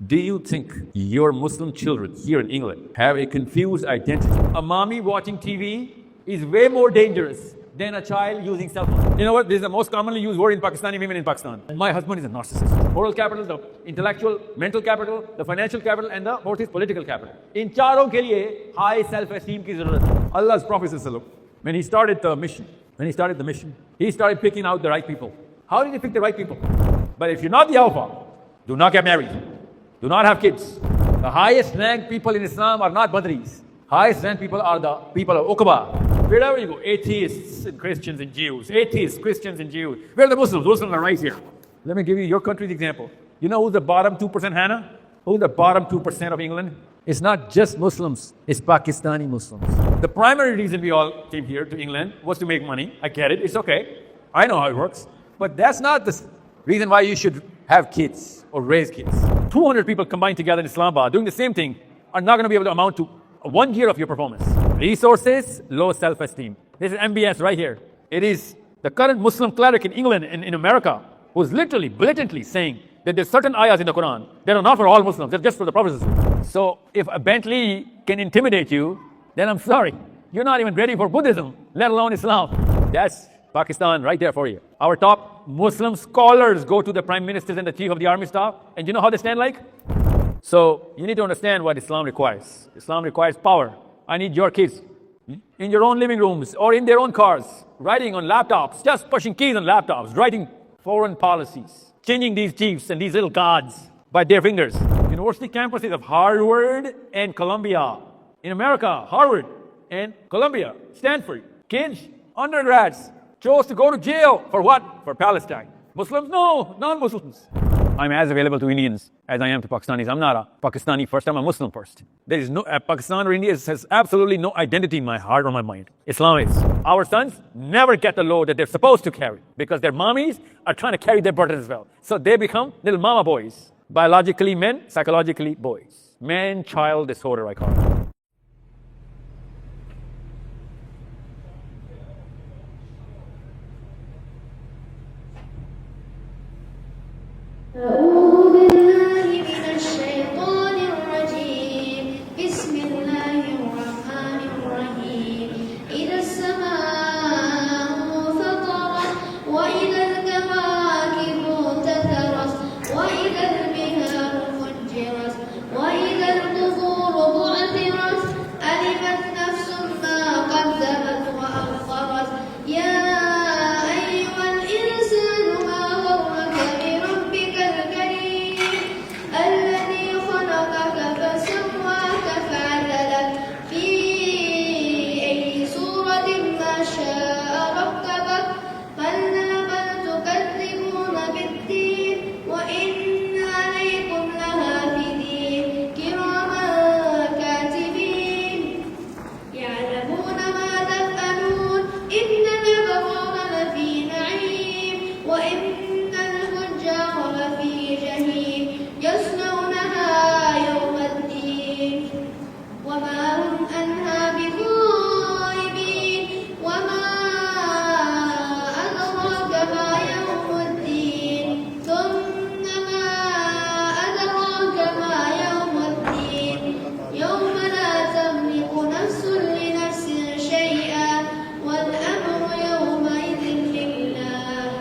Do you think your Muslim children here in England have a confused identity? A mommy watching TV is way more dangerous than a child using cell phone. You know what? This is the most commonly used word in Pakistani women in Pakistan. My husband is a narcissist. Moral capital, the intellectual, mental capital, the financial capital, and the fourth is political capital. In charon ke liye high self-esteem ki zarurat hai. Allah's Prophet ﷺ, when he started the mission, he started picking out the right people. How did he pick the right people? But if you're not the alpha, do not get married. Do not have kids. The highest ranked people in Islam are not Badris. Highest ranked people are the people of Uqba. Wherever you go, atheists and Christians and Jews. Atheists, Christians and Jews. Where are the Muslims? Muslims are right here. Let me give you your country's example. You know who's the bottom 2%, Hannah? Who's the bottom 2% of England? It's not just Muslims. It's Pakistani Muslims. The primary reason we all came here to England was to make money. I get it. It's okay. I know how it works. But that's not the reason why you should have kids or raise kids. 200 people combined together in Islamabad doing the same thing are not going to be able to amount to 1 year of your performance. Resources, low self-esteem. This is MBS right here. It is the current Muslim cleric in England and in America who's literally, blatantly saying that there's certain ayahs in the Quran that are not for all Muslims, they're just for the Prophet. So if a Bentley can intimidate you, then I'm sorry. You're not even ready for Buddhism, let alone Islam. That's Pakistan right there for you. Our top Muslim scholars go to the prime ministers and the chief of the army staff, and you know how they stand like? So you need to understand what Islam requires. Islam requires power. I need your kids in your own living rooms or in their own cars, writing on laptops, just pushing keys on laptops, writing foreign policies, changing these chiefs and these little gods by their fingers. University campuses of Harvard and Columbia. In America, Harvard and Columbia, Stanford. Kids, undergrads, chose to go to jail for what? For Palestine. Muslims? No, non-Muslims. I'm as available to Indians as I am to Pakistanis. I'm not a Pakistani first, I'm a Muslim first. There is no, Pakistan or India has absolutely no identity in my heart or my mind. Islam is. Our sons never get the load that they're supposed to carry because their mommies are trying to carry their burden as well. So they become little mama boys. Biologically men, psychologically boys. Man-child disorder, I call it. أعوذ بالله من الشيطان الرجيم بسم الله الرحمن الرحيم إذا السماء انفطرت وإذا الكواكب انتثرت وإذا البحار فجرت وإذا القبور بعثرت علمت نفس ما قدمت وأخرت يا أيها الإنسان ما غرك بربك الكريم الذي خلقك فسواك فعدلك في أي صورة ما شاء ركبك كلا بل تكذبون بالدين وإن عليكم لحافظين كراما كاتبين يعلمون ما تفعلون إن الأبرار لفي نعيم وإن الفجار لفي جحيم يصلونها يوم الدين وما هم عنها بغائبين وما أدراك ما يوم الدين ثم ما أدراك ما يوم الدين يوم لا تملك نفس لنفس شيئا والأمر يومئذ لله.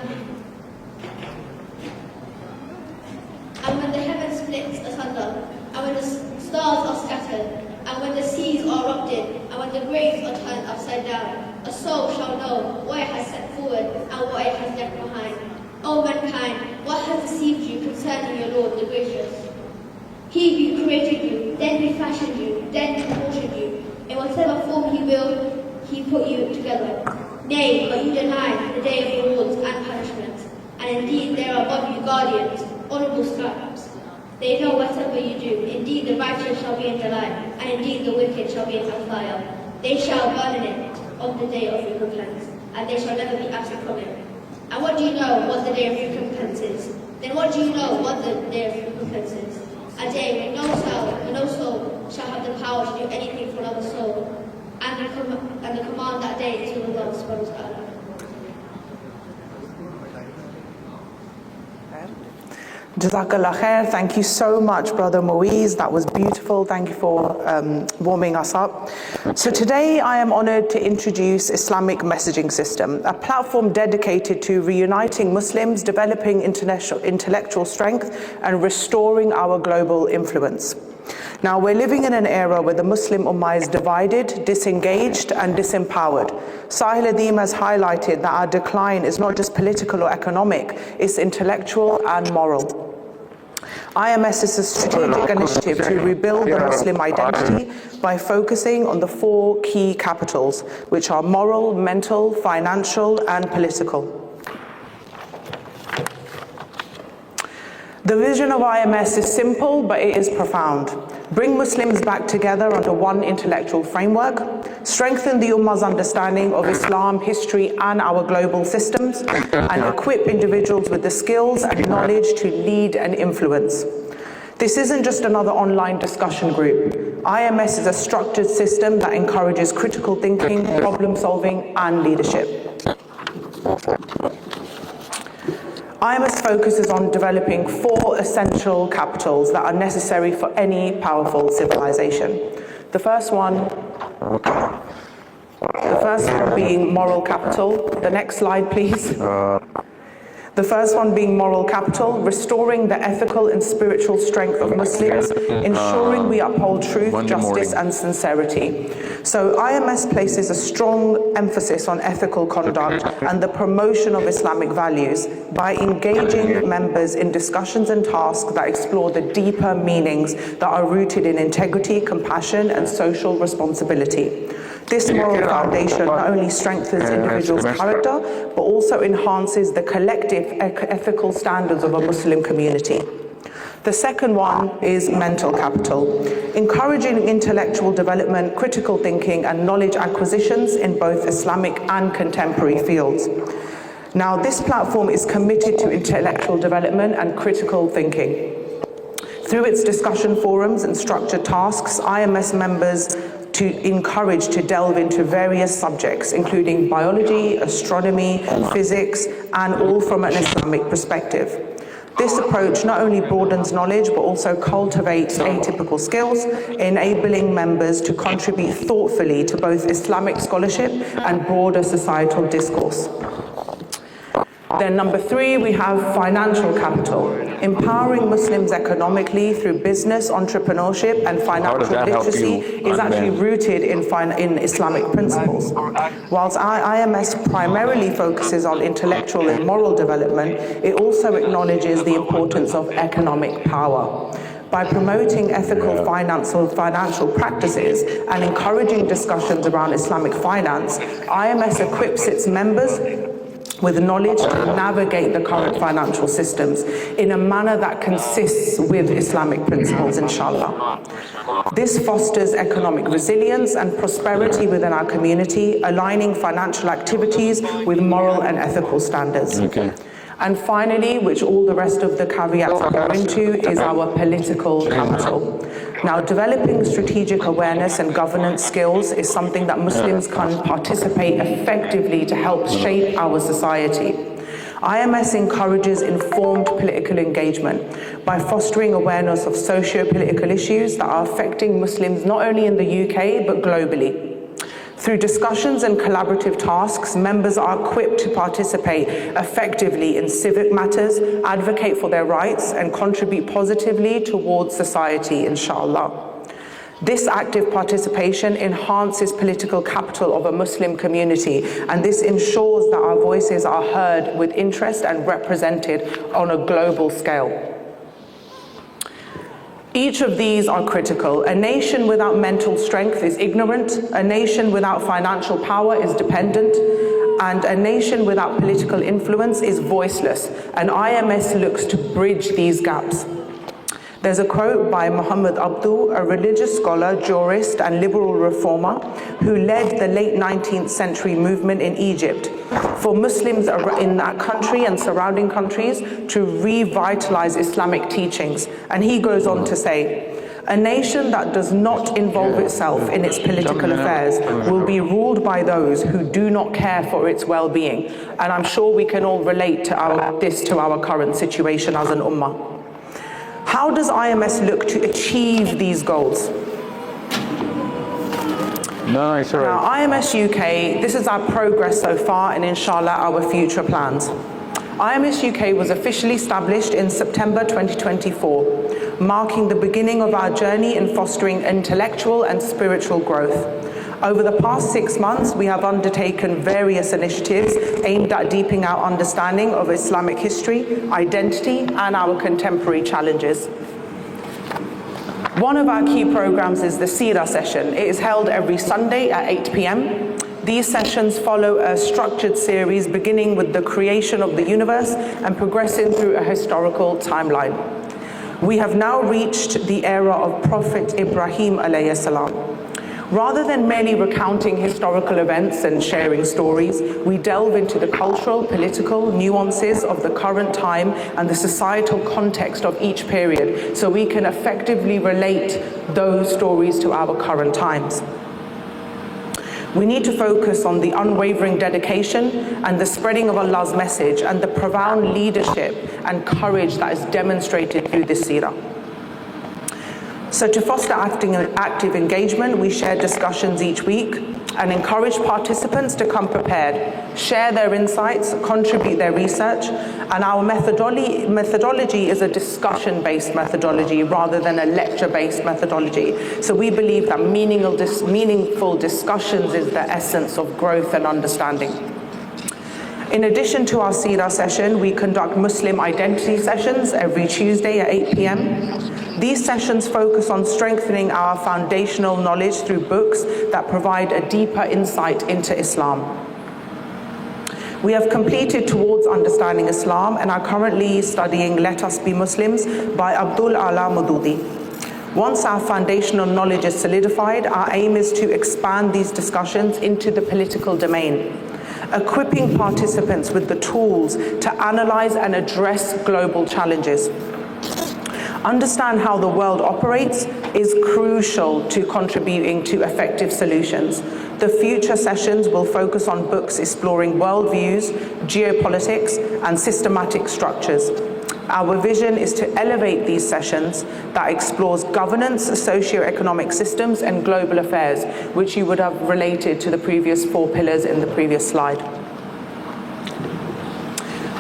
And when the heaven splits asunder, and when the stars are scattered, and when the seas are erupted, and when the graves are turned upside down, a soul shall know what it has set forward and what it has left behind. O mankind, what has deceived you concerning your Lord the Gracious? He who created you, then he fashioned you, then he proportioned you. In whatever form he will, he put you together. Nay, but you deny the day of rewards and punishment. And indeed there are above you guardians, honourable scribes. They know whatever you do. Indeed the righteous shall be in delight, and indeed the wicked shall be in hellfire. They shall burn in it on the day of recompense, and they shall never be absent from it. And what do you know what the day of recompense is? Then what do you know what the day of recompense is? A day when no soul shall have the power to do anything for another soul, and the command that day is with Allah subhanahu wa ta'ala. Jazakallah khair. Thank you so much, Brother Moeez. That was beautiful. Thank you for warming us up. So today I am honored to introduce Islamic Messaging System, a platform dedicated to reuniting Muslims, developing intellectual strength, and restoring our global influence. Now, we're living in an era where the Muslim Ummah is divided, disengaged, and disempowered. Sahil Adeem has highlighted that our decline is not just political or economic, it's intellectual and moral. IMS is a strategic initiative to rebuild the Muslim identity by focusing on the 4 key capitals, which are moral, mental, financial, and political. The vision of IMS is simple, but it is profound. Bring Muslims back together under one intellectual framework, strengthen the Ummah's understanding of Islam, history, and our global systems, and equip individuals with the skills and knowledge to lead and influence. This isn't just another online discussion group. IMS is a structured system that encourages critical thinking, problem solving, and leadership. IMS focuses on developing 4 essential capitals that are necessary for any powerful civilization. The first one being moral capital. The next slide, please. The first one being moral capital, restoring the ethical and spiritual strength of Muslims, ensuring we uphold truth, justice, and sincerity. So IMS places a strong emphasis on ethical conduct and the promotion of Islamic values by engaging members in discussions and tasks that explore the deeper meanings that are rooted in integrity, compassion, and social responsibility. This moral foundation not only strengthens individuals' character, but also enhances the collective ethical standards of a Muslim community. The second one is mental capital, encouraging intellectual development, critical thinking, and knowledge acquisitions in both Islamic and contemporary fields. Now, this platform is committed to intellectual development and critical thinking. Through its discussion forums and structured tasks, IMS members to encourage to delve into various subjects, including biology, astronomy, physics, and all from an Islamic perspective. This approach not only broadens knowledge, but also cultivates atypical skills, enabling members to contribute thoughtfully to both Islamic scholarship and broader societal discourse. Then number 3, we have financial capital, empowering Muslims economically through business, entrepreneurship, and financial literacy is actually rooted in Islamic principles. Whilst IMS primarily focuses on intellectual and moral development, it also acknowledges the importance of economic power. By promoting ethical financial practices and encouraging discussions around Islamic finance, IMS equips its members with knowledge to navigate the current financial systems in a manner that consists with Islamic principles, inshallah. This fosters economic resilience and prosperity within our community, aligning financial activities with moral and ethical standards. And finally, which all the rest of the caveats go into, is our political capital. Now, developing strategic awareness and governance skills is something that Muslims can participate effectively to help shape our society. IMS encourages informed political engagement by fostering awareness of socio-political issues that are affecting Muslims not only in the UK, but globally. Through discussions and collaborative tasks, members are equipped to participate effectively in civic matters, advocate for their rights, and contribute positively towards society, inshallah. This active participation enhances political capital of a Muslim community, and this ensures that our voices are heard with interest and represented on a global scale. Each of these are critical. A nation without mental strength is ignorant, a nation without financial power is dependent, and a nation without political influence is voiceless, and IMS looks to bridge these gaps. There's a quote by Muhammad Abdu, a religious scholar, jurist, and liberal reformer who led the late 19th century movement in Egypt for Muslims in that country and surrounding countries to revitalize Islamic teachings. And he goes on to say, "A nation that does not involve itself in its political affairs will be ruled by those who do not care for its well-being." And I'm sure we can all relate to this to our current situation as an ummah. How does IMS look to achieve these goals? No, it's all Now, right. IMS UK, this is our progress so far and inshallah our future plans. IMS UK was officially established in September 2024, marking the beginning of our journey in fostering intellectual and spiritual growth. Over the past 6 months, we have undertaken various initiatives aimed at deepening our understanding of Islamic history, identity, and our contemporary challenges. One of our key programs is the Seerah session. It is held every Sunday at 8 p.m. These sessions follow a structured series beginning with the creation of the universe and progressing through a historical timeline. We have now reached the era of Prophet Ibrahim alayhi salam. Rather than merely recounting historical events and sharing stories, we delve into the cultural, political nuances of the current time and the societal context of each period, so we can effectively relate those stories to our current times. We need to focus on the unwavering dedication and the spreading of Allah's message and the profound leadership and courage that is demonstrated through this seerah. So to foster active engagement, we share discussions each week and encourage participants to come prepared, share their insights, contribute their research, and our methodology is a discussion-based methodology rather than a lecture-based methodology. So we believe that meaningful discussions is the essence of growth and understanding. In addition to our Seerah session, we conduct Muslim identity sessions every Tuesday at 8 p.m. These sessions focus on strengthening our foundational knowledge through books that provide a deeper insight into Islam. We have completed Towards Understanding Islam and are currently studying Let Us Be Muslims by Abdul Ala Maududi. Once our foundational knowledge is solidified, our aim is to expand these discussions into the political domain, equipping participants with the tools to analyze and address global challenges. Understand how the world operates is crucial to contributing to effective solutions. The future sessions will focus on books exploring worldviews, geopolitics, and systematic structures. Our vision is to elevate these sessions that explores governance, socio-economic systems, and global affairs, which you would have related to the previous 4 pillars in the previous slide.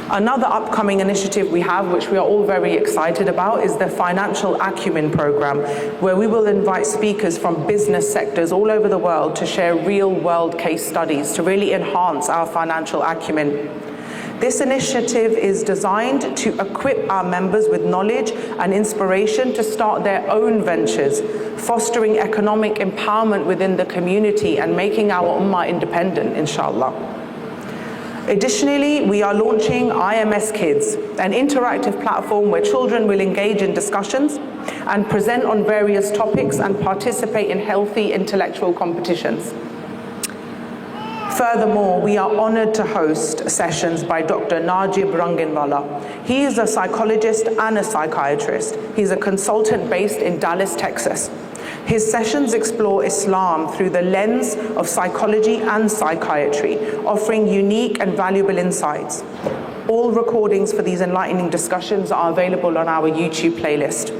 Another upcoming initiative we have, which we are all very excited about, is the Financial Acumen Program, where we will invite speakers from business sectors all over the world to share real-world case studies to really enhance our financial acumen. This initiative is designed to equip our members with knowledge and inspiration to start their own ventures, fostering economic empowerment within the community and making our ummah independent, inshallah. Additionally, we are launching IMS Kids, an interactive platform where children will engage in discussions and present on various topics and participate in healthy intellectual competitions. Furthermore, we are honored to host sessions by Dr. Najib Ranginwala. He is a psychologist and a psychiatrist. He's a consultant based in Dallas, Texas. His sessions explore Islam through the lens of psychology and psychiatry, offering unique and valuable insights. All recordings for these enlightening discussions are available on our YouTube playlist.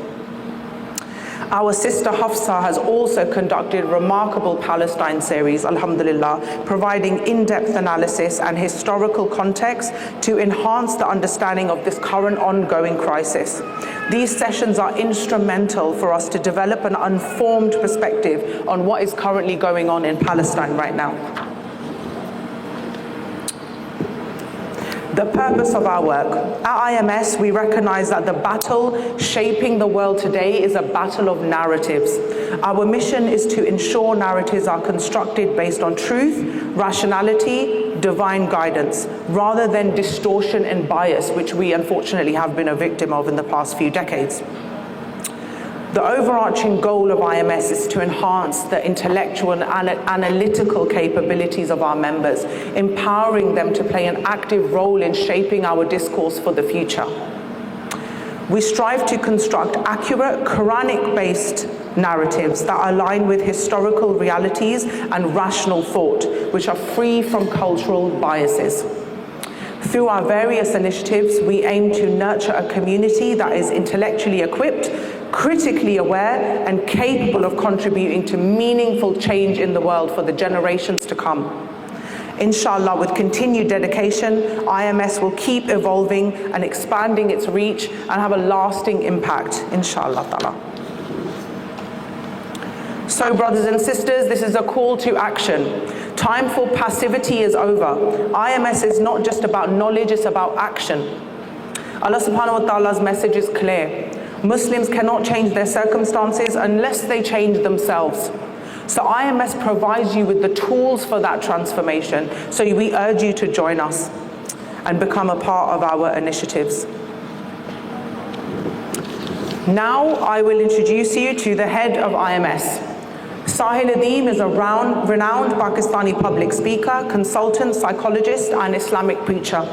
Our sister Hafsa has also conducted remarkable Palestine series, alhamdulillah, providing in-depth analysis and historical context to enhance the understanding of this current ongoing crisis. These sessions are instrumental for us to develop an informed perspective on what is currently going on in Palestine right now. The purpose of our work. At IMS, we recognize that the battle shaping the world today is a battle of narratives. Our mission is to ensure narratives are constructed based on truth, rationality, divine guidance, rather than distortion and bias, which we unfortunately have been a victim of in the past few decades. The overarching goal of IMS is to enhance the intellectual and analytical capabilities of our members, empowering them to play an active role in shaping our discourse for the future. We strive to construct accurate, Quranic-based narratives that align with historical realities and rational thought, which are free from cultural biases. Through our various initiatives, we aim to nurture a community that is intellectually equipped, critically aware, and capable of contributing to meaningful change in the world for the generations to come. Inshallah, with continued dedication, IMS will keep evolving and expanding its reach and have a lasting impact, inshallah ta'ala. So brothers and sisters, this is a call to action. Time for passivity is over. IMS is not just about knowledge, it's about action. Allah subhanahu wa ta'ala's message is clear. Muslims cannot change their circumstances unless they change themselves. So IMS provides you with the tools for that transformation. So we urge you to join us and become a part of our initiatives. Now I will introduce you to the head of IMS. Sahil Adeem is a renowned Pakistani public speaker, consultant, psychologist, and Islamic preacher.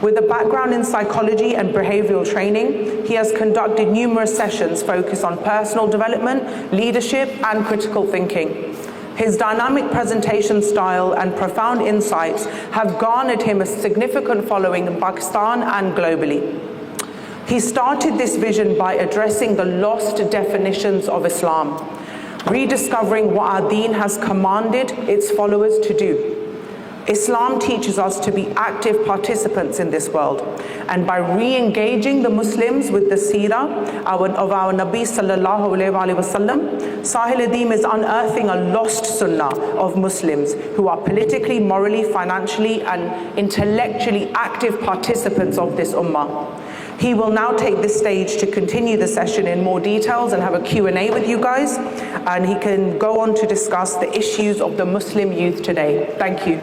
With a background in psychology and behavioral training, he has conducted numerous sessions focused on personal development, leadership, and critical thinking. His dynamic presentation style and profound insights have garnered him a significant following in Pakistan and globally. He started this vision by addressing the lost definitions of Islam, rediscovering what our deen has commanded its followers to do. Islam teaches us to be active participants in this world, and by re-engaging the Muslims with the seerah of our Nabi sallallahu alayhi wa sallam, Sahil Adeem is unearthing a lost sunnah of Muslims who are politically, morally, financially, and intellectually active participants of this ummah. He will now take this stage to continue the session in more details and have a Q&A with you guys, and he can go on to discuss the issues of the Muslim youth today. Thank you.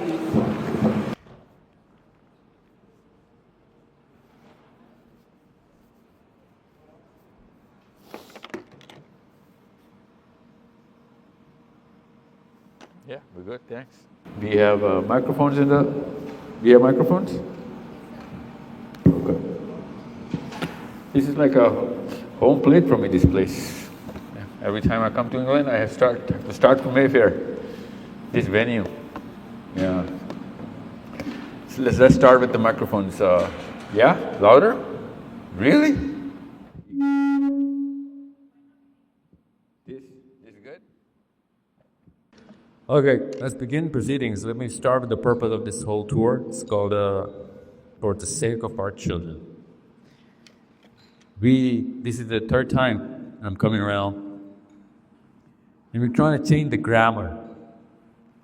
Yeah, we're good, thanks. We have microphones in the... We have microphones? Okay. This is like a home plate for me, this place. Yeah. Every time I come to England, I have to start from Mayfair, this venue. Yeah. So let's start with the microphones. Yeah, louder? Really? This is good? Okay, let's begin proceedings. Let me start with the purpose of this whole tour. It's called For the Sake of Our Children. This is the third time I'm coming around, and we're trying to change the grammar.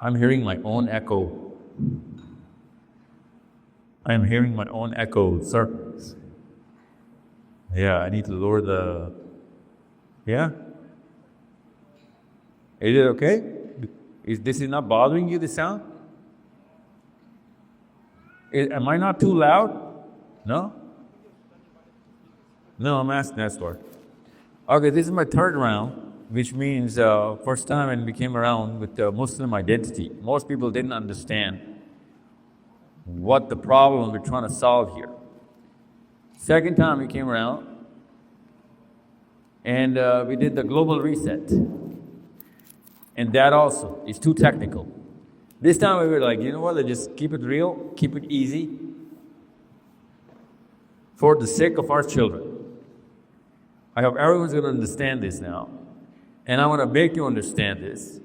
I'm hearing my own echo. I'm hearing my own echo circles. Yeah, I need to lower the... Yeah? Is it okay? Is this not bothering you, the sound? Am I not too loud? No? No, I'm asking that for. Okay, this is my third round, which means first time when we came around with the Muslim identity. Most people didn't understand what the problem we're trying to solve here. Second time we came around, and we did the global reset. And that also is too technical. This time we were like, you know what, let's just keep it real, keep it easy, for the sake of our children. I hope everyone's going to understand this now. And I want to make you understand this.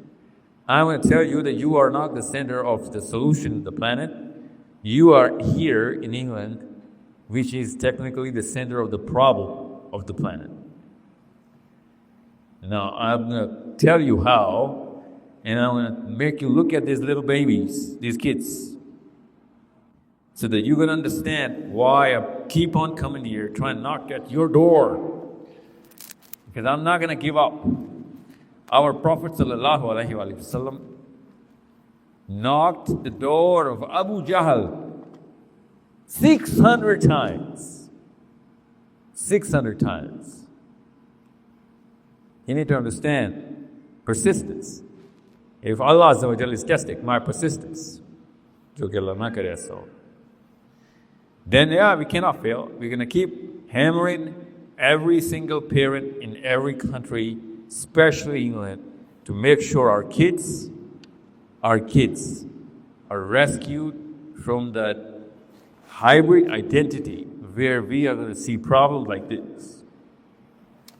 I want to tell you that you are not the center of the solution of the planet. You are here in England, which is technically the center of the problem of the planet. Now, I'm going to tell you how, and I'm going to make you look at these little babies, these kids, so that you can understand why I keep on coming here, trying to knock at your door. Because I'm not going to give up. Our Prophet ﷺ knocked the door of Abu Jahl 600 times. 600 times. You need to understand persistence. If Allah Azza wa Jalla is testing my persistence, then yeah, we cannot fail. We're going to keep hammering every single parent in every country, especially England, to make sure our kids are rescued from that hybrid identity where we are going to see problems like this.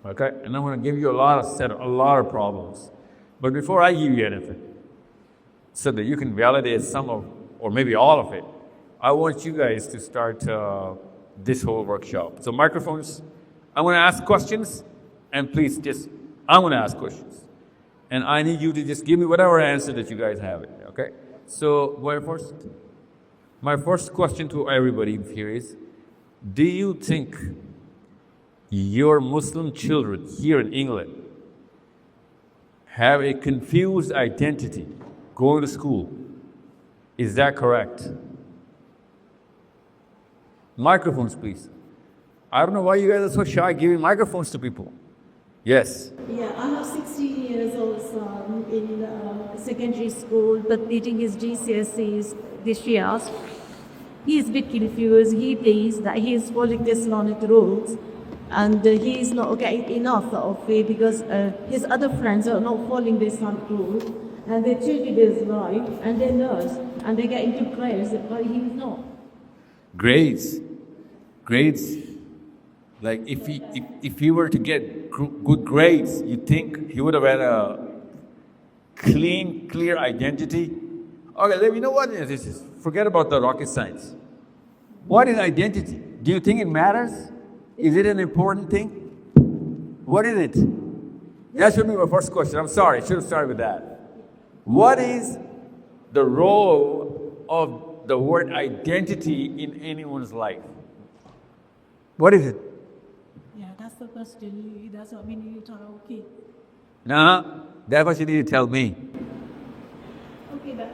Okay? And I'm going to give you a lot of problems. But before I give you anything, so that you can validate some of, or maybe all of it, I want you guys to start this whole workshop. So microphones, I'm going to ask questions, and please I'm going to ask questions. And I need you to just give me whatever answer that you guys have, okay? So my first question to everybody here is, do you think your Muslim children here in England have a confused identity going to school? Is that correct? Microphones, please. I don't know why you guys are so shy giving microphones to people. Yes. Yeah, I have 16 years old son in secondary school, but teaching his GCSEs this year. He is a bit confused. He thinks that he is following the Islamic rules, and he is not getting enough of it because his other friends are not following the Islamic rules, and they treat his life, and they nurse, and they get into grades, but he is not. Grades. Like if he were to get good grades, you think he would have had a clean, clear identity? Okay, you know what this is? Forget about the rocket science. What is identity? Do you think it matters? Is it an important thing? What is it? That should be my first question. I'm sorry, I should have started with that. What is the role of the word identity in anyone's life? What is it? Yeah, that's the question. That's what we need to tell our kids. Nah, that's what you need to tell me. Okay, but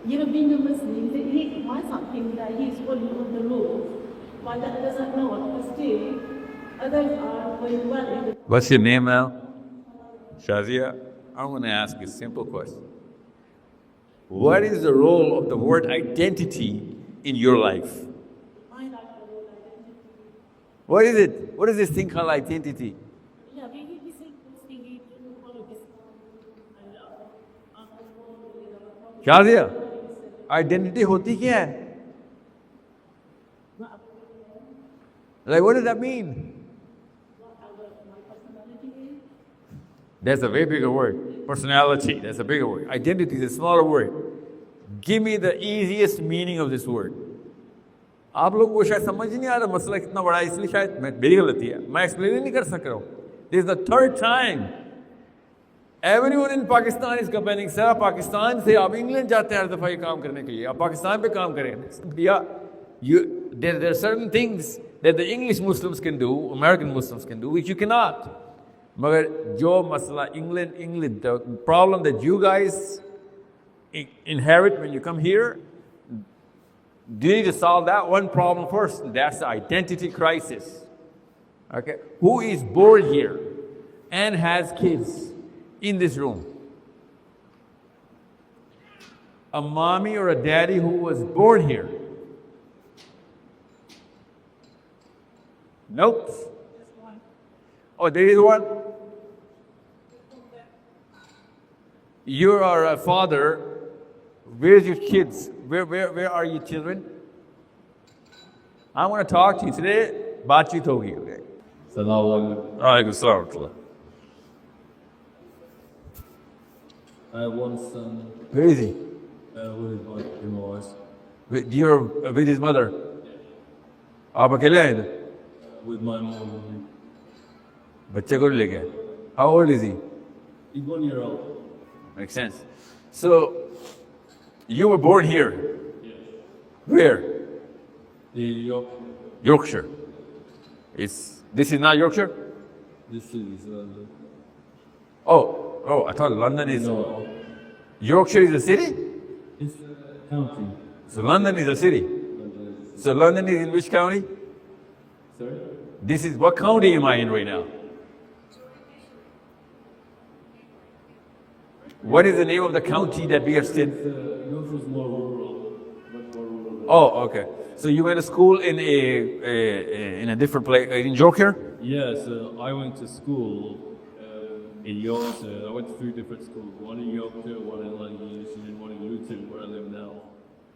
being a Muslim, he wants something that he's following all the rules, but that doesn't know what to do. Others are going well in the... What's your name now? Shazia? I'm going to ask you a simple question. What is the role of the word identity in your life? I like the word identity. What is it? What is this thing called identity? Yeah, we say this thing, we follow this. Shazia, identity होती क्या है? Like, what does that mean? That's a very bigger word. Personality, that's a bigger word. Identity is a smaller word. Give me the easiest meaning of this word. आप लोगों को शायद समझ ही नहीं आ रहा मसला कितना बड़ा है, इसलिए शायद मेरी गलती है, मैं एक्सप्लेन नहीं कर सक रहा हूँ. This is the third time. Everyone in Pakistan is complaining, sir, आप पाकिस्तान से आप इंग्लैंड जाते हैं हर दफ़ा ये काम करने के लिए, आप पाकिस्तान पे काम करें. Yeah, there are certain things that the English Muslims can do, American Muslims can do, which you cannot. मगर जो मसला England, the problem that you guys inherit when you come here, you need to solve that one problem first. That's the identity crisis. Okay, who is born here and has kids in this room? A mommy or a daddy who was born here? Nope. Oh, there is one. You are a father. Where's your kids? Where are your children? I want to talk to you today. बातचीत होगी. Okay. Assalamu Alaikum assalam. I have one son Where is he? with his wife, in-laws, You're with his mother. आप अकेले हैं इधर? with my mom. बच्चे को लेके. How old is he? He's 1 year old. Makes sense. So, you were born here. Where? Yorkshire. This is not Yorkshire? This is Oh, I thought London is. no, Yorkshire is a city? it's a county. So London is a city. So London is in which county? Sorry? This is, what county am I in right now? What is the name of the county that we are still? Yorkshire's more rural, much more rural. Oh, okay. So you went to school in a different place in Yorkshire? Yes, I went to school in Yorkshire. I went to 3 different schools. One in Yorkshire, one in London, and one in Luton, where I live now.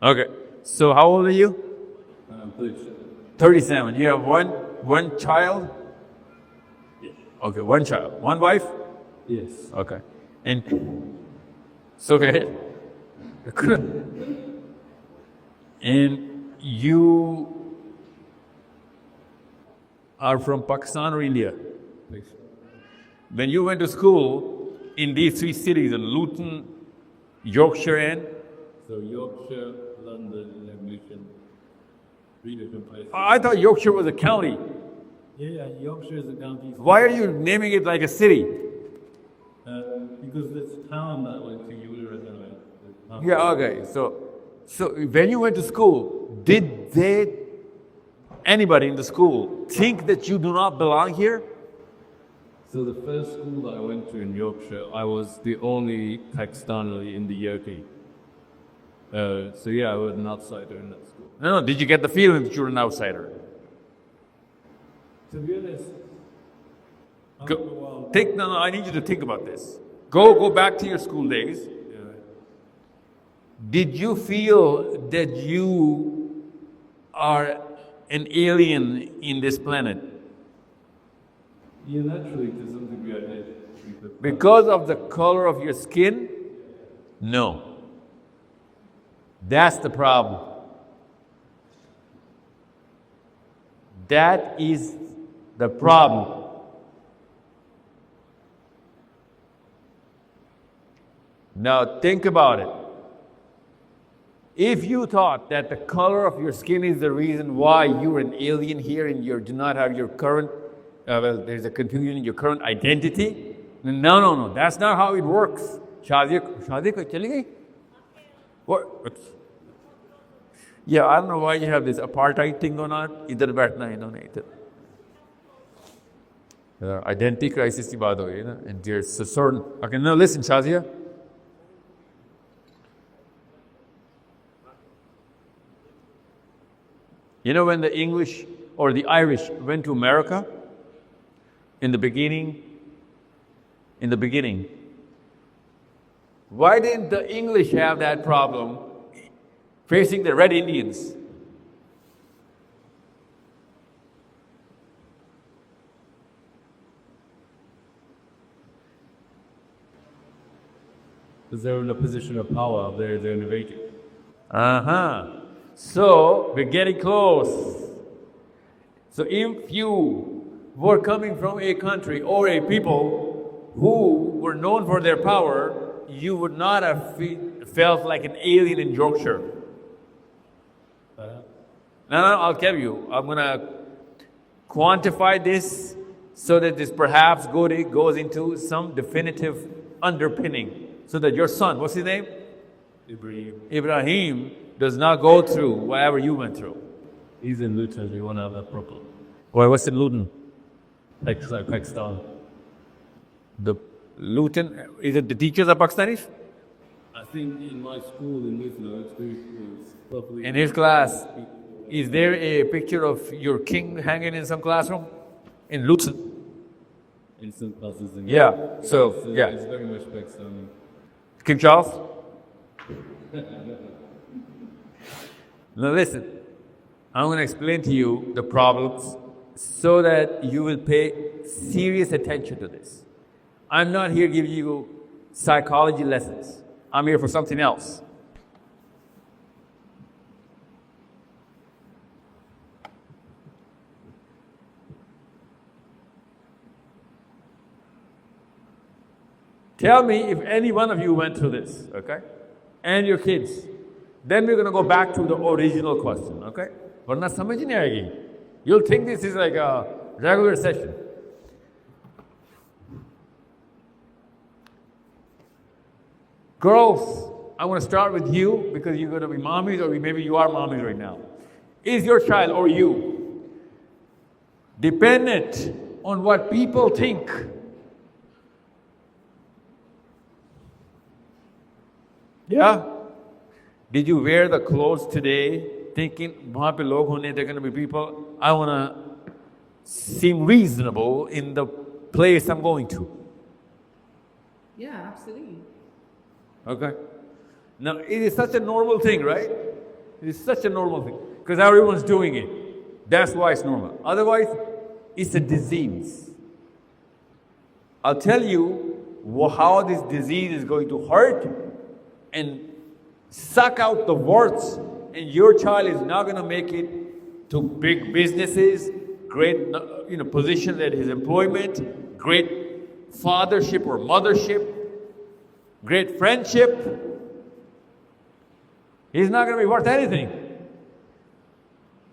Okay. So how old are you? I'm 37. 37. You have one child? Yes. Okay, one child. One wife? Yes. Okay. And so okay. And you are from Pakistan or India? When you went to school in these three cities, in Luton, Yorkshire, and So Yorkshire, London, and Ambition, 3 different places. I thought Yorkshire was a county. Yeah, Yorkshire is a county. Why are you naming it like a city? Because this town that I went to, you would have recognized. Yeah, okay. So when you went to school, did anybody in the school think that you do not belong here? So the first school that I went to in Yorkshire, I was the only Pakistani in the year team. So yeah, I was an outsider in that school. No. Did you get the feeling that you're an outsider? To be honest, after a while, No. I need you to think about this. Go back to your school days. yeah, Did you feel that you are an alien in this planet? yeah, naturally to some degree I did. Because of the color of your skin? No. That's the problem. That is the problem. Now think about it. If you thought that the color of your skin is the reason why you're an alien here and you do not have your current, there's a confusion in your current identity. No. That's not how it works. Shadi ko chali gayi? What? Yeah, I don't know why you have this apartheid thing going on. Idhar baithna hai, idhar. Identity crisis ki baat ho gayi na, and there's a certain. Okay, now listen, Shazia. You know when the English or the Irish went to America in the beginning, why didn't the English have that problem facing the Red Indians? Because they're in a position of power, they're innovating. So we're getting close. So if you were coming from a country or a people who were known for their power, you would not have felt like an alien in Yorkshire. No, I'll tell you. I'm going to quantify this so that this perhaps goes into some definitive underpinning. So that your son, what's his name? Ibrahim does not go through whatever you went through. He's in Luton, we won't have that problem. Well, what's in Luton? Pakistan. The Luton, is it the teachers are Pakistanis? I think in my school in Luton, it's probably... In his class, is there a picture of your king hanging in some classroom? In Luton? In some classes. Yeah, so, yeah. It's very much Pakistani. King Charles? Now listen, I'm going to explain to you the problems so that you will pay serious attention to this. I'm not here giving you psychology lessons. I'm here for something else. Tell me if any one of you went through this, okay? And your kids. Then we're going to go back to the original question, okay? Varna samajh nahi aayegi. You'll think this is like a regular session. Girls, I want to start with you because you're going to be mommies or maybe you are mommies right now. Is your child or you dependent on what people think? Yeah? Did you wear the clothes today thinking, wahan pe log hone, there are going to be people, I want to seem reasonable in the place I'm going to? Yeah, absolutely. Okay? Now, it is such a normal thing, right? It is such a normal thing. because everyone's doing it. That's why it's normal. Otherwise, it's a disease. I'll tell you how this disease is going to hurt and suck out the warts, and your child is not going to make it to big businesses, great position at his employment, great fathership or mothership, great friendship. He's not going to be worth anything.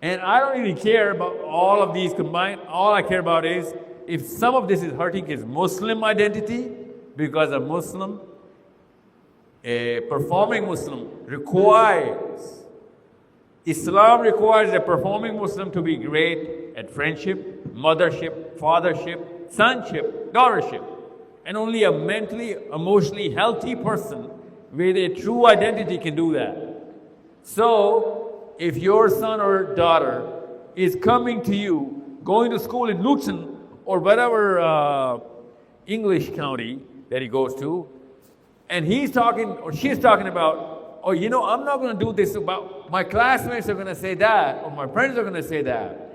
And I don't really care about all of these combined. All I care about is if some of this is hurting his Muslim identity, because a Muslim, a performing Muslim Islam requires a performing Muslim to be great at friendship, mothership, fathership, sonship, daughtership. And only a mentally, emotionally healthy person with a true identity can do that. So, if your son or daughter is coming to you, going to school in Luton or whatever English county that he goes to, and he's talking or she's talking about, oh, I'm not going to do this about my classmates are going to say that, or my friends are going to say that,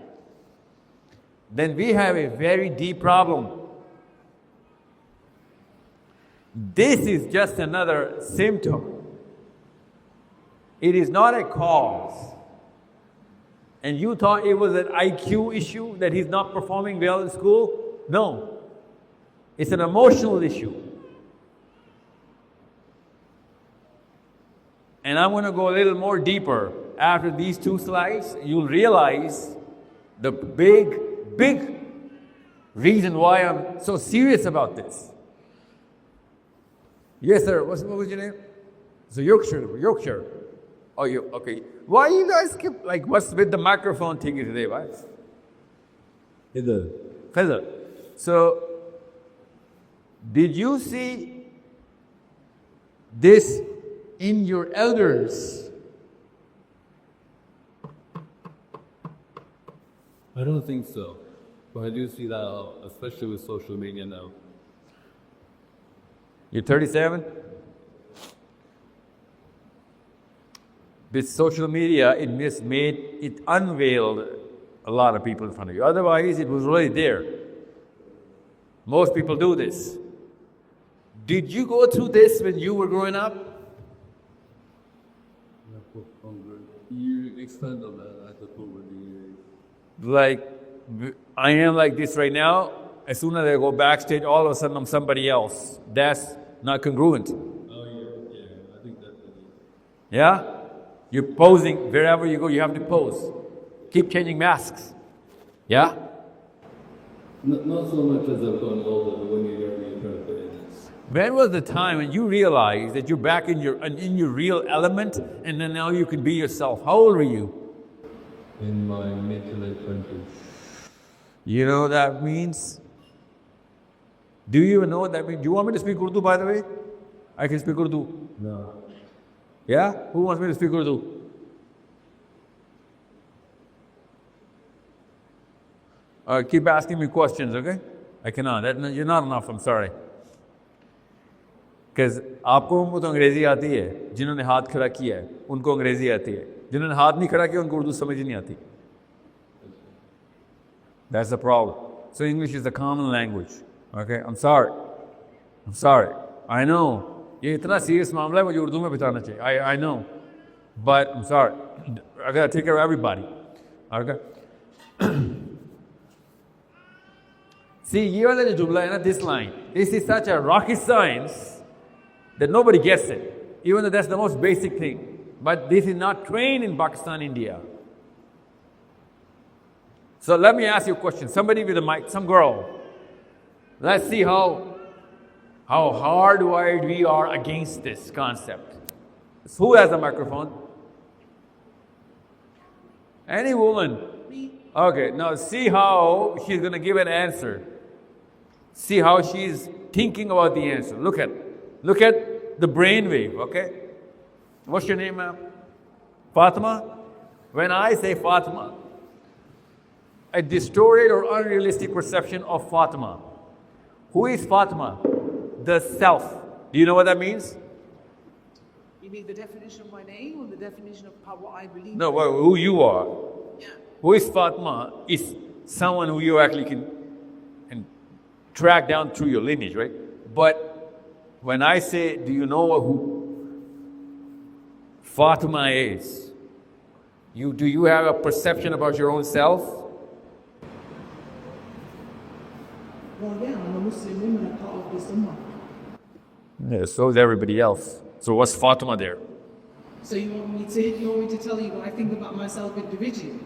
then we have a very deep problem. This is just another symptom. It is not a cause. And you thought it was an IQ issue that he's not performing well in school? No. It's an emotional issue. And I'm going to go a little more deeper. After these 2 slides, you'll realize the big reason why I'm so serious about this. Yes, sir. What was your name? So Yorkshire. Oh, okay. Why you guys keep, what's with the microphone thing today, right? Feather. So, did you see this in your elders? I don't think so. But I do see that, especially with social media now. You're 37? With social media, it unveiled a lot of people in front of you. Otherwise, it was already there. Most people do this. Did you go through this when you were growing up? You expand on that, I suppose, with the Like, I am like this right now. As soon as I go backstage, all of a sudden I'm somebody else. That's not congruent. Oh, yeah, I think that. Yeah? You're posing wherever you go, you have to pose. Keep changing masks. Yeah? Not so much as I've gotten older, but when you're younger, you try to fit in. When was the time when you realized that you're back in your real element, and then now you can be yourself? How old were you? In my mid to late 20s. You know what that means? Do you even know what that means? Do you want me to speak Urdu, by the way? I can speak Urdu. No. Yeah? Who wants me to speak Urdu? All right, keep asking me questions, okay? I cannot. You're not enough, I'm sorry. Because आपको तो अंग्रेजी आती है, जिन्होंने हाथ खड़ा किया है, उनको अंग्रेजी आती है. जिन्होंने हाथ नहीं खड़ा किया, उनको उर्दू समझ नहीं आती. That's the problem. So English is the common language. Okay? I'm sorry. I know. ये इतना serious मामला है, मुझे उर्दू में बताना चाहिए. I know. But I'm sorry. I gotta take care of everybody. Okay? See, ये वाला जो जुमला है ना, this line. This is such a rocket science that nobody gets it. Even though that's the most basic thing. But this is not trained in Pakistan, India. So let me ask you a question. Somebody with a mic, some girl. Let's see how hardwired we are against this concept. Who has a microphone? Any woman? Okay, now see how she's going to give an answer. See how she's thinking about the answer. Look at the brainwave, okay? What's your name, ma'am? Fatima? When I say Fatima, a distorted or unrealistic perception of Fatima. Who is Fatima? The self. Do you know what that means? You mean the definition of my name or the definition of what I believe? No, well, who you are. Yeah. Who is Fatma is someone who you actually can track down through your lineage, right? But when I say, do you know who Fatima is? Do you have a perception about your own self? Well, yeah, I'm a Muslim woman, a part of this ummah. Yeah, so is everybody else. So what's Fatima there? So you want me to tell you what I think about myself individually?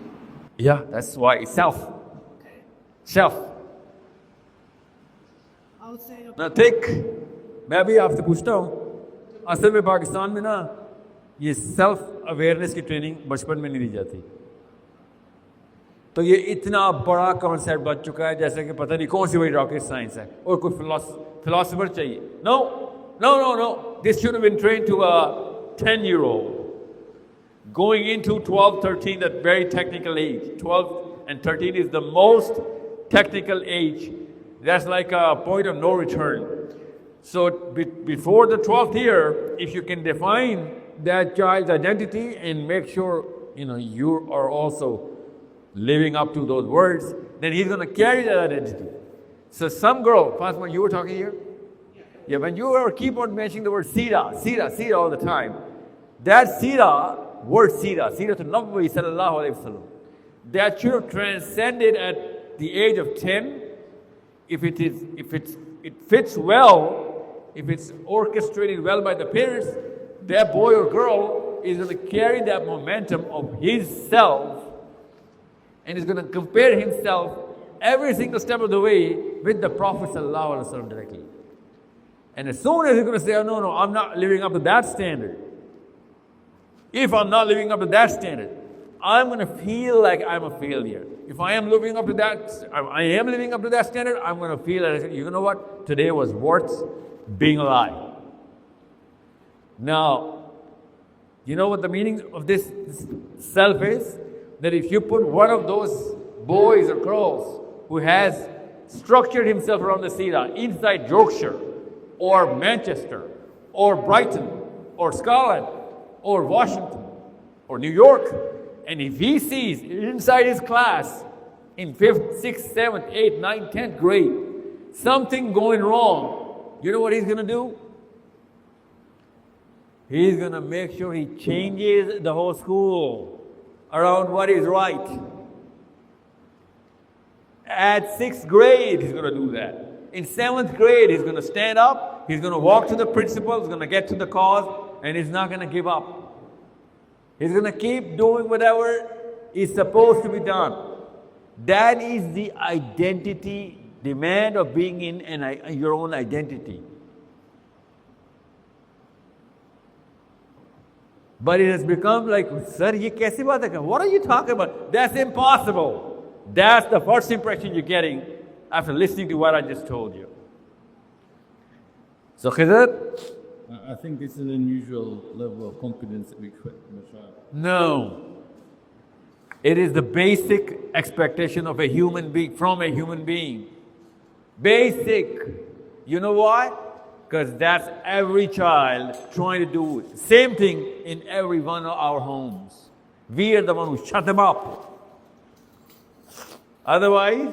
Yeah, that's why it's self. Okay. Self. I would say. ना देख मैं भी आपसे पूछता हूँ असल में पाकिस्तान में ना ये सेल्फ अवेयरनेस की ट्रेनिंग बचपन में नहीं दी जाती तो ये इतना बड़ा कॉन्सेप्ट बन चुका है जैसे कि पता नहीं कौन सी बड़ी रॉकेट साइंस है और कोई फिलोसोफर चाहिए no no no no this should have been trained to a 10-year-old going into 12 13 that very technical age 12 and 13 is the most technical age. That's like a point of no return. So before the 12th year, if you can define that child's identity and make sure you are also living up to those words, then he's going to carry that identity. So some girl, Fatima, you were talking here? Yeah, when you keep on mentioning the word Sira all the time, that word Sira to Nabi sallallahu alayhi wasallam, that should have transcended at the age of 10. If it fits well, if it's orchestrated well by the parents, that boy or girl is going to carry that momentum of his self and is going to compare himself every single step of the way with the Prophet ﷺ directly. And as soon as he's going to say, oh, no, I'm not living up to that standard. If I'm not living up to that standard, I'm going to feel like I'm a failure. If I am living up to that standard, I'm going to feel like, you know what? Today was worth being alive. Now, you know what the meaning of this self is? That if you put one of those boys or girls who has structured himself around the Sira inside Yorkshire or Manchester or Brighton or Scotland or Washington or New York, and if he sees inside his class in 5th, 6th, 7th, 8th, 9th, 10th grade something going wrong, you know what he's going to do? He's going to make sure he changes the whole school around what is right. At 6th grade, he's going to do that. In 7th grade, he's going to stand up, he's going to walk to the principal, he's going to get to the cause, and he's not going to give up. He's going to keep doing whatever is supposed to be done. That is the identity demand of being in your own identity. But it has become like, sir, ye kaise baat hai? What are you talking about? That's impossible. That's the first impression you're getting after listening to what I just told you. So Khidr? I think it's an unusual level of confidence that we put in the child. No. It is the basic expectation of a human being, from a human being. Basic. You know why? Because that's every child trying to do it. Same thing in every one of our homes. We are the one who shut them up. Otherwise,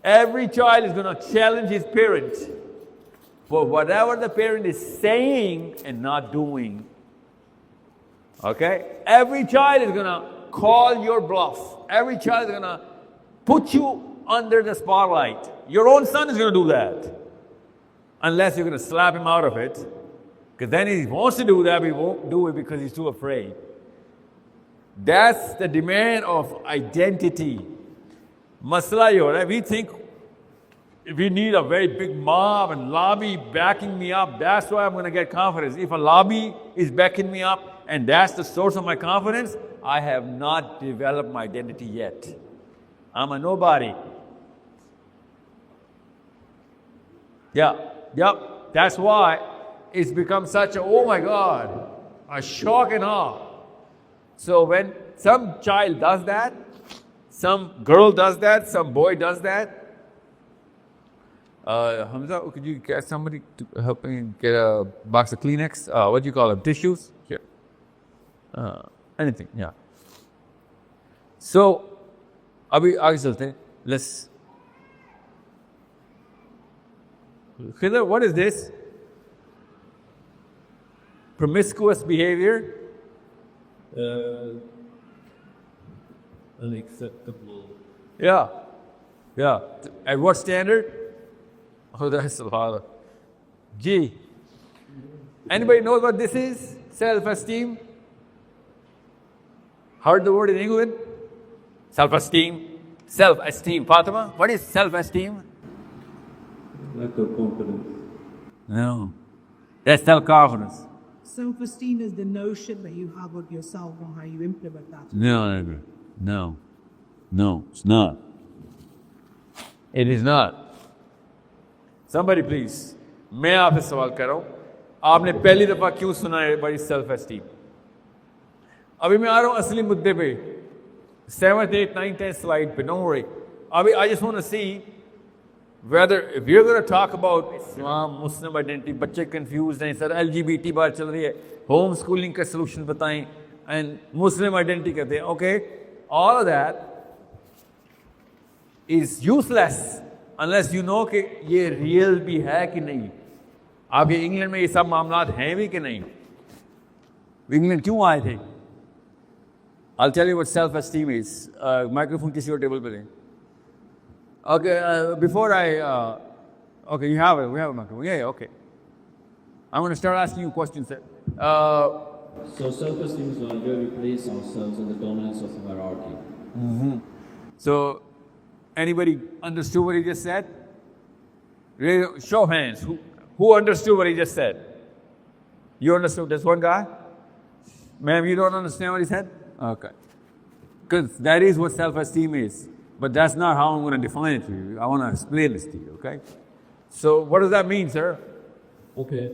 every child is going to challenge his parent for whatever the parent is saying and not doing. Okay? Every child is going to call your bluff. Every child is going to put you under the spotlight. Your own son is going to do that. Unless you're going to slap him out of it. Because then he wants to do that, but he won't do it because he's too afraid. That's the demand of identity. Masla yo, right? We think we need a very big mob and lobby backing me up. That's why I'm going to get confidence. If a lobby is backing me up and that's the source of my confidence, I have not developed my identity yet. I'm a nobody. Yep. That's why it's become such a, oh my God, a shock and awe. So when some child does that, some girl does that, some boy does that, Hamza, could you get somebody to help me get a box of Kleenex? What do you call them? Tissues? Here. Anything, yeah. So, अभी आगे चलते हैं. Let's. Khidr, what is this? Promiscuous behavior. Unacceptable. Yeah. Yeah. At what standard? Oh, that's a lot. Gee. Anybody knows what this is? Self-esteem? Heard the word in England? Self-esteem. Self-esteem. Fatima, what is self-esteem? Lack of confidence. No. That's self-confidence. Self-esteem is the notion that you have of yourself and how you implement that. No, it's not. It is not. Somebody please. मैं आपसे सवाल कर रहा हूँ. आपने पहली दफा क्यों सुना है बड़ी सेल्फ एस्टीम? अभी मैं आ रहा हूँ असली मुद्दे पे. 7th, 8th, 9th, 10th slide पे. Don't worry. अभी I just want to see whether if you're going to talk about Islam, Muslim identity, बच्चे confused हैं, सर LGBT बात चल रही है, home schooling का solution बताएं, and Muslim identity कहते हैं. Okay, all of that is useless unless you know कि ये real भी है कि नहीं. आप ये इंग्लैंड में ये सब मामलात हैं भी कि नहीं? इंग्लैंड क्यों आए थे? I'll tell you what self-esteem is. Microphone किसी और टेबल पे दें. Okay, before I, okay, you have it. We have a microphone. Yeah, okay. I'm going to start asking you questions. So self-esteem is where we place ourselves in the dominance of the hierarchy. So, anybody understood what he just said? Show of hands. Who understood what he just said? You understood? There's one guy? Ma'am, you don't understand what he said? Okay. Because that is what self-esteem is. But that's not how I'm going to define it to you. I want to explain this to you, okay? So, what does that mean, sir? Okay.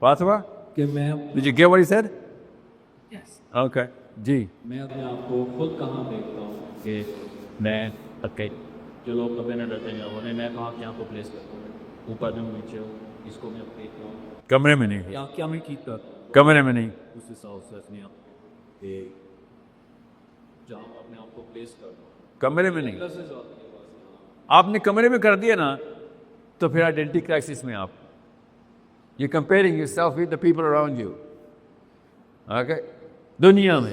Fatima? कि मैं Did you get what he said? Yes. Okay. जी. मैं अपने आप को खुद कहाँ देखता हूँ कि मैं Okay. जो लोग कभी न डरते हैं उन्हें मैं कहाँ क्या को प्लेस करता हूँ ऊपर में नीचे हूँ इसको मैं देखता हूँ कमरे में नहीं. या क्या मैं ठीक कर कमरे में नहीं. उस हिसाब से अपने आप कि जहाँ अपने आप को प्लेस करता हूँ कमरे में नहीं. से जाती है बस आपने कमरे में कर दिया ना तो फिर आइडेंटिटी क्राइसिस में आप. You're comparing yourself with the people around you. Okay? दुनिया में.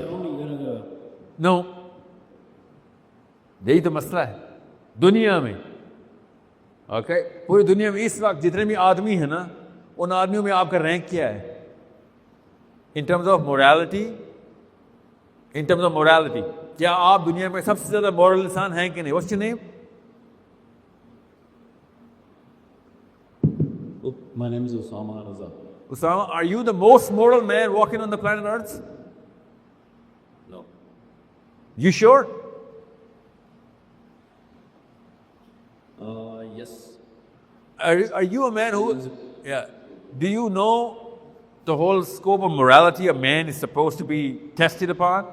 No. यही तो मसला है. दुनिया में. Okay? पूरी दुनिया में इस वक्त जितने भी आदमी हैं ना उन आदमियों में आपका रैंक क्या है? In terms of morality. In terms of morality. क्या आप दुनिया में सबसे ज्यादा moral इंसान हैं कि नहीं? What's your name? My name is Usama Raza. Usama, are you the most moral man walking on the planet Earth? No. You sure? Yes. Are you a man who... Yeah. Do you know the whole scope of morality a man is supposed to be tested upon?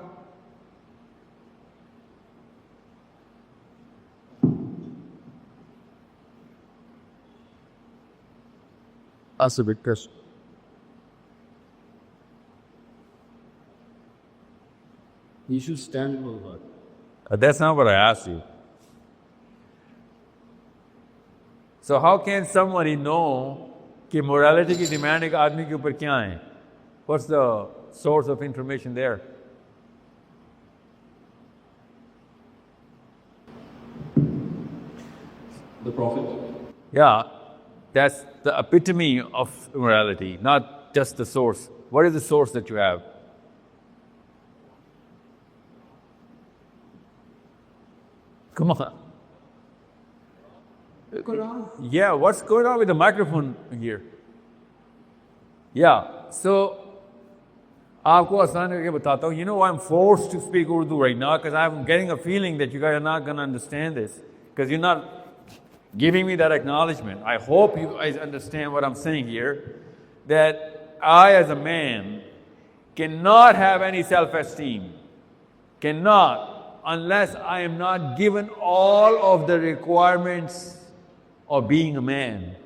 That's a big question. You should stand for God. That's not what I asked you. So how can somebody know कि morality की demand एक आदमी के ऊपर क्या है? What's the source of information there? The Prophet. Yeah, that's the epitome of morality, not just the source. What is the source that you have? Come on. Quran. Yeah, what's going on with the microphone here? Yeah, so आपको आसान करके बताता हूँ. You know, I'm forced to speak Urdu right now because I'm getting a feeling that you guys are not going to understand this because you're not giving me that acknowledgement. I hope you guys understand what I'm saying here, that I as a man cannot have any self-esteem, cannot unless I am not given all of the requirements of being a man.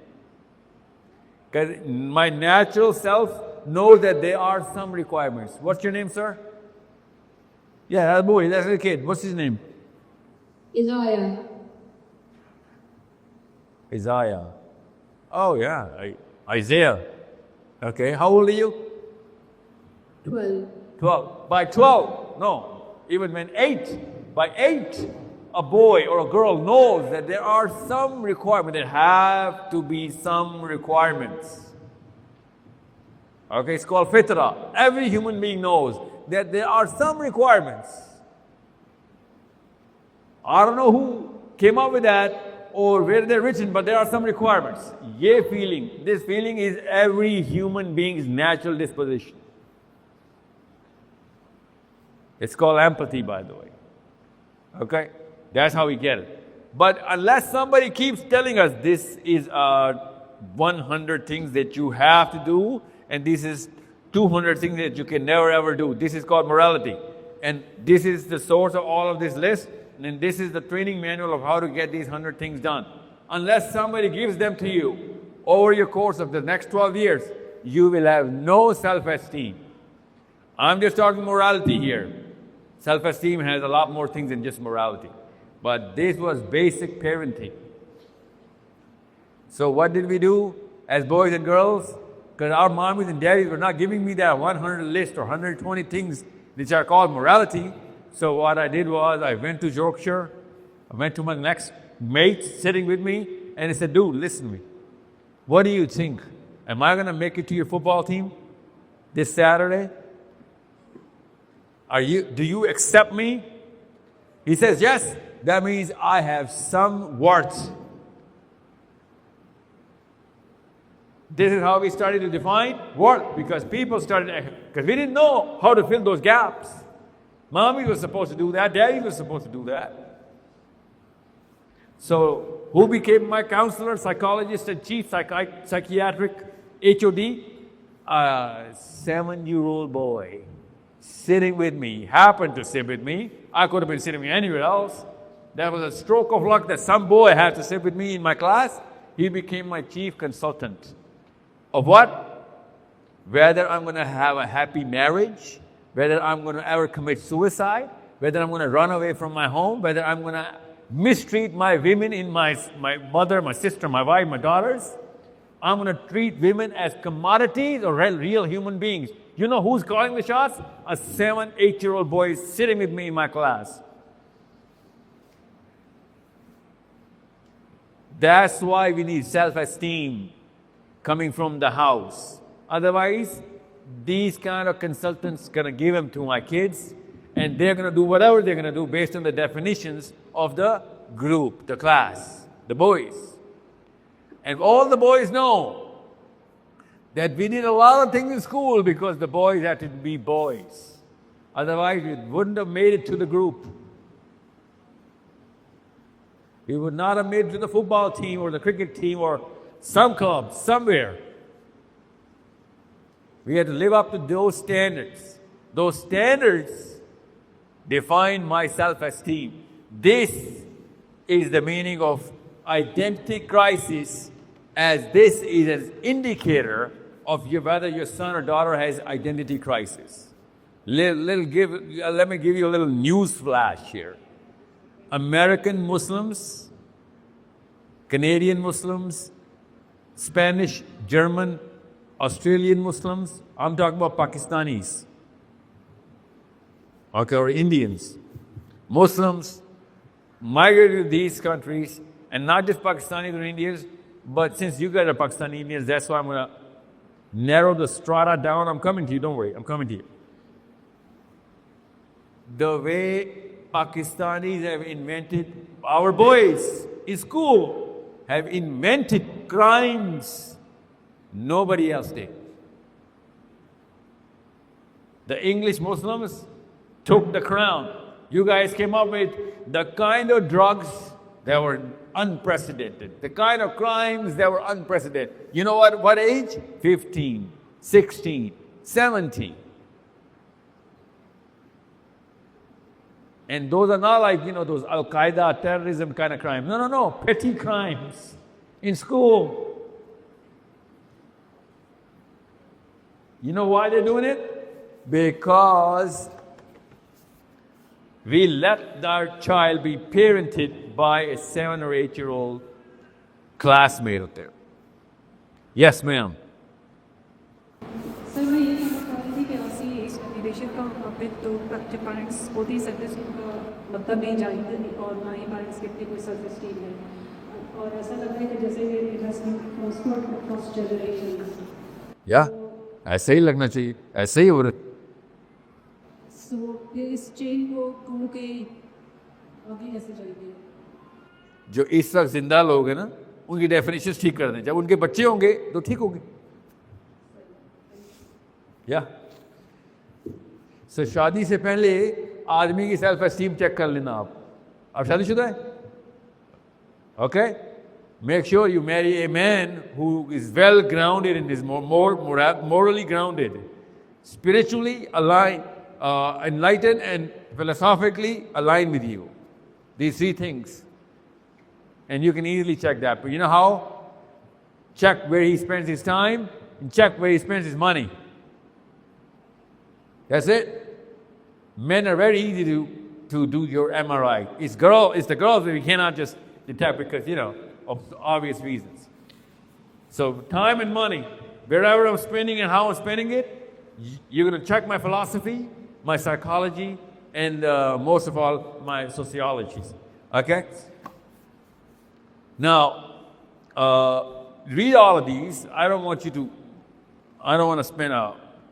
Because my natural self knows that there are some requirements. What's your name, sir? Yeah, that's a boy, that's a kid. What's his name? Isaiah. Oh, yeah, Isaiah. Okay, how old are you? 12. 12. By 12, no, even when 8, by 8, a boy or a girl knows that there are some requirements, there have to be some requirements. Okay, it's called fitra. Every human being knows that there are some requirements. I don't know who came up with that or where they're written, but there are some requirements. This feeling is every human being's natural disposition. It's called empathy, by the way. Okay? That's how we get it. But unless somebody keeps telling us this is 100 things that you have to do, and this is 200 things that you can never ever do. This is called morality. And this is the source of all of this list, and this is the training manual of how to get these 100 things done. Unless somebody gives them to you over your course of the next 12 years, you will have no self-esteem. I'm just talking morality here. Self-esteem has a lot more things than just morality. But this was basic parenting. So what did we do as boys and girls? Because our mommies and daddies were not giving me that 100 list or 120 things which are called morality. So what I did was I went to Yorkshire. I went to my next mate sitting with me, and I said, dude, listen to me. What do you think? Am I going to make it to your football team this Saturday? Do you accept me? He says, yes. That means I have some worth. This is how we started to define worth, because people started, because we didn't know how to fill those gaps. Mommy was supposed to do that, daddy was supposed to do that. So, who became my counselor, psychologist, and chief psychiatric HOD? A 7-year-old boy sitting with me, happened to sit with me. I could have been sitting anywhere else. That was a stroke of luck that some boy had to sit with me in my class. He became my chief consultant. Of what? Whether I'm going to have a happy marriage, whether I'm going to ever commit suicide, whether I'm going to run away from my home, whether I'm going to mistreat my women in my mother, my sister, my wife, my daughters. I'm going to treat women as commodities or real human beings. You know who's calling the shots? A 7, 8-year-old boy sitting with me in my class. That's why we need self-esteem coming from the house. Otherwise, these kind of consultants going to give them to my kids, and they're going to do whatever they're going to do based on the definitions of the group, the class, the boys. And all the boys know that we did a lot of things in school because the boys had to be boys. Otherwise, we wouldn't have made it to the group. We would not have made it to the football team or the cricket team or some club, somewhere. We had to live up to those standards. Those standards define my self-esteem. This is the meaning of identity crisis, as this is an indicator of whether your son or daughter has identity crisis. Let me give you a little news flash here. American Muslims, Canadian Muslims, Spanish, German, Australian Muslims, I'm talking about Pakistanis, okay, or Indians. Muslims migrated to these countries, and not just Pakistanis or Indians, but since you guys are Pakistani Indians, that's why I'm going to narrow the strata down. I'm coming to you, don't worry, I'm coming to you. The way Pakistanis have invented, our boys in school have invented crimes nobody else did. The English Muslims took the crown. You guys came up with the kind of drugs that were unprecedented, the kind of crimes that were unprecedented. You know what age? 15, 16, 17. And those are not like, those Al-Qaeda terrorism kind of crimes. No. Petty crimes in school. You know why they're doing it? Because we let our child be parented by a 7 or 8-year-old classmate out there. Yes, ma'am. Sir मैं ये कहना चाह रही थी कि ऐसी इस leadership का मुताबिक तो बच्चे पेरेंट्स बहुत ही सर्विस मतलब नहीं जानते और ना ही पेरेंट्स के लिए कोई सर्विस टीम है और ऐसा लग रहा है कि जैसे ये फर्स्ट जनरेशन या ऐसे ही लगना चाहिए, ऐसे ही हो रहा। सो इस चेन को कौन के आगे कैसे चलेगी? जो इस वक्त जिंदा लोग हैं ना, उनकी डेफिनेशन ठीक कर दें। जब उनके बच्चे होंगे तो ठीक होंगे। या सो शादी से पहले आदमी की सेल्फ एस्टीम चेक कर लेना। आप शादीशुदा है? Okay, make sure you marry a man who is well grounded and is morally grounded, spiritually aligned, enlightened and philosophically aligned with you. These 3 things. And you can easily check that. But you know how? Check where he spends his time and check where he spends his money. That's it. Men are very easy to do your MRI. It's the girls that we cannot just detect because, of obvious reasons. So time and money, wherever I'm spending and how I'm spending it, you're going to check my philosophy, my psychology, and most of all, my sociologies. Okay? Now, read all of these. I don't want to spend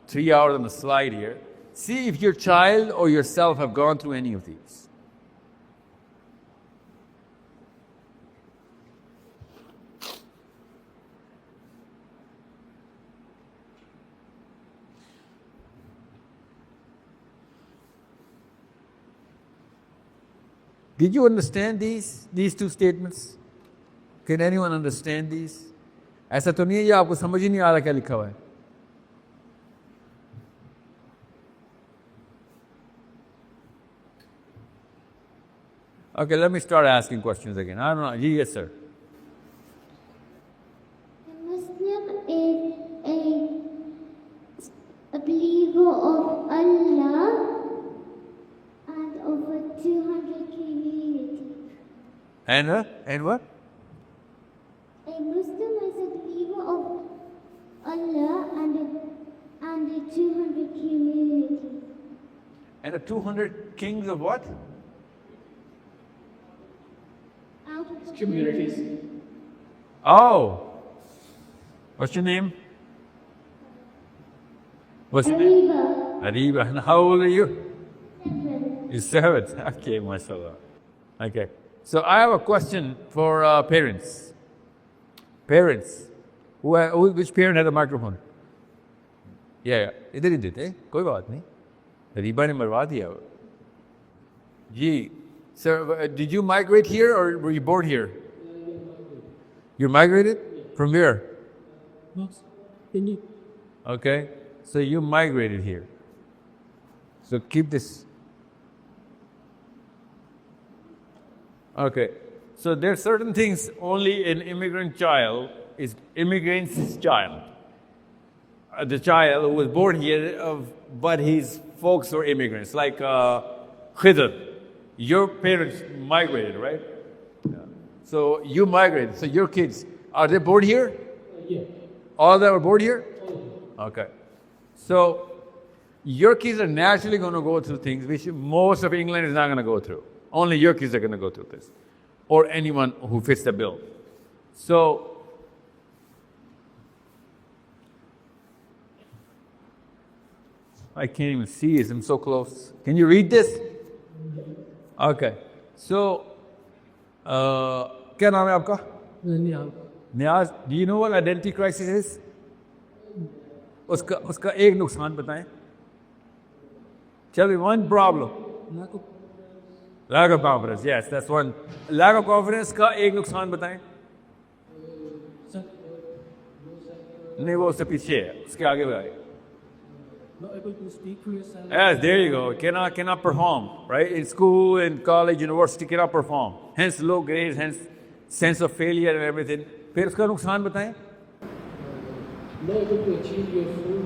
3 hours on the slide here. See if your child or yourself have gone through any of these. Did you understand these 2 statements? Can anyone understand these? ऐसा तो नहीं है ये आपको समझ ही नहीं आ रहा क्या लिखा हुआ है? Okay, let me start asking questions again. I don't know. Yes, sir. A Muslim is a believer of Allah and of a 200 community. And what? A Muslim is a believer of Allah and a 200 community. And the 200 kings of what? Communities. Oh. What's your name? What's your name? Ariba. And how old are you? 7. You're 7. Okay, mashallah. Okay. So I have a question for parents. Parents. Which parent had a microphone? Yeah. इधर ही देते, कोई बात नहीं. Ariba ने मरवा दिया. जी. Sir, did you migrate here or were you born here? You migrated? From where? Okay. So you migrated here. So keep this. Okay. So there are certain things only an immigrant's child. The child who was born here, but his folks were immigrants, like Khidr. Your parents migrated, right? Yeah. So you migrated. So your kids, are they born here? Yeah. All of them were born here? Okay. So your kids are naturally going to go through things which most of England is not going to go through. Only your kids are going to go through this. Or anyone who fits the bill. So I can't even see it. I'm so close. Can you read this? Okay. So, क्या नाम है आपका? नियाज. Do you know what identity crisis is? उसका एक नुकसान बताएं. Tell me one problem. Lack of confidence. Yes, that's one. Lack of confidence का एक नुकसान बताएं. नहीं वो उससे पीछे है. उसके आगे बताएं. Not able to speak for yourself. Yes, there you go. Cannot perform, right? In school, in college, university, cannot perform. Hence low grades, hence sense of failure and everything. फिर उसका नुकसान बताएं? Not able to achieve your full.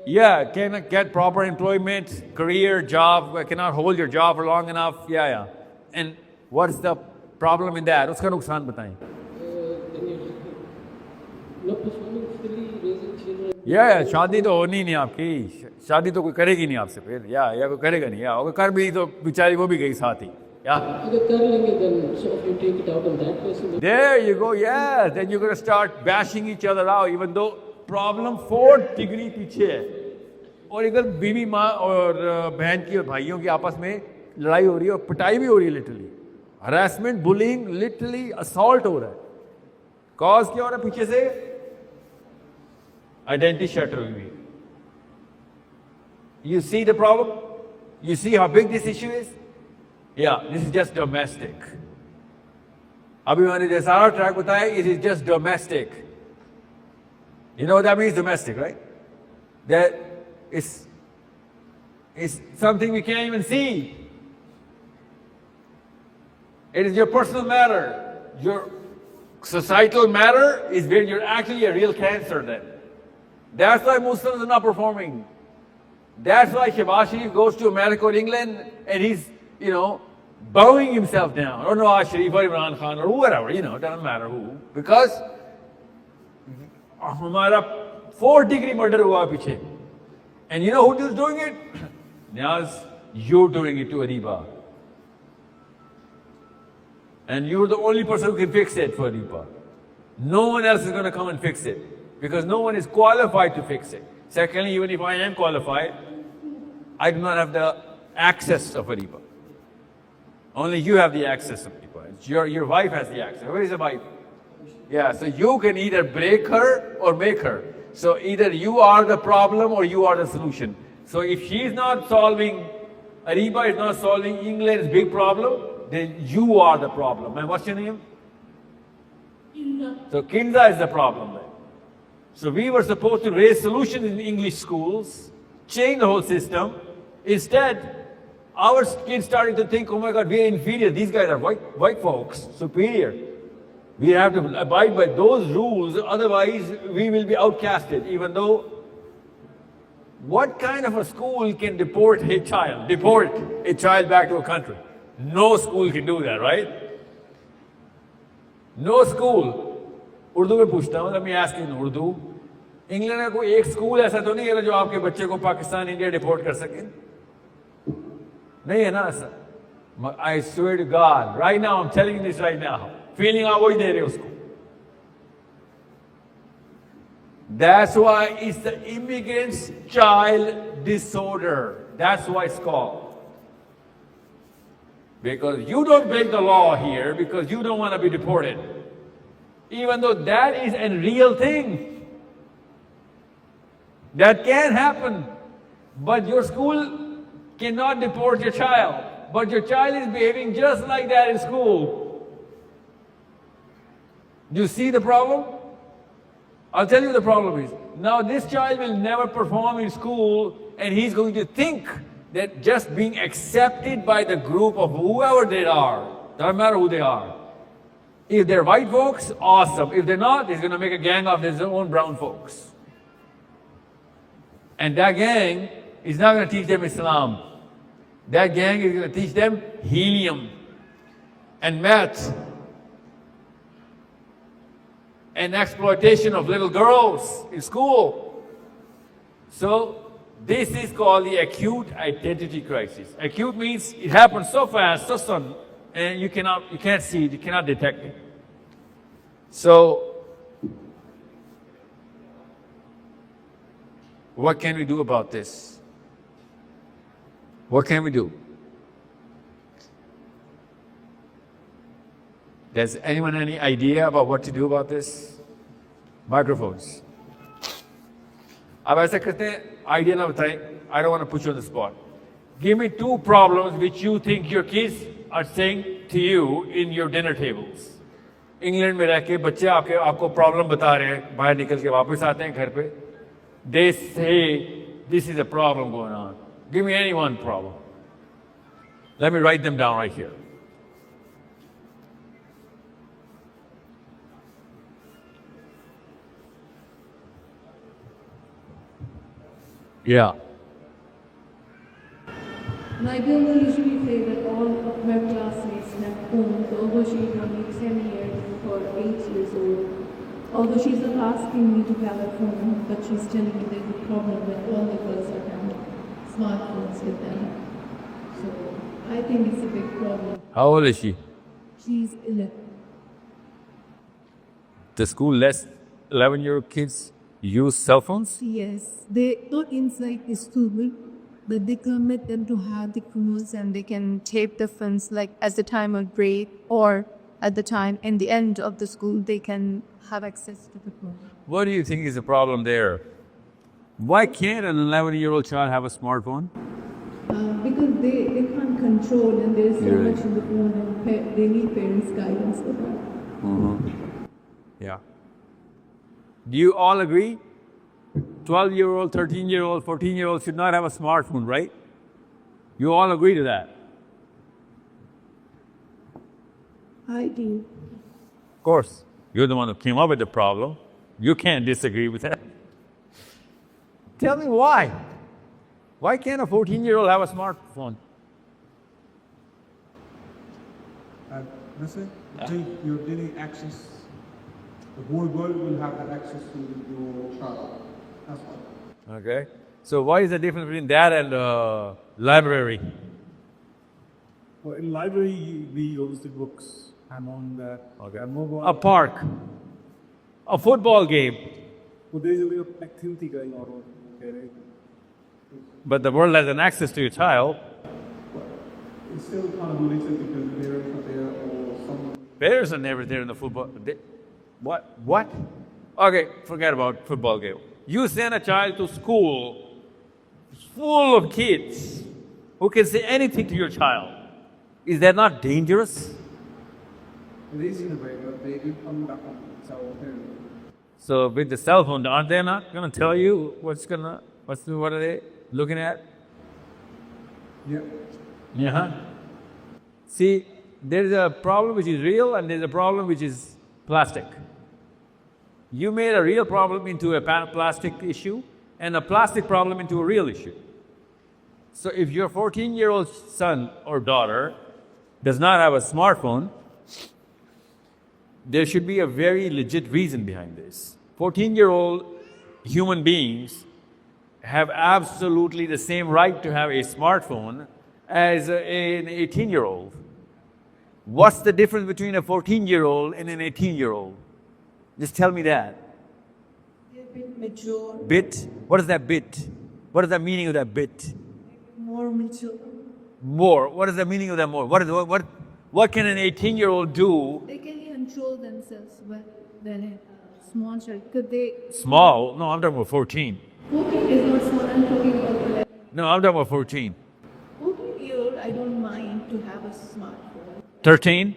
Yeah, cannot get proper employment, career, job, cannot hold your job for long enough. Yeah. And what's the problem in that? उसका नुकसान बताएं? Then you're not performing fully, raising children. या शादी तो होनी नहीं आपकी, शादी तो कोई करेगी नहीं आपसे फिर, या कोई करेगा नहीं, या अगर कर भी तो बेचारी वो भी गई साथ ही, या अगर कर लेंगे then sort of you take it out on that person. there you go, yeah, then you're going to start bashing each other out even though problem 4 degree पीछे है, और इधर बीवी माँ और बहन की और भाइयों की आपस में लड़ाई हो रही है और पिटाई भी हो रही है, literally harassment, bullying, literally assault हो रहा है, कॉज क्या हो रहा है पीछे से? Identity shutter will be. You see the problem? You see how big this issue is? Yeah, this is just domestic. अभी मैंने जो सारा ट्रैक बताया, it is just domestic. You know what that means, domestic, right? That is something we can't even see. It is your personal matter. Your societal matter is where you're actually a real cancer then. That's why Muslims are not performing. That's why Shehbaz Sharif goes to America or England and he's, bowing himself down. Or Nawaz Sharif or Imran Khan or whatever, it doesn't matter who. Because हमारा 4 degree murder हुआ पीछे. And you know who's doing it? Niaz, you're doing it to Ariba. And you're the only person who can fix it for Ariba. No one else is going to come and fix it. Because no one is qualified to fix it. Secondly, even if I am qualified, I do not have the access of Ariba. Only you have the access of Ariba. Your wife has the access. Where is the wife? Yeah, so you can either break her or make her. So either you are the problem or you are the solution. So if she's not solving, Ariba is not solving England's big problem, then you are the problem. And what's your name? So Kinza is the problem then. So we were supposed to raise solutions in English schools, change the whole system. Instead, our kids started to think, oh my God, we are inferior. These guys are white folks, superior. We have to abide by those rules, otherwise we will be outcasted, even though what kind of a school can deport a child back to a country? No school can do that, right? No school. Urdu में पूछता हूँ, let me ask you in Urdu, England का कोई एक school ऐसा तो नहीं है जो आपके बच्चे को पाकिस्तान, इंडिया डिपोर्ट कर सके? नहीं है ना ऐसा? I swear to God, right now, I'm telling you this right now, feeling आप वही दे रहे हो उसको. That's why it's the immigrant's child disorder. That's why it's called. Because you don't break the law here because you don't want to be deported. Even though that is a real thing. That can happen. But your school cannot deport your child. But your child is behaving just like that in school. Do you see the problem? I'll tell you the problem is. Now this child will never perform in school and he's going to think that just being accepted by the group of whoever they are, doesn't matter who they are. If they're white folks, awesome. If they're not, he's going to make a gang of his own brown folks. And that gang is not going to teach them Islam. That gang is going to teach them helium and math and exploitation of little girls in school. So this is called the acute identity crisis. Acute means it happens so fast, so sudden, and you can't see it, you cannot detect it. So what can we do about this? What can we do? Does anyone have any idea about what to do about this? Microphones. अब ऐसा करते हैं, idea ना बताएं. I don't want to put you on the spot. Give me 2 problems which you think your kids are saying to you in your dinner tables. England में रह के बच्चे आपको प्रॉब्लम बता रहे हैं, बाहर निकल के वापस आते हैं घर पे. They say This is a problem going on. Give me any one problem. Let me write them down right here. Yeah. My girl usually say that all of her classmates have phones, although she's only 10 years or 8 years old. Although she's not asking me to have a phone, but she's telling me there's a problem that all the girls are having smartphones with them. So I think it's a big problem. How old is she? She's 11. The school lets 11-year-old kids use cell phones? Yes, they not inside the school, but they permit them to have the phones and they can tape the phones like at the time of break or at the time in the end of the school they can have access to the phone. What do you think is the problem there? Why can't an 11-year-old child have a smartphone? Because they can't control and there's so much in the phone and they need parents' guidance for that. Yeah. Do you all agree? 12-year-old, 13-year-old, 14-year-old should not have a smartphone, right? You all agree to that? I do. Of course. You're the one who came up with the problem. You can't disagree with that. Tell me why. Why can't a 14-year-old have a smartphone? Listen, you're getting access. The whole world will have that access to your child. That's why. Okay. So what is the difference between that and library? Well, in library, we use the books. I'm on that. Okay. Mobile. A park. A football game. Well, there's a little activity going on. Okay. But the world has an access to your child. It's still kind of limited because the parents are there or someone. Parents are never there in the football. What? Okay, forget about football game. You send a child to school full of kids who can say anything to your child. Is that not dangerous? It is in a way, but they do come back on. So with the cell phone, aren't they not going to tell you what are they looking at? Yeah. Yeah. See, there's a problem which is real and there's a problem which is plastic. You made a real problem into a plastic issue and a plastic problem into a real issue. So if your 14-year-old son or daughter does not have a smartphone, there should be a very legit reason behind this. 14-year-old human beings have absolutely the same right to have a smartphone as an 18-year-old. What's the difference between a 14-year-old and an 18-year-old? Just tell me that. They're a bit mature. Bit? What is that bit? What is the meaning of that bit? More mature. More. What is the meaning of that more? What can an 18-year-old do? They can control themselves better than a small child. Could they? Small? No, I'm talking about 14. 14 is not small, I'm talking about 11. No, I'm talking about 14. 14-year-old, I don't mind to have a smartphone. 13?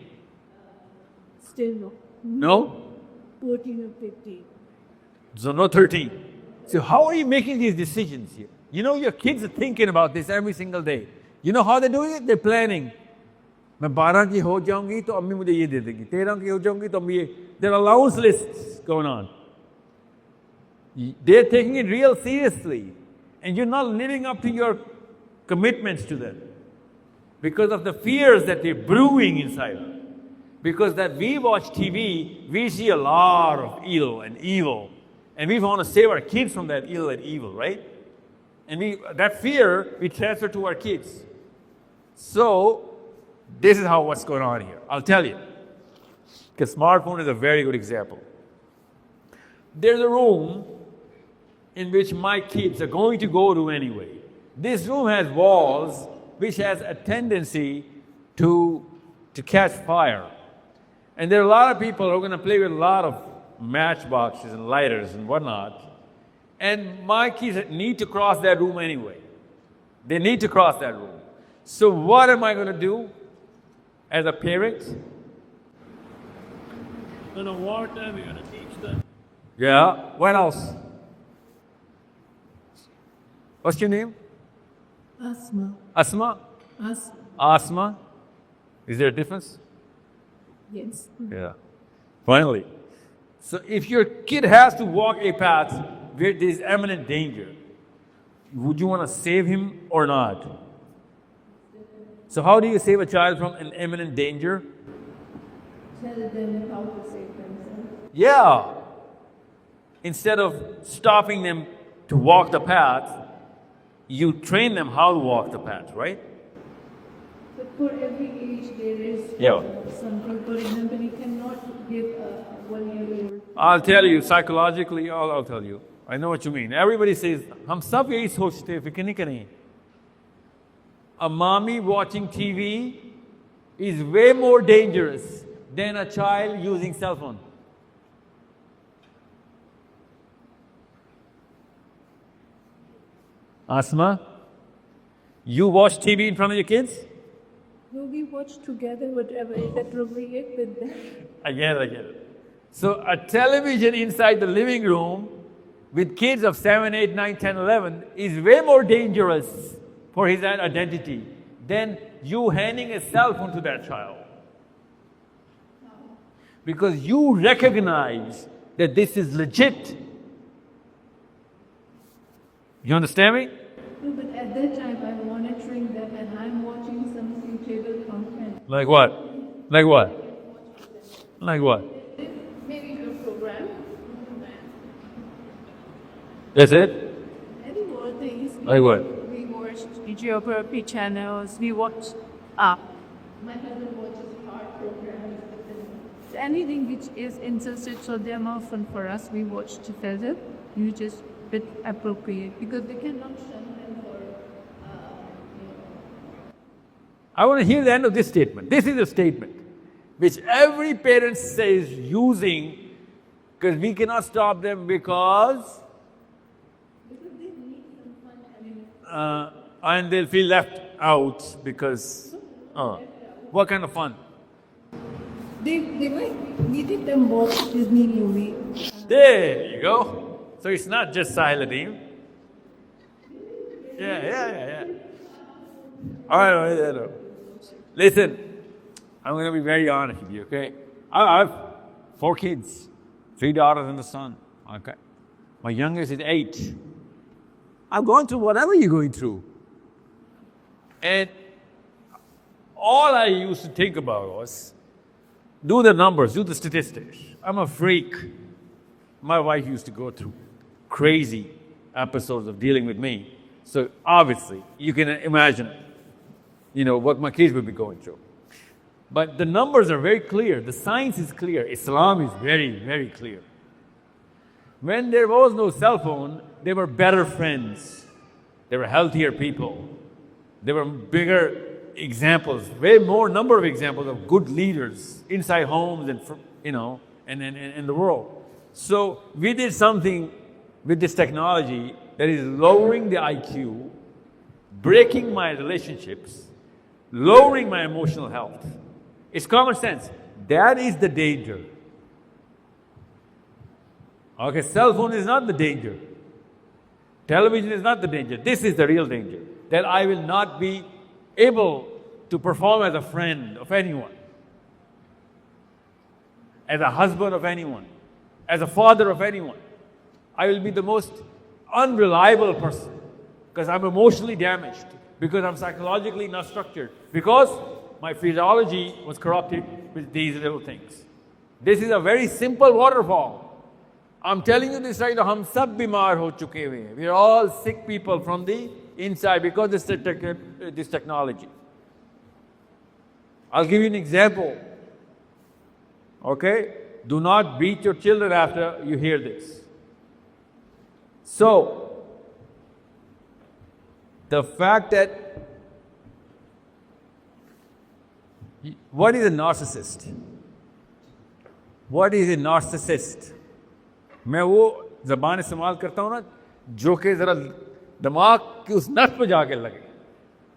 Still no. No? 14 or 15. So no 13. So how are you making these decisions here? You know your kids are thinking about this every single day. You know how they're doing it? They're planning. मैं 12 की हो जाऊंगी तो अम्मी मुझे ये दे देगी 13 की हो जाऊंगी तो अम्मी ये there are allowance lists going on. They're taking it real seriously and you're not living up to your commitments to them because of the fears that they're brewing inside them. Because that we watch TV, we see a lot of ill and evil and we want to save our kids from that ill and evil, right? And that fear we transfer to our kids. So this is what's going on here. I'll tell you. Because smartphone is a very good example. There's a room in which my kids are going to go to anyway. This room has walls which has a tendency to catch fire. And there are a lot of people who are going to play with a lot of matchboxes and lighters and whatnot. And my kids need to cross that room anyway. They need to cross that room. So what am I going to do as a parent? What are we going to teach them? Yeah, what else? What's your name? Asma. Asma? Asma. Asma? Is there a difference? Yes. Yeah. Finally. So if your kid has to walk a path where there is imminent danger, would you want to save him or not? So how do you save a child from an imminent danger? Tell them how to save themselves. Yeah. Instead of stopping them to walk the path, you train them how to walk the path, right? But for every age there is Yeah. something. For example, you cannot give a 1-year-old. I'll tell you, psychologically, I'll tell you. I know what you mean. Everybody says, हम सब यही सोचते हैं, फिक्र नहीं करें. A mommy watching TV is way more dangerous than a child using cell phone. Asma, you watch TV in front of your kids? No, we watch together whatever is appropriate with them. I get it. So a television inside the living room with kids of 7, 8, 9, 10, 11 is way more dangerous for his identity than you handing a cell phone to that child. Because you recognize that this is legit. You understand me? No, but at that time I'm monitoring them and I'm watching some suitable content. Like what? Like what? Like what? Maybe your program. That's it? Any more things. Like what? We watched geography channels. We watch my husband watches art programs. Anything which is interested, so they're more fun for us. We watch together. You just bit appropriate because they cannot shun them for. I want to hear the end of this statement. This is a statement which every parent says using because we cannot stop them because They need some fun element. and they'll feel left out because what kind of fun? They might needed them watch Disney movie. There you go. So it's not just Sahil Adeem. Yeah. All right. Listen, I'm going to be very honest with you, okay? I have 4 kids, 3 daughters and a son, okay? My youngest is 8. I've gone through whatever you're going through. And all I used to think about was, do the numbers, do the statistics. I'm a freak. My wife used to go through crazy episodes of dealing with me. So obviously, you can imagine, what my kids would be going through. But the numbers are very clear. The science is clear. Islam is very, very clear. When there was no cell phone, they were better friends. They were healthier people. They were bigger examples, way more number of examples of good leaders inside homes and, and in the world. So we did something with this technology that is lowering the IQ, breaking my relationships, lowering my emotional health. It's common sense. That is the danger. Okay, cell phone is not the danger. Television is not the danger. This is the real danger. That I will not be able to perform as a friend of anyone, as a husband of anyone, as a father of anyone. I will be the most unreliable person because I'm emotionally damaged, because I'm psychologically not structured, because my physiology was corrupted with these little things. This is a very simple waterfall. I'm telling you this right now, hum sab bimar ho chuke hue hain. We are all sick people from the inside because of this technology. I'll give you an example. Okay? Do not beat your children after you hear this. So, the fact that what is a narcissist? What is a narcissist? मैं वो ज़बान इस्तेमाल करता हूँ ना जो कि ज़रा दिमाग की उस नस पे जाके लगे.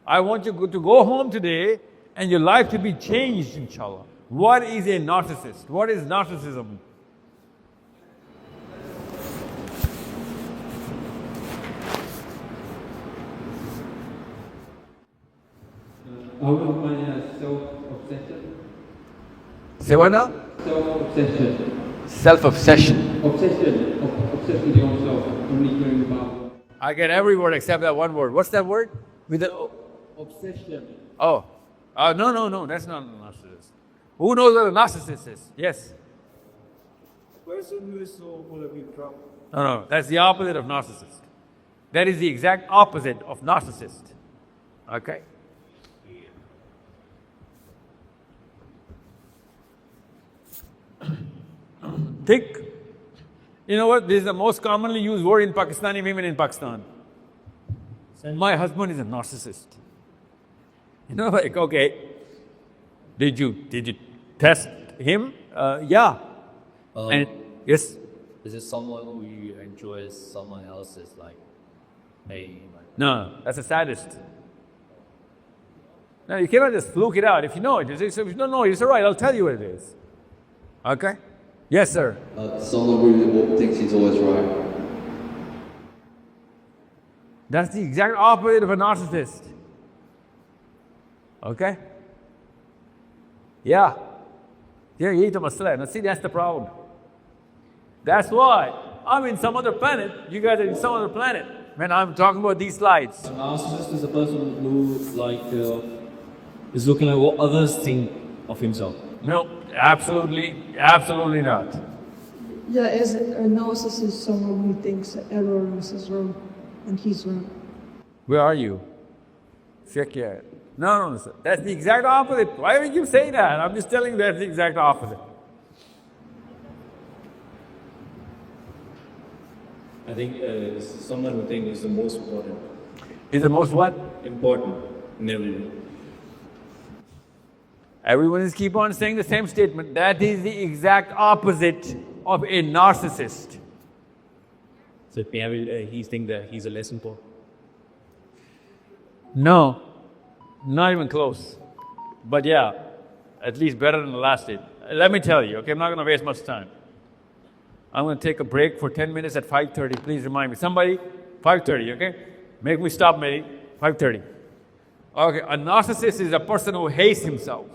I want you to go home today and your life to be changed, inshallah. What is a narcissist? What is narcissism? I would define it as self-obsession. Say what now? Self-obsession. Self-obsession. Obsessed with yourself, only caring about. I get every word except that one word. What's that word? With the Obsession. oh, no, that's not a narcissist. Who knows what a narcissist is? Yes. Person who is so full of trouble. No, that's the opposite of narcissist. That is the exact opposite of narcissist. Okay? Think. You know what? This is the most commonly used word in Pakistani women in Pakistan. My husband is a narcissist. You know, like, okay, did you test him? Yeah. And yes. Is it someone who enjoys someone else's pain? No, that's a sadist. No, you cannot just fluke it out. If you know it, if you don't know it, it's all right. I'll tell you what it is. Okay? Yes, sir. Someone who thinks he's always right. That's the exact opposite of a narcissist. Okay? Yeah. Yeah, yehi to masla hai. Now see, that's the problem. That's why I'm in some other planet, you guys are in some other planet when I'm talking about these slides. A narcissist is a person who is looking at what others think of himself. No, absolutely not. Yeah, as a narcissist, someone who thinks everyone is wrong and he's wrong. Where are you? No, sir. That's the exact opposite. Why would you say that? I'm just telling you that's the exact opposite. I think someone who thinks is the most important. Is the most what? Important in everything. Everyone is keep on saying the same statement. That is the exact opposite of a narcissist. So he thinks that he's a less important. No, not even close. But yeah, at least better than the last state. Let me tell you, okay, I'm not going to waste much time. I'm going to take a break for 10 minutes at 5:30. Please remind me. Somebody, 5:30, okay? Make me stop, maybe. 5:30. Okay, a narcissist is a person who hates himself.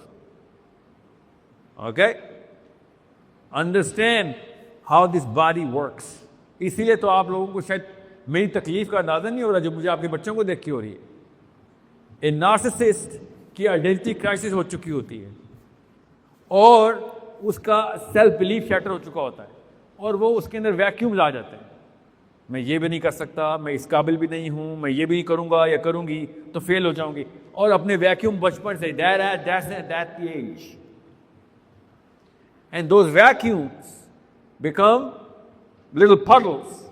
Okay? Understand how this body works. इसीलिए तो आप लोगों को शायद मेरी तकलीफ का अंदाज़ा नहीं हो रहा जो मुझे आपके बच्चों को देख के हो रही है. ए नार्सिसिस्ट की आइडेंटिटी क्राइसिस हो चुकी होती है और उसका सेल्फ बिलीफ शैटर हो चुका होता है और वो उसके अंदर वैक्यूम्स आ जाते हैं. मैं ये भी नहीं कर सकता, मैं इस काबिल भी नहीं हूँ, मैं ये भी नहीं करूँगा या करूँगी तो फेल हो जाऊँगी. और अपने वैक्यूम बचपन से that's the age. And those vacuums become little puddles.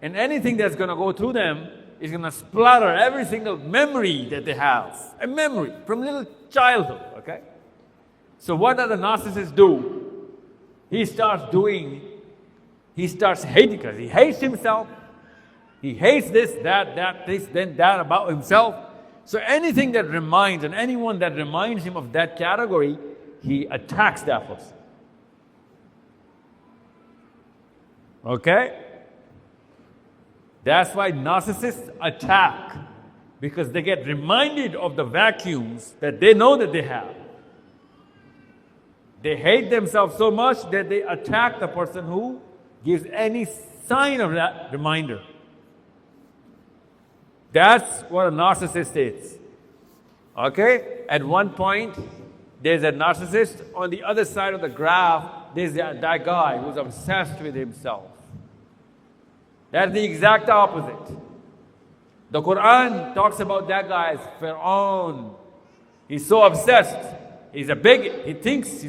And anything that's going to go through them is going to splatter every single memory that they have. A memory from little childhood, okay? So what does the narcissist do? He starts hating because he hates himself. He hates this, that, this, then that about himself. So anything that reminds, and anyone that reminds him of that category, he attacks that person. Okay? That's why narcissists attack, because they get reminded of the vacuums that they know that they have. They hate themselves so much that they attack the person who gives any sign of that reminder. That's what a narcissist is. Okay? At one point, there's a narcissist. On the other side of the graph, there's that guy who's obsessed with himself. That's the exact opposite. The Quran talks about that guy as Fir'aun. He's so obsessed. He's a bigot. He thinks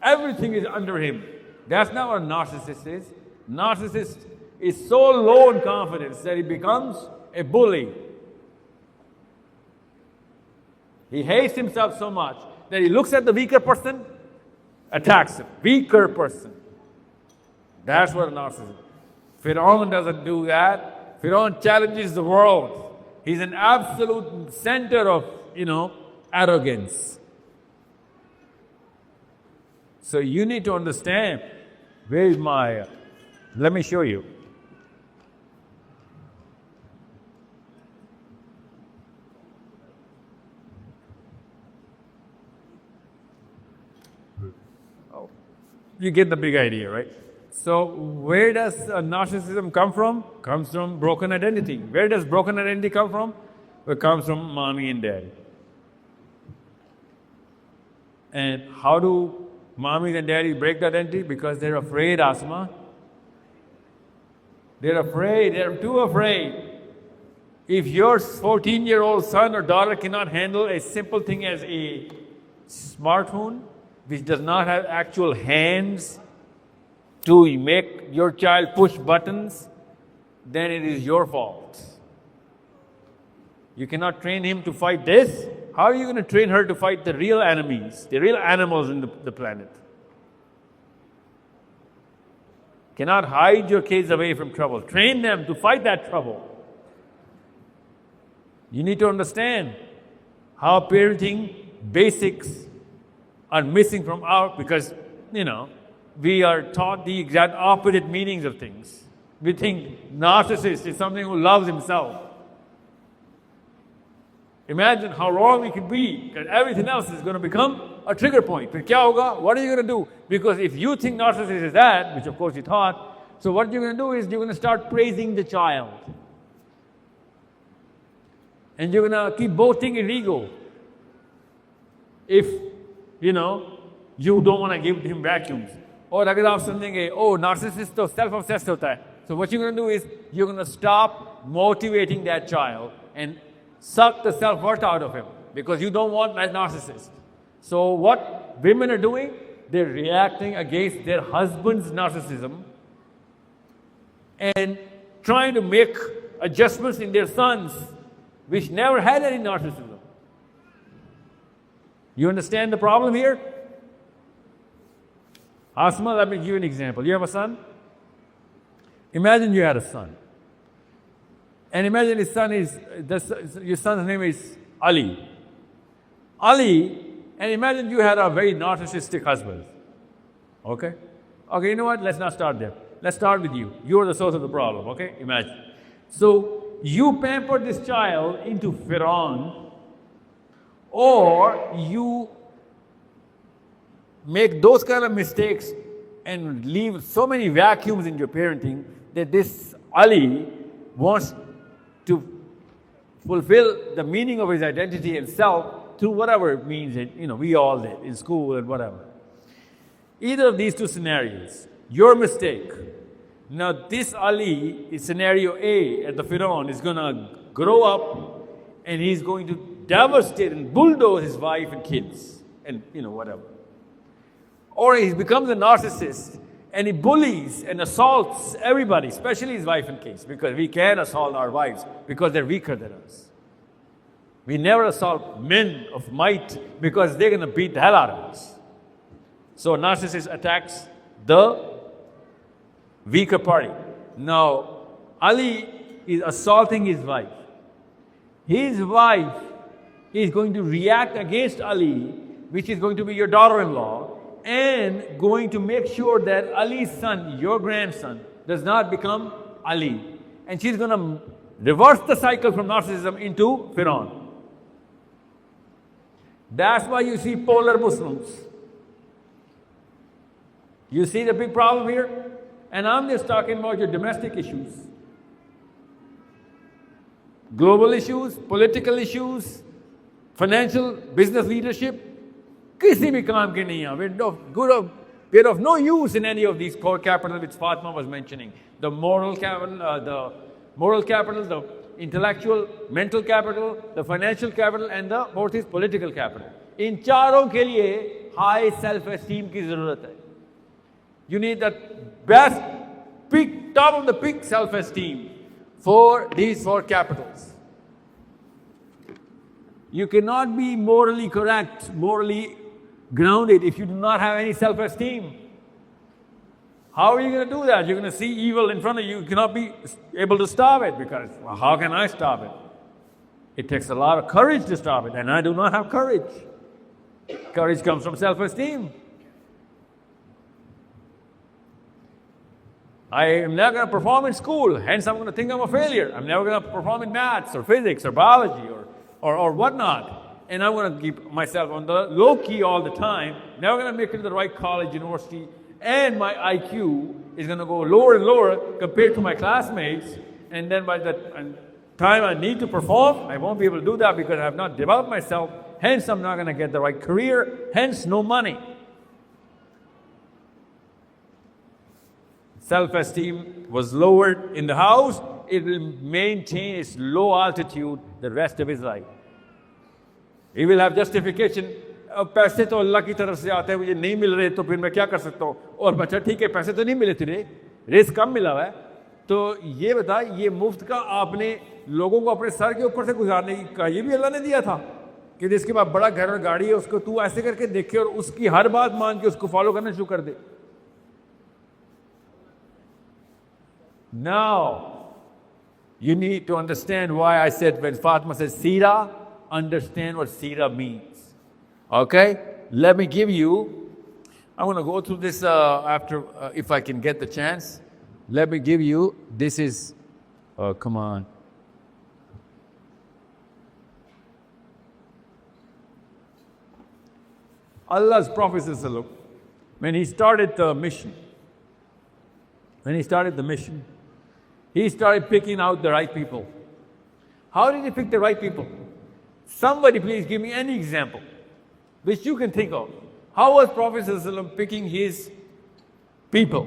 everything is under him. That's not what a narcissist is. Narcissist is so low in confidence that he becomes a bully. He hates himself so much that he looks at the weaker person, attacks him. Weaker person. That's what a narcissist is. Fir'aun doesn't do that. Fir'aun challenges the world. He's an absolute center of, arrogance. So you need to understand, where is my, let me show you. You get the big idea, right? So where does narcissism come from? Comes from broken identity. Where does broken identity come from? It comes from mommy and daddy. And how do mommies and daddies break the identity? Because they're afraid, Asma. They're afraid. They're too afraid. If your 14-year-old son or daughter cannot handle a simple thing as a smartphone, which does not have actual hands to make your child push buttons, then it is your fault. You cannot train him to fight this. How are you going to train her to fight the real enemies, the real animals in the planet? Cannot hide your kids away from trouble. Train them to fight that trouble. You need to understand how parenting basics are missing from our, because, we are taught the exact opposite meanings of things. We think narcissist is something who loves himself. Imagine how wrong we could be, because everything else is going to become a trigger point. But kya hoga? What are you going to do? Because if you think narcissist is that, which of course you thought, so what you're going to do is you're going to start praising the child. And you're going to keep boasting in ego. If, you don't want to give him vacuums. Or agar aap samjhenge, oh, narcissist to self-obsessed hota hai. So what you're going to do is, you're going to stop motivating that child and suck the self-worth out of him, because you don't want that narcissist. So what women are doing, they're reacting against their husband's narcissism and trying to make adjustments in their sons, which never had any narcissism. You understand the problem here? Asma, let me give you an example. You have a son? Imagine you had a son. And imagine your son's name is Ali. Ali, and imagine you had a very narcissistic husband. Okay? Okay, you know what? Let's not start there. Let's start with you. You're the source of the problem, okay? Imagine. So, you pamper this child into Firaun, or you make those kind of mistakes and leave so many vacuums in your parenting that this Ali wants to fulfill the meaning of his identity and self through whatever means it, we all did in school and whatever. Either of these two scenarios, your mistake. Now this Ali, in scenario A at the Firaun, is going to grow up and he's going to devastate and bulldoze his wife and kids and whatever. Or he becomes a narcissist and he bullies and assaults everybody, especially his wife and kids, because we can assault our wives because they're weaker than us. We never assault men of might because they're going to beat the hell out of us. So a narcissist attacks the weaker party. Now, Ali is assaulting his wife. His wife is going to react against Ali, which is going to be your daughter-in-law, and going to make sure that Ali's son, your grandson, does not become Ali. And she's going to reverse the cycle from narcissism into Firaun. That's why you see polar Muslims. You see the big problem here? And I'm just talking about your domestic issues. Global issues, political issues, financial, business leadership. Kisi bhi kaam ke nahi hai. We're of no use in any of these core capital which Fatma was mentioning. The moral capital, the intellectual, mental capital, the financial capital, and the fourth is political capital. In charon ke liye high self-esteem ki zarurat hai. You need the best, peak, top of the peak self-esteem for these four capitals. You cannot be morally correct, morally grounded if you do not have any self-esteem. How are you going to do that? You're going to see evil in front of you. You cannot be able to stop it because, well, how can I stop it? It takes a lot of courage to stop it, and I do not have courage. Courage comes from self-esteem. I am not going to perform in school, hence I'm going to think I'm a failure. I'm never going to perform in maths or physics or biology or whatnot. And I'm going to keep myself on the low key all the time. Never going to make it to the right college, university, and my IQ is going to go lower and lower compared to my classmates. And then by the time I need to perform, I won't be able to do that because I have not developed myself. Hence, I'm not going to get the right career. Hence, no money. Self-esteem was lowered in the house. It will maintain its low altitude the rest of his life. He will have justification. अब पैसे तो अल्लाह की तरफ से आते हैं, मुझे नहीं मिल रहे तो फिर मैं क्या कर सकता हूँ? और बच्चा ठीक है, पैसे तो नहीं मिले तुझे, रिस्क कम मिला हुआ है, तो ये बता, ये मुफ्त का आपने लोगों को अपने सर के ऊपर से गुजारने का ये भी अल्लाह ने दिया था कि जिसके बाद बड़ा घर और गाड़ी है उसको तू ऐसे करके देखे और उसकी हर बात मान के उसको फॉलो करना शुरू कर दे. Now, you need to understand why I said when Fatima says Sira, understand what Sira means. Okay? Let me give you, I'm going to go through this after, if I can get the chance. Let me give you, this is, come on. Allah's Prophet when he started the mission, he started picking out the right people. How did he pick the right people? Somebody please give me any example which you can think of. How was Prophet ﷺ picking his people?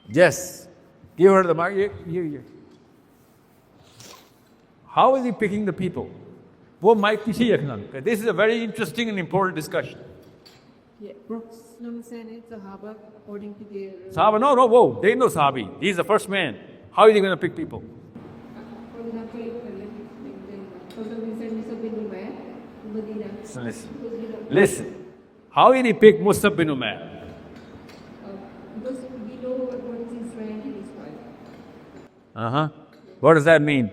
Yes. Give her the mic. Here. How is he picking the people? This is a very interesting and important discussion. Yeah, Prophet said Sahaba according to their... Sahaba, no, whoa. They know Sahabi. He's the first man. How is he going to pick people? Listen. How did he pick Musab bin Umair? Because we know what is his rank in his tribe. What does that mean?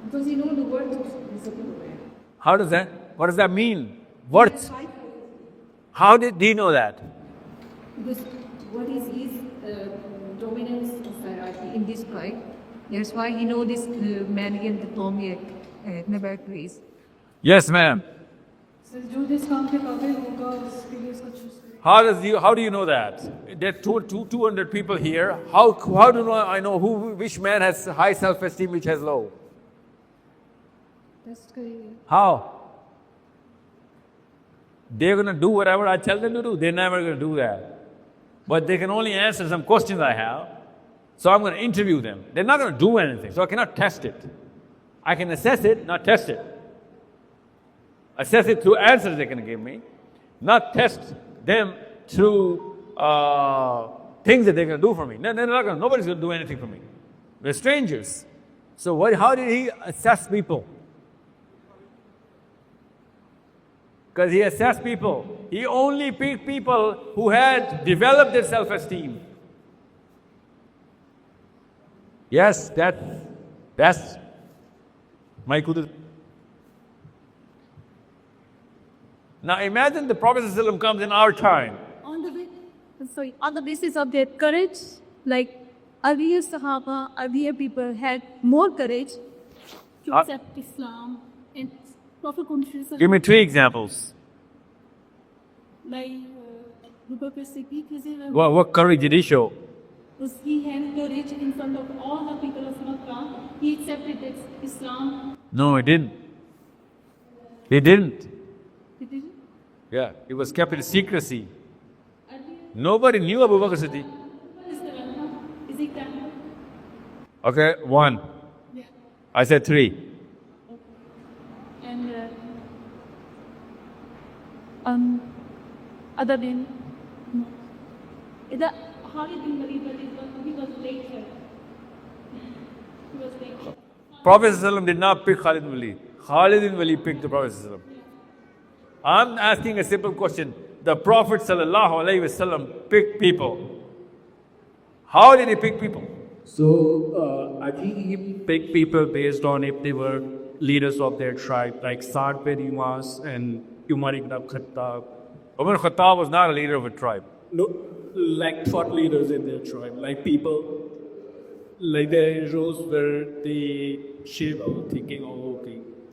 Because you know the word of Musab bin Umair. What does that mean? What? How did he know that? Because what is his dominance of hierarchy in this tribe? That's why he know this Malian, the Tomiak, Nebaquis. Yes, ma'am. How do you know that? There are 200 people here. How do I know which man has high self-esteem, which has low? How? They're going to do whatever I tell them to do. They're never going to do that. But they can only answer some questions I have. So I'm going to interview them. They're not going to do anything. So I cannot test it. I can assess it, not test it. Assess it through answers they're going to give me. Not test them through things that they're going to do for me. No, nobody's going to do anything for me. They're strangers. So how did he assess people? Because he assessed people. He only picked people who had developed their self-esteem. Yes, that's my good. Now imagine the Prophet ﷺ comes in our time. On the basis of their courage, like earlier Sahaba, earlier people had more courage to accept Islam and Prophet Muhammad. Give me 3 examples. Like What courage did he show? because he had courage in front of all the people of Makkah. He accepted that Islam. No, he didn't. He didn't. He didn't? Yeah, it was kept in secrecy. Nobody knew Abu Bakr Siddiq. Is it that? Okay, 1. Yeah. I said 3. And other than how did you believe that he was later? He was later. Prophet ﷺ did not pick Khalid bin Walid. Khalid bin Walid picked the Prophet ﷺ. I'm asking a simple question. The Prophet ﷺ picked people. How did he pick people? So, I think he picked people based on if they were leaders of their tribe, like Sa'd bin Mu'az and Umar ibn Khattab. Umar Khattab was not a leader of a tribe. No, like thought leaders in their tribe, like people, like there rose where they shape our thinking,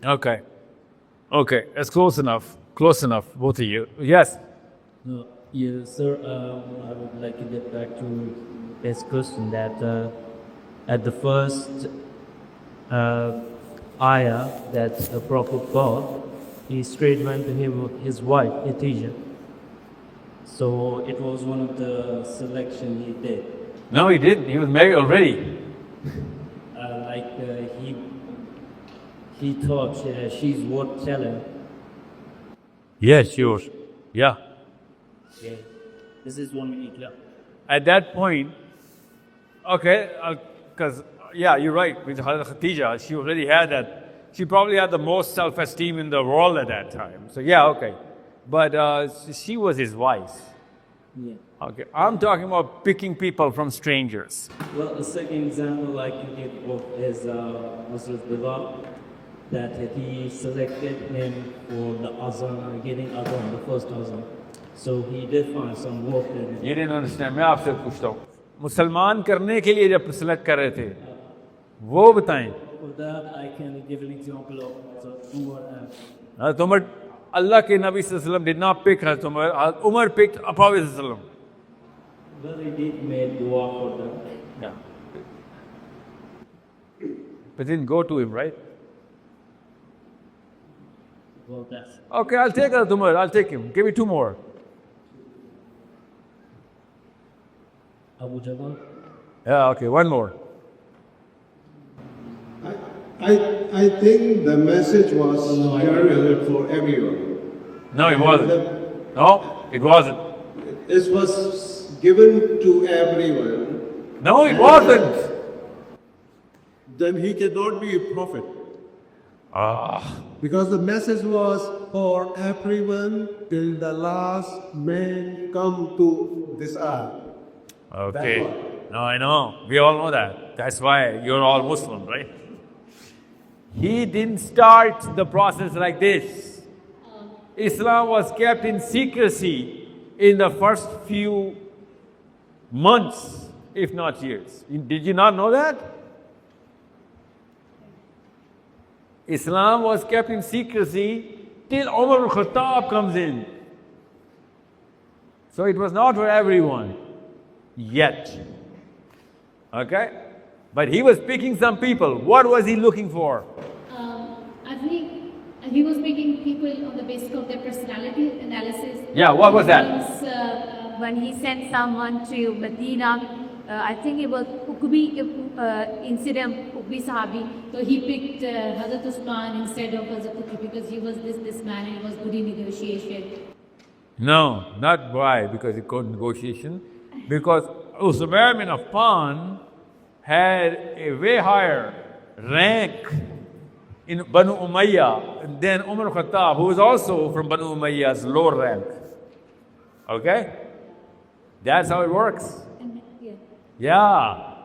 Okay, that's close enough. Close enough, both of you. Yes. No, yeah, sir. I would like to get back to his question that at the first ayah that the Prophet got, he straight went to his wife, Khadijah. So it was one of the selection he did. No, he didn't. He was married already. He thought she's worth telling. Yes, sure. Yeah. Yeah. This is one we clear. At that point, okay, because, yeah, you're right. With Hazrat Khatija, she already had that. She probably had the most self-esteem in the world at that time. So, yeah, okay. But she was his wife. Yeah. Okay. I'm talking about picking people from strangers. Well, the second example, like you give of is Hazrat Bilal, that he selected him for the azan, getting azan, the first azan. So he did find some work there. You didn't understand. मैं आपसे पूछता हूँ मुसलमान करने के लिए जब select कर रहे थे वो बताएं. For that, I can give an example of Umar. Hazrat Umar, Allah के नबी सल्लल्लाहु अलैहि वसल्लम did not pick Hazrat Umar. Hazrat Umar picked Prophet सल्लल्लाहु अलैहि वसल्लम. Well, he did make dua for them. Yeah. But didn't go to him, right? Well, that's Okay, I'll take Hazrat Umar. I'll take him. Give me two more. Abu Jabal. Yeah, okay, one more. I think the message was general for everyone. No, it wasn't. No, it wasn't. It was given to everyone. No, it wasn't. Then he cannot be a prophet. Ah. Because the message was for everyone till the last man come to this earth. Okay. No, I know. We all know that. That's why you're all Muslim, right? He didn't start the process like this. Islam was kept in secrecy in the first few months, if not years. Did you not know that? Islam was kept in secrecy till Umar al-Khattab comes in. So it was not for everyone yet. Okay? But he was picking some people. What was he looking for? I think he was picking people on the basis of their personality analysis. Yeah, what was that? When he sent someone to Medina, I think it was Uqbi incident, Uqbi Sahabi. So he picked Hazrat Usman instead of Hazrat Uqbi because he was this man and he was good in negotiation. No, not why, because he called negotiation. Because Uthman bin Affan had a way higher rank in Banu Umayyah than Umar Khattab, who was also from Banu Umayyah's lower rank. Okay? That's how it works. Yeah.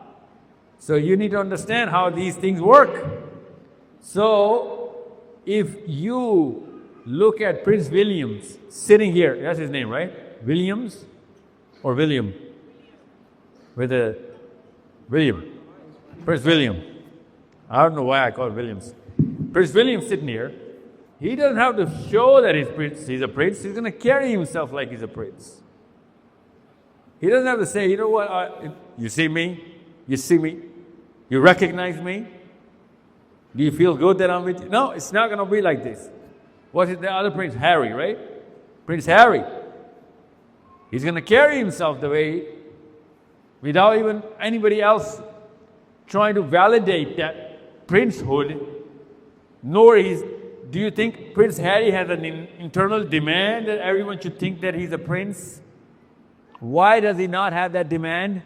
So you need to understand how these things work. So if you look at Prince Williams sitting here, that's his name, right? Williams or William? With a William. Prince William. I don't know why I call it Williams. Prince William sitting here. He doesn't have to show that he's a prince. He's going to carry himself like he's a prince. He doesn't have to say, you know what, you see me? You see me? You recognize me? Do you feel good that I'm with you? No, it's not going to be like this. What is the other prince? Harry, right? Prince Harry. He's going to carry himself the way, without even anybody else trying to validate that princehood. Nor do you think Prince Harry has an internal demand that everyone should think that he's a prince? Why does he not have that demand?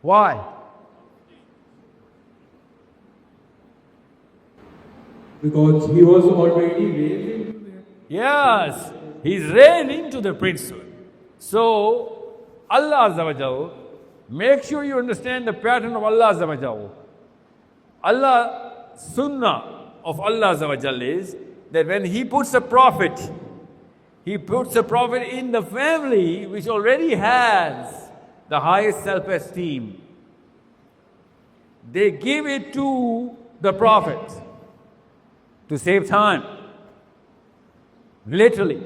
Why? Because he was already raised into that. Yes, he's raised into the priesthood. So, Allah Azza wa Jal, make sure you understand the pattern of Allah Azza wa Jal. Allah, sunnah of Allah Azza wa Jal is that when He puts a prophet, He puts a prophet in the family which already has the highest self-esteem. They give it to the prophet to save time. Literally.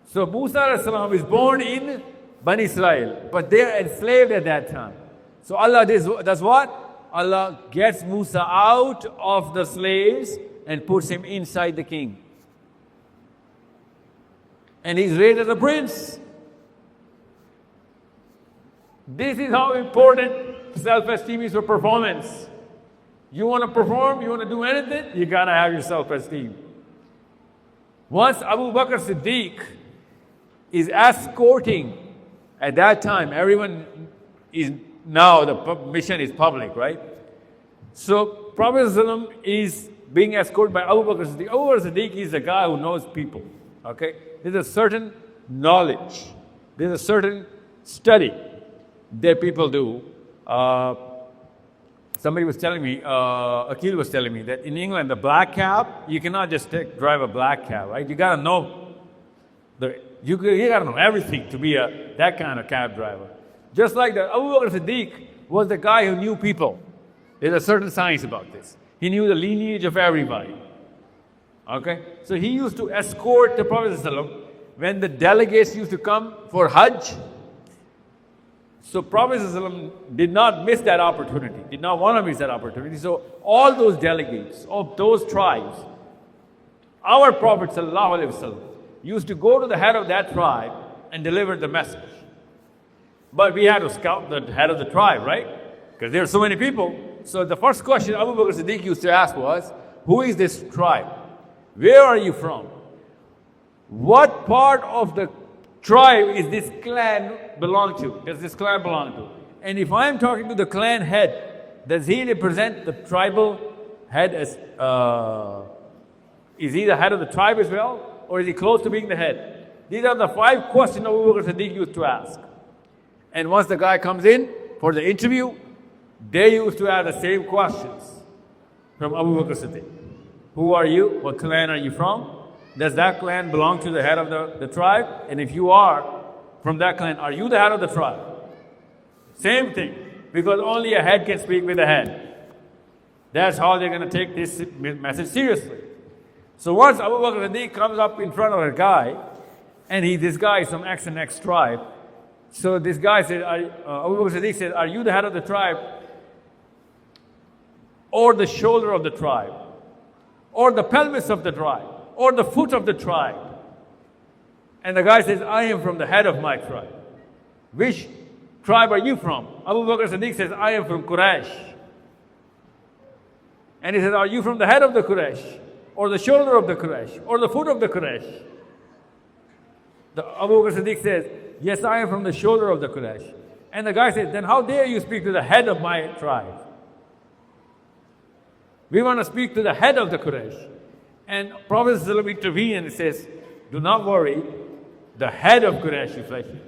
So Musa alayhi salam is born in Bani Israel, but they are enslaved at that time. So Allah does what? Allah gets Musa out of the slaves and puts him inside the king. And he's raised as a prince. This is how important self-esteem is for performance. You want to perform, you want to do anything, you got to have your self-esteem. Once Abu Bakr Siddiq is escorting, at that time, everyone is, now the mission is public, right? So Prophet ﷺ is being escorted by Abu Bakr Siddiq. Abu Bakr Siddiq is a guy who knows people, okay? There's a certain knowledge, there's a certain study that people do. Somebody was telling me, Akil was telling me that in England, the black cab, you cannot just drive a black cab, right? You gotta know, you gotta know everything to be that kind of cab driver. Just like that, Abu Bakr Siddiq was the guy who knew people. There's a certain science about this. He knew the lineage of everybody. Okay? So he used to escort the Prophet ﷺ when the delegates used to come for Hajj. So Prophet ﷺ did not miss that opportunity, did not want to miss that opportunity. So all those delegates of those tribes, our Prophet ﷺ used to go to the head of that tribe and deliver the message. But we had to scout the head of the tribe, right? Because there are so many people. So the first question Abu Bakr Siddiq used to ask was, who is this tribe? Where are you from? What part of the tribe is this clan belong to? Does this clan belong to? And if I'm talking to the clan head, does he represent the tribal head as, is he the head of the tribe as well? Or is he close to being the head? These are the 5 questions Abu Bakr Siddiq used to ask. And once the guy comes in for the interview, they used to ask the same questions from Abu Bakr Siddiq. Who are you? What clan are you from? Does that clan belong to the head of the tribe? And if you are from that clan, are you the head of the tribe? Same thing, because only a head can speak with a head. That's how they're going to take this message seriously. So once Abu Bakr Siddiq comes up in front of a guy, and this guy is from X and X tribe, so this guy said, Abu Bakr Siddiq said, are you the head of the tribe? Or the shoulder of the tribe? Or the pelvis of the tribe? Or the foot of the tribe? And the guy says, I am from the head of my tribe. Which tribe are you from? Abu Bakr Siddiq says, I am from Quraysh. And he says, are you from the head of the Quraysh? Or the shoulder of the Quraysh? Or the foot of the Quraysh? Abu Bakr Siddiq says, yes, I am from the shoulder of the Quraysh. And the guy says, then how dare you speak to the head of my tribe? We want to speak to the head of the Quraysh. And Prophet ﷺ intervened and says, do not worry, the head of Quraysh is right here.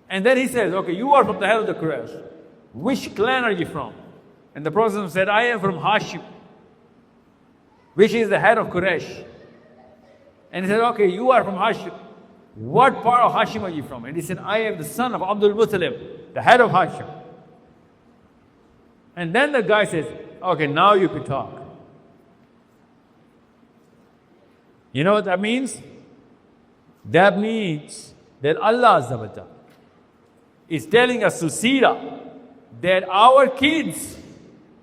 And then he says, okay, you are from the head of the Quraysh. Which clan are you from? And the Prophet ﷺ said, I am from Hashim, which is the head of Quraysh. And he said, okay, you are from Hashim. What part of Hashim are you from? And he said, I am the son of Abdul Muttalib, the head of Hashim. And then the guy says, okay, now you can talk. You know what that means? That means that Allah Azza wa Jalla is telling us to see that our kids,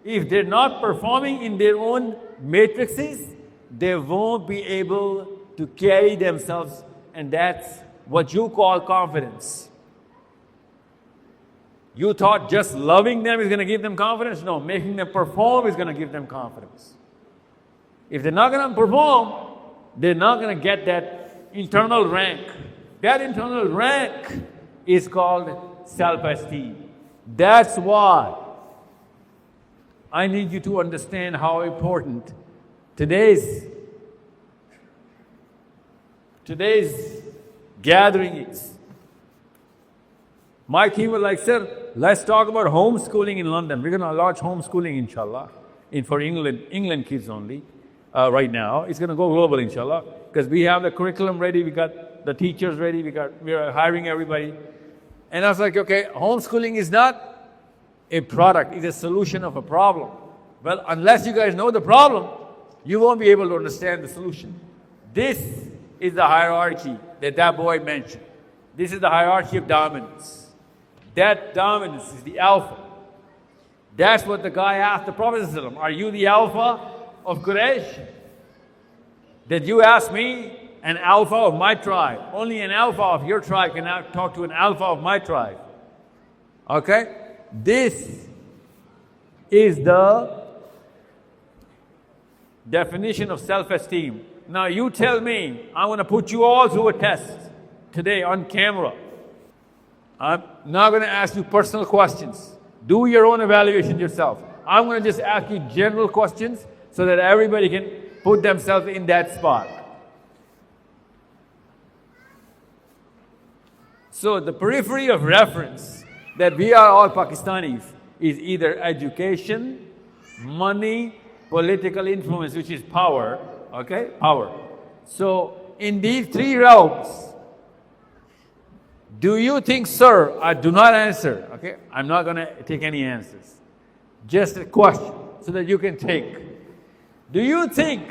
if they're not performing in their own matrices, they won't be able to carry themselves, and that's what you call confidence. You thought just loving them is going to give them confidence? No, making them perform is going to give them confidence. If they're not going to perform, they're not going to get that internal rank. That internal rank is called self-esteem. That's why I need you to understand how important today's gathering is. My team was like, sir, let's talk about homeschooling in London. We're going to launch homeschooling, inshallah, for England kids only. Right now, it's going to go global, inshallah, because we have the curriculum ready, we got the teachers ready, we are hiring everybody. And I was like, okay, homeschooling is not a product, it's a solution of a problem. Well, unless you guys know the problem, you won't be able to understand the solution. This is the hierarchy that boy mentioned. This is the hierarchy of dominance. That dominance is the alpha. That's what the guy asked the Prophet ﷺ, are you the alpha of Quraysh? Did you ask me, an alpha of my tribe? Only an alpha of your tribe can now talk to an alpha of my tribe. Okay? This is the definition of self-esteem. Now you tell me, I want to put you all through a test today on camera. I'm not going to ask you personal questions. Do your own evaluation yourself. I'm going to just ask you general questions so that everybody can put themselves in that spot. So the periphery of reference that we are all Pakistanis is either education, money, political influence, which is power, okay? Power. So in these three realms, do you think, sir, I do not answer, okay? I'm not going to take any answers. Just a question so that you can take. Do you think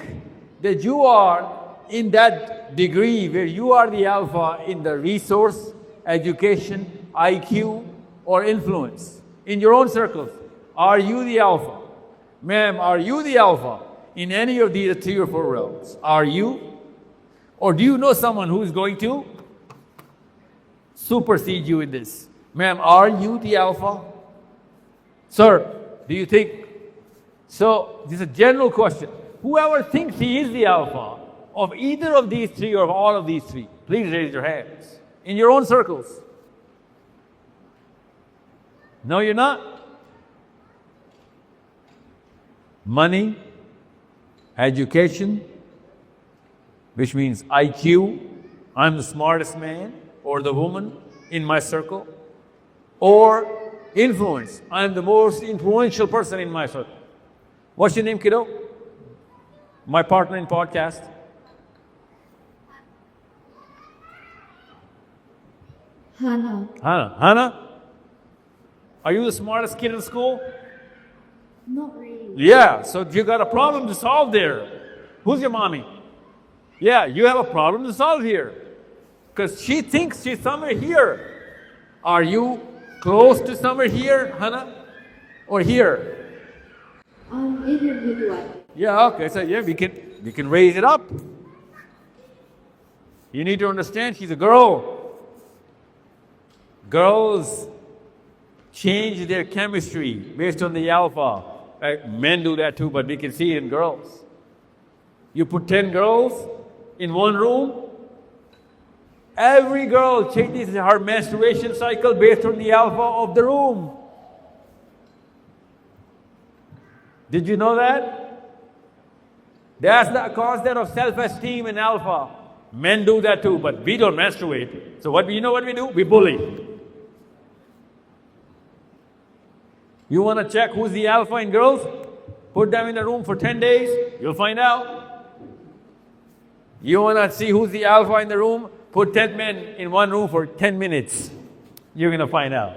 that you are in that degree where you are the alpha in the resource, education, IQ, or influence? In your own circles, are you the alpha? Ma'am, are you the alpha in any of these 3 or 4 realms? Are you? Or do you know someone who is going to supersede you in this? Ma'am, are you the alpha? Sir, do you think? So, this is a general question. Whoever thinks he is the alpha of either of these 3 or of all of these 3, please raise your hands. In your own circles. No, you're not. Money, education, which means IQ, I'm the smartest man or the woman in my circle, or influence, I'm the most influential person in my circle. What's your name, kiddo? My partner in podcast. Hannah. Hannah. Hannah? Are you the smartest kid in school? Not really. Yeah, so you got a problem to solve there. Who's your mommy? Yeah, you have a problem to solve here. Because she thinks she's somewhere here. Are you close to somewhere here, Hannah? Or here? I'm in the midwife. Yeah, okay, so yeah, we can raise it up. You need to understand she's a girl. Girls change their chemistry based on the alpha. Men do that too, but we can see it in girls. You put 10 girls in one room, every girl changes her menstruation cycle based on the alpha of the room. Did you know that? That's the concept of self-esteem in alpha. Men do that too, but we don't menstruate. So you know what we do? We bully. You want to check who's the alpha in girls? Put them in a room for 10 days, you'll find out. You want to see who's the alpha in the room? Put 10 men in one room for 10 minutes. You're going to find out.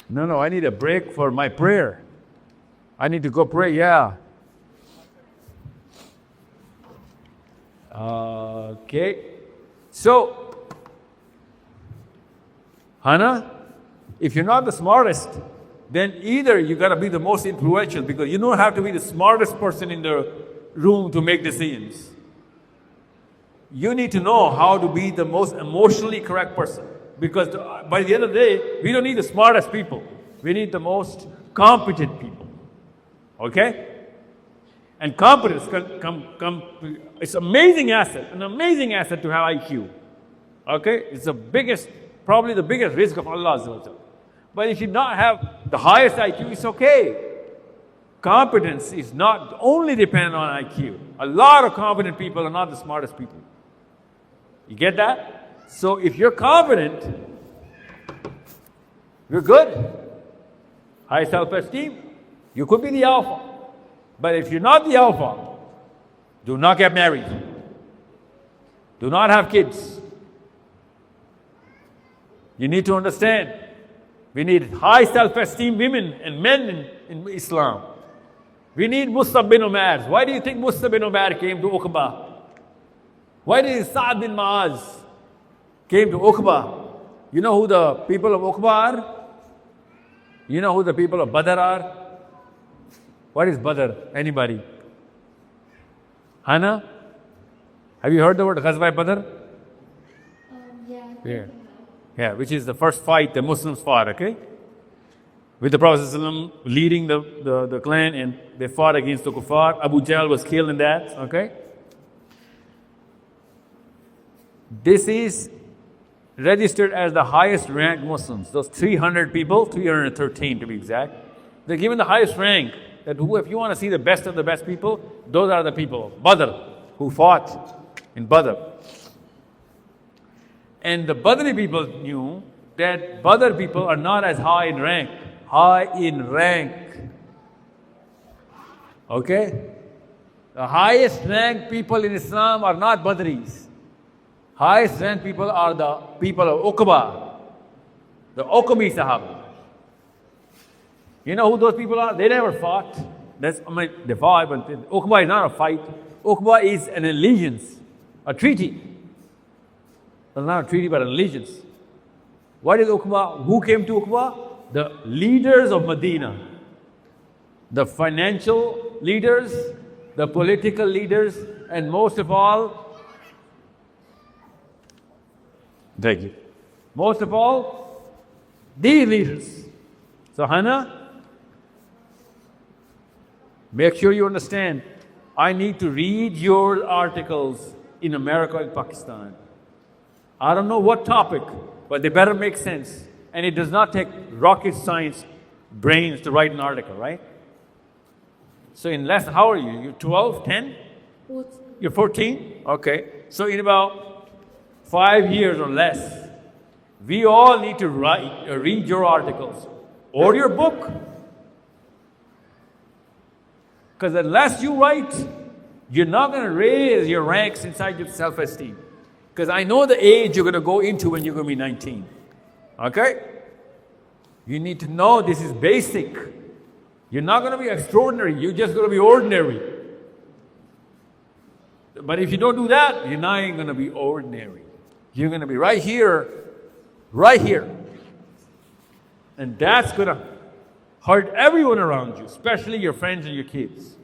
No, I need a break for my prayer. I need to go pray, yeah. Okay. So, Hannah, if you're not the smartest, then either you got to be the most influential, because you don't have to be the smartest person in the room to make decisions. You need to know how to be the most emotionally correct person, because by the end of the day, we don't need the smartest people. We need the most competent people. Okay? And competence it's an amazing asset to have IQ. Okay? It's probably the biggest risk of Allah. But if you not have the highest IQ, it's okay. Competence is not only dependent on IQ. A lot of competent people are not the smartest people. You get that? So if you're confident, you're good. High self-esteem, you could be the alpha. But if you're not the alpha, do not get married. Do not have kids. You need to understand, we need high self-esteem women and men in Islam. We need Mus'ab bin Umair. Why do you think Mus'ab bin Umair came to Uqba? Why did Sa'd bin Mu'az came to Uqba? You know who the people of Uqba are? You know who the people of Badr are? What is Badr? Anybody? Hana? Have you heard the word Ghazwa Badr? Yeah. Yeah, which is the first fight the Muslims fought, okay? With the Prophet ﷺ leading the clan, and they fought against the kuffar. Abu Jahl was killed in that, okay? This is registered as the highest ranked Muslims. Those 300 people, 313 to be exact, they're given the highest rank. That if you want to see the best of the best people, those are the people, Badr, who fought in Badr. And the Badri people knew that Badr people are not as high in rank. High in rank. Okay? The highest ranked people in Islam are not Badris. Highest ranked people are the people of Uqba, the Uqbi Sahaba. You know who those people are? They never fought. They fought, but Uqba is not a fight. Uqba is an allegiance, a treaty. Well, not a treaty, but an allegiance. What is Uqba? Who came to Uqba? The leaders of Medina. The financial leaders, the political leaders, and most of all, thank you. Most of all, these leaders. So Hannah, make sure you understand, I need to read your articles in America and Pakistan. I don't know what topic, but they better make sense. And it does not take rocket science brains to write an article, right? So in less, how are you? You're 12, 10? You're 14? Okay. So in about 5 years or less, we all need to read your articles or your book. Because unless you write, you're not going to raise your ranks inside your self-esteem. Because I know the age you're going to go into when you're going to be 19. Okay? You need to know this is basic. You're not going to be extraordinary. You're just going to be ordinary. But if you don't do that, you're not going to be ordinary. You're going to be right here, right here. And that's going to hurt everyone around you, especially your friends and your kids.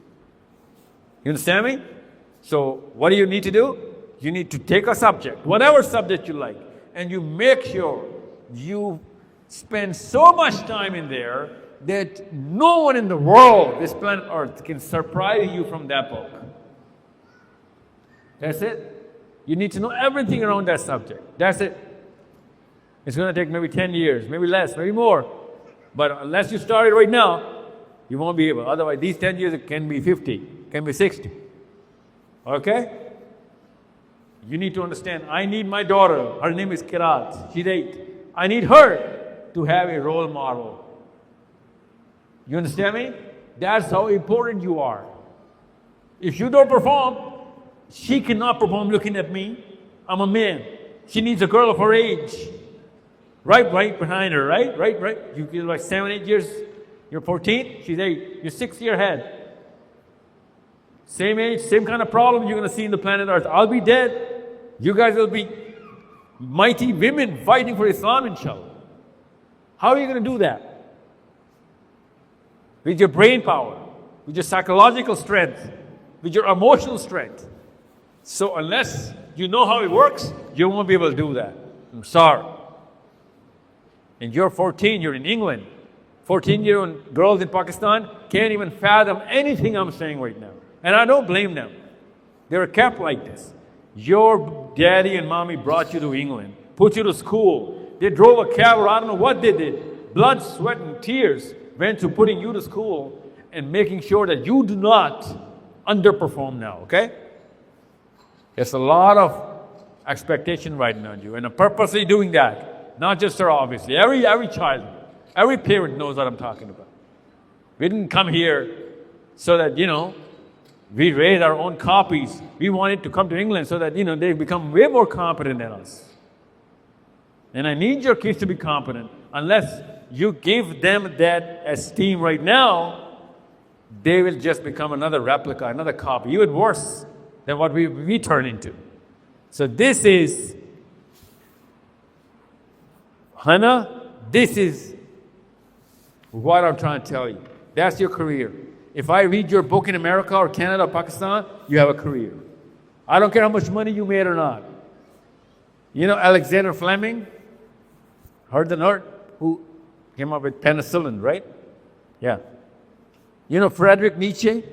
You understand me? So what do you need to do? You need to take a subject, whatever subject you like, and you make sure you spend so much time in there that no one in the world, this planet Earth, can surprise you from that book. That's it. You need to know everything around that subject. That's it. It's going to take maybe 10 years, maybe less, maybe more. But unless you start it right now, you won't be able. Otherwise, these 10 years, it can be 50, can be 60. Okay? You need to understand, I need my daughter, her name is Kirat, she's 8. I need her to have a role model. You understand me? That's how important you are. If you don't perform, she cannot perform looking at me. I'm a man. She needs a girl of her age. Right behind her, right. You're like 7, 8 years. You're 14, she's 8. You're 6 years ahead. Same age, same kind of problem you're going to see in the planet Earth. I'll be dead. You guys will be mighty women fighting for Islam, inshallah. How are you going to do that? With your brain power, with your psychological strength, with your emotional strength. So unless you know how it works, you won't be able to do that. I'm sorry. And you're 14, you're in England. 14-year-old girls in Pakistan can't even fathom anything I'm saying right now. And I don't blame them. They were kept like this. Your daddy and mommy brought you to England, put you to school. They drove a cab, or I don't know what they did. Blood, sweat, and tears went to putting you to school and making sure that you do not underperform now, okay? There's a lot of expectation right now on you, and I'm purposely doing that. Not just her, obviously. Every child, every parent knows what I'm talking about. We didn't come here so that, we raise our own copies. We wanted to come to England so that, they become way more competent than us. And I need your kids to be competent. Unless you give them that esteem right now, they will just become another replica, another copy, even worse than what we turn into. So this is, Hannah, this is what I'm trying to tell you. That's your career. If I read your book in America or Canada or Pakistan, you have a career. I don't care how much money you made or not. You know Alexander Fleming? Heard the nerd? Who came up with penicillin, right? Yeah. You know Friedrich Nietzsche?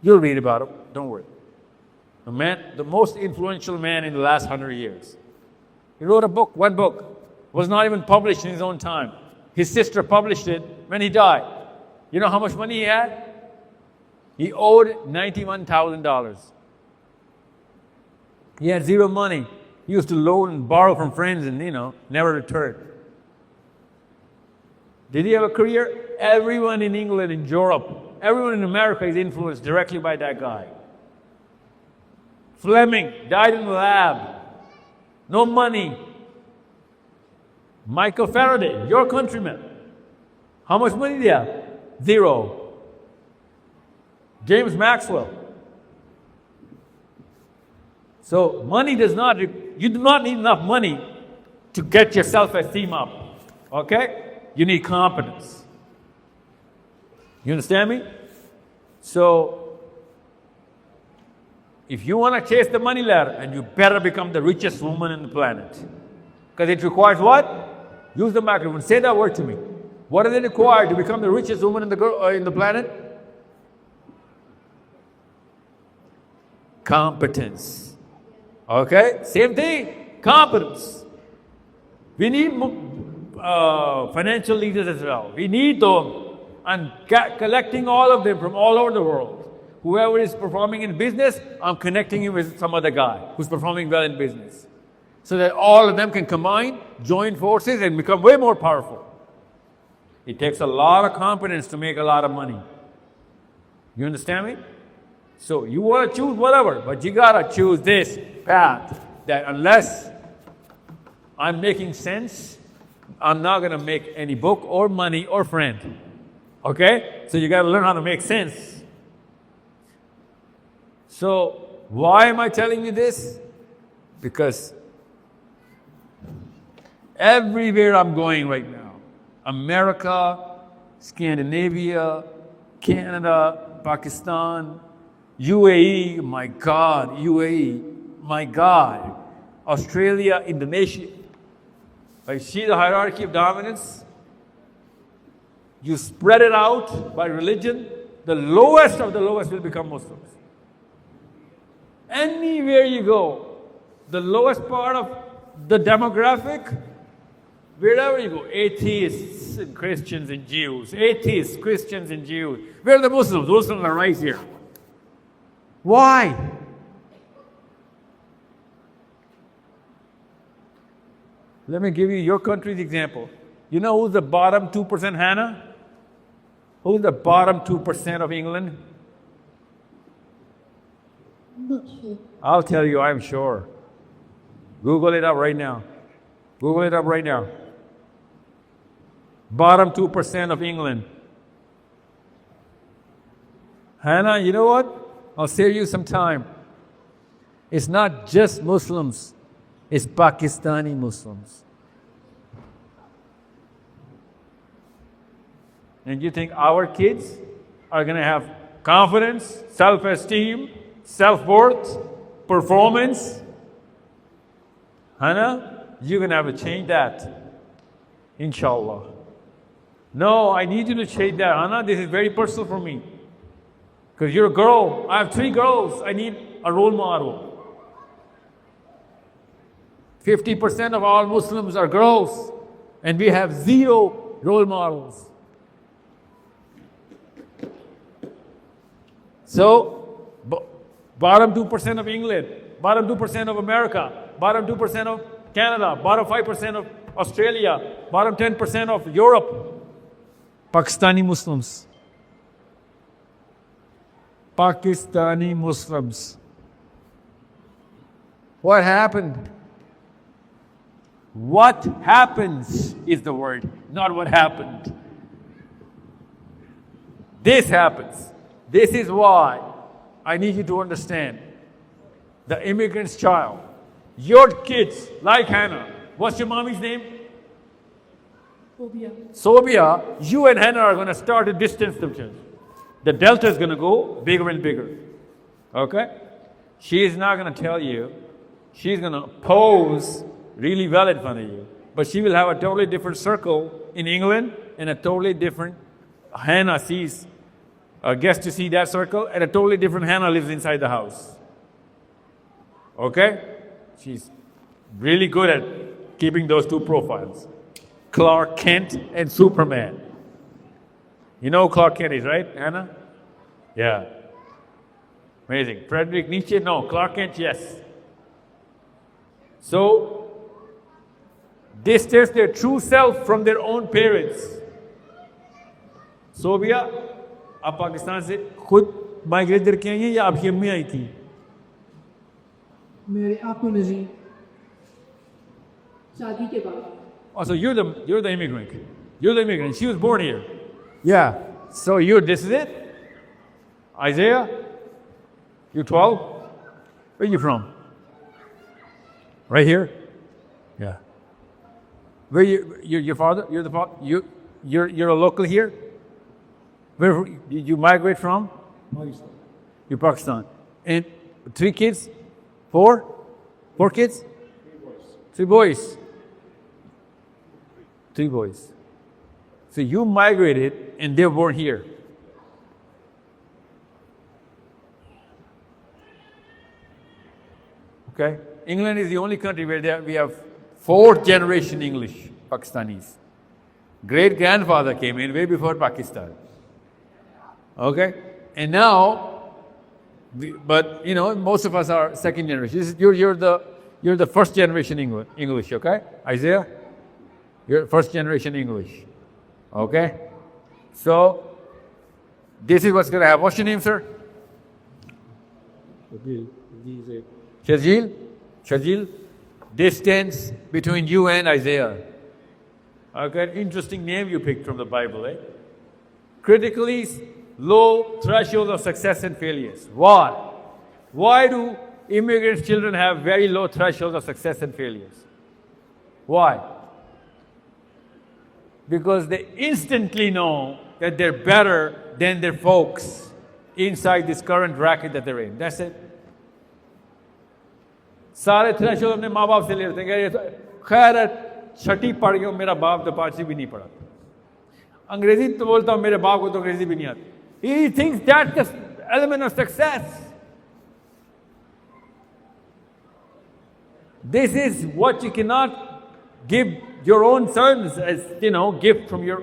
You'll read about him. Don't worry. The most influential man in the last 100 years. He wrote a book, one book. Was not even published in his own time. His sister published it when he died. You know how much money he had? He owed $91,000. He had zero money. He used to loan and borrow from friends and, never return. Did he have a career? Everyone in England, in Europe, everyone in America is influenced directly by that guy. Fleming died in the lab. No money. Michael Faraday, your countryman. How much money do you have? Zero. James Maxwell. So money you do not need enough money to get your self-esteem up. Okay? You need competence. You understand me? So, if you want to chase the money ladder, and you better become the richest woman on the planet. Because it requires what? Use the microphone. Say that word to me. What does it require to become the richest woman in the planet? Competence. Okay? Same thing. Competence. We need financial leaders as well. We need them. And collecting all of them from all over the world. Whoever is performing in business, I'm connecting him with some other guy who's performing well in business. So that all of them can combine, join forces, and become way more powerful. It takes a lot of competence to make a lot of money. You understand me? So you want to choose whatever, but you got to choose this path that unless I'm making sense, I'm not going to make any book or money or friend. Okay? So you got to learn how to make sense. So why am I telling you this? Because everywhere I'm going right now, America, Scandinavia, Canada, Pakistan, UAE, my God, UAE, my God, Australia, Indonesia. I see the hierarchy of dominance. You spread it out by religion, the lowest of the lowest will become Muslims. Anywhere you go, the lowest part of the demographic, wherever you go, atheists and Christians and Jews, atheists, Christians and Jews. Where are the Muslims? The Muslims are right here. Why? Let me give you your country's example. You know who's the bottom 2%, Hannah? Who's the bottom 2% of England? Not sure. I'll tell you, I'm sure. Google it up right now. Google it up right now. Bottom 2% of England. Hannah, you know what? I'll save you some time. It's not just Muslims. It's Pakistani Muslims. And you think our kids are going to have confidence, self-esteem, self-worth, performance? Hannah, you're going to have to change that. Inshallah. No, I need you to change that. Hannah, this is very personal for me. Because you're a girl. I have 3 girls. I need a role model. 50% of all Muslims are girls. And we have 0 role models. So, bottom 2% of England, bottom 2% of America, bottom 2% of Canada, bottom 5% of Australia, bottom 10% of Europe, Pakistani Muslims. Pakistani Muslims. What happened? What happens is the word, not what happened. This happens. This is why I need you to understand the immigrant's child. Your kids, like Hannah, what's your mommy's name? Sobia, you and Hannah are going to start to distance themselves. The delta is going to go bigger and bigger. Okay? She is not going to tell you. She's going to pose really well in front of you. But she will have a totally different circle in England and a totally different Hannah sees, gets to see that circle, and a totally different Hannah lives inside the house. Okay? She's really good at keeping those two profiles. Clark Kent and Superman. You know who Clark Kent is, right, Hannah? Yeah. Amazing. Friedrich Nietzsche? No. Clark Kent, yes. So, distance their true self from their own parents. Sobia आप पाकिस्तान से खुद migrate करके आई हैं या आपकी अम्मी आई थी? मेरे आपको नहीं शादी के बाद. Oh, so you're the immigrant. You're the immigrant. She was born here. Yeah. So this is it? Isaiah? You 12? Where are you from? Right here? Yeah. Where your father? You're the father? You're a local here? Where did you migrate from? Pakistan. You're Pakistan. And 3 kids? 4? 4 kids? 3 boys. 3 boys. So you migrated and they were born here. Okay? England is the only country where we have 4th generation English, Pakistanis. Great grandfather came in way before Pakistan. Okay? And now, but you know, most of us are 2nd generation. You're the 1st generation English, okay? Isaiah? You're 1st generation English. Okay? So, this is what's going to happen. What's your name, sir? Shajil? Shajil? Distance between you and Isaiah. Okay, interesting name you picked from the Bible, eh? Critically low threshold of success and failures. Why? Why do immigrants' children have very low thresholds of success and failures? Why? Because they instantly know that they're better than their folks inside this current bracket that they're in. That's it. सारे threshold अपने माँ बाप से ले लेते हैं खैर छठी पढ़ गया मेरा बाप तो 5वीं भी नहीं पढ़ा अंग्रेजी तो बोलता हूँ मेरे बाप को तो अंग्रेजी भी नहीं आती. He thinks that's the element of success. This is what you cannot give your own sons as, you know, gift from your...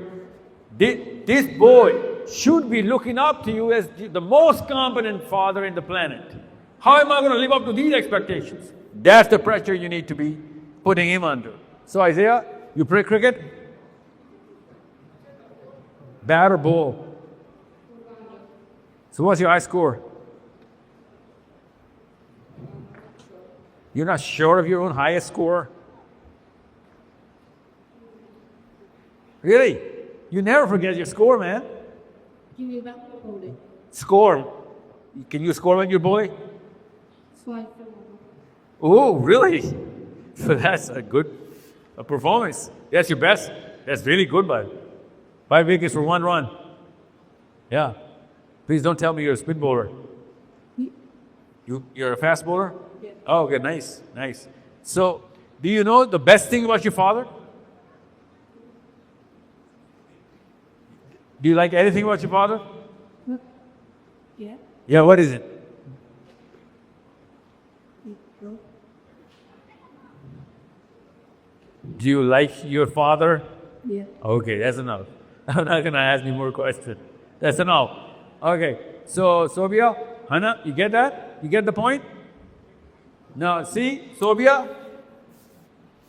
This boy should be looking up to you as the most competent father in the planet. How am I going to live up to these expectations? That's the pressure you need to be putting him under. So Isaiah, you play cricket? Bat or ball? So what's your high score? You're not sure of your own highest score? Really? You never forget your score, man. Score. Can you score when you're bowling? Oh, really? So that's a good performance. That's your best. That's really good, bud. 5 wickets for 1 run. Yeah. Please don't tell me you're a spin bowler. You're a fast bowler? Yeah. Oh, okay, nice, nice. So, do you know the best thing about your father? Do you like anything about your father? Yeah. Yeah, what is it? Do you like your father? Yeah. Okay, that's enough. I'm not going to ask you more questions. That's enough. Okay, so Sobia, Hannah, you get that? You get the point? Now, see, Sobia,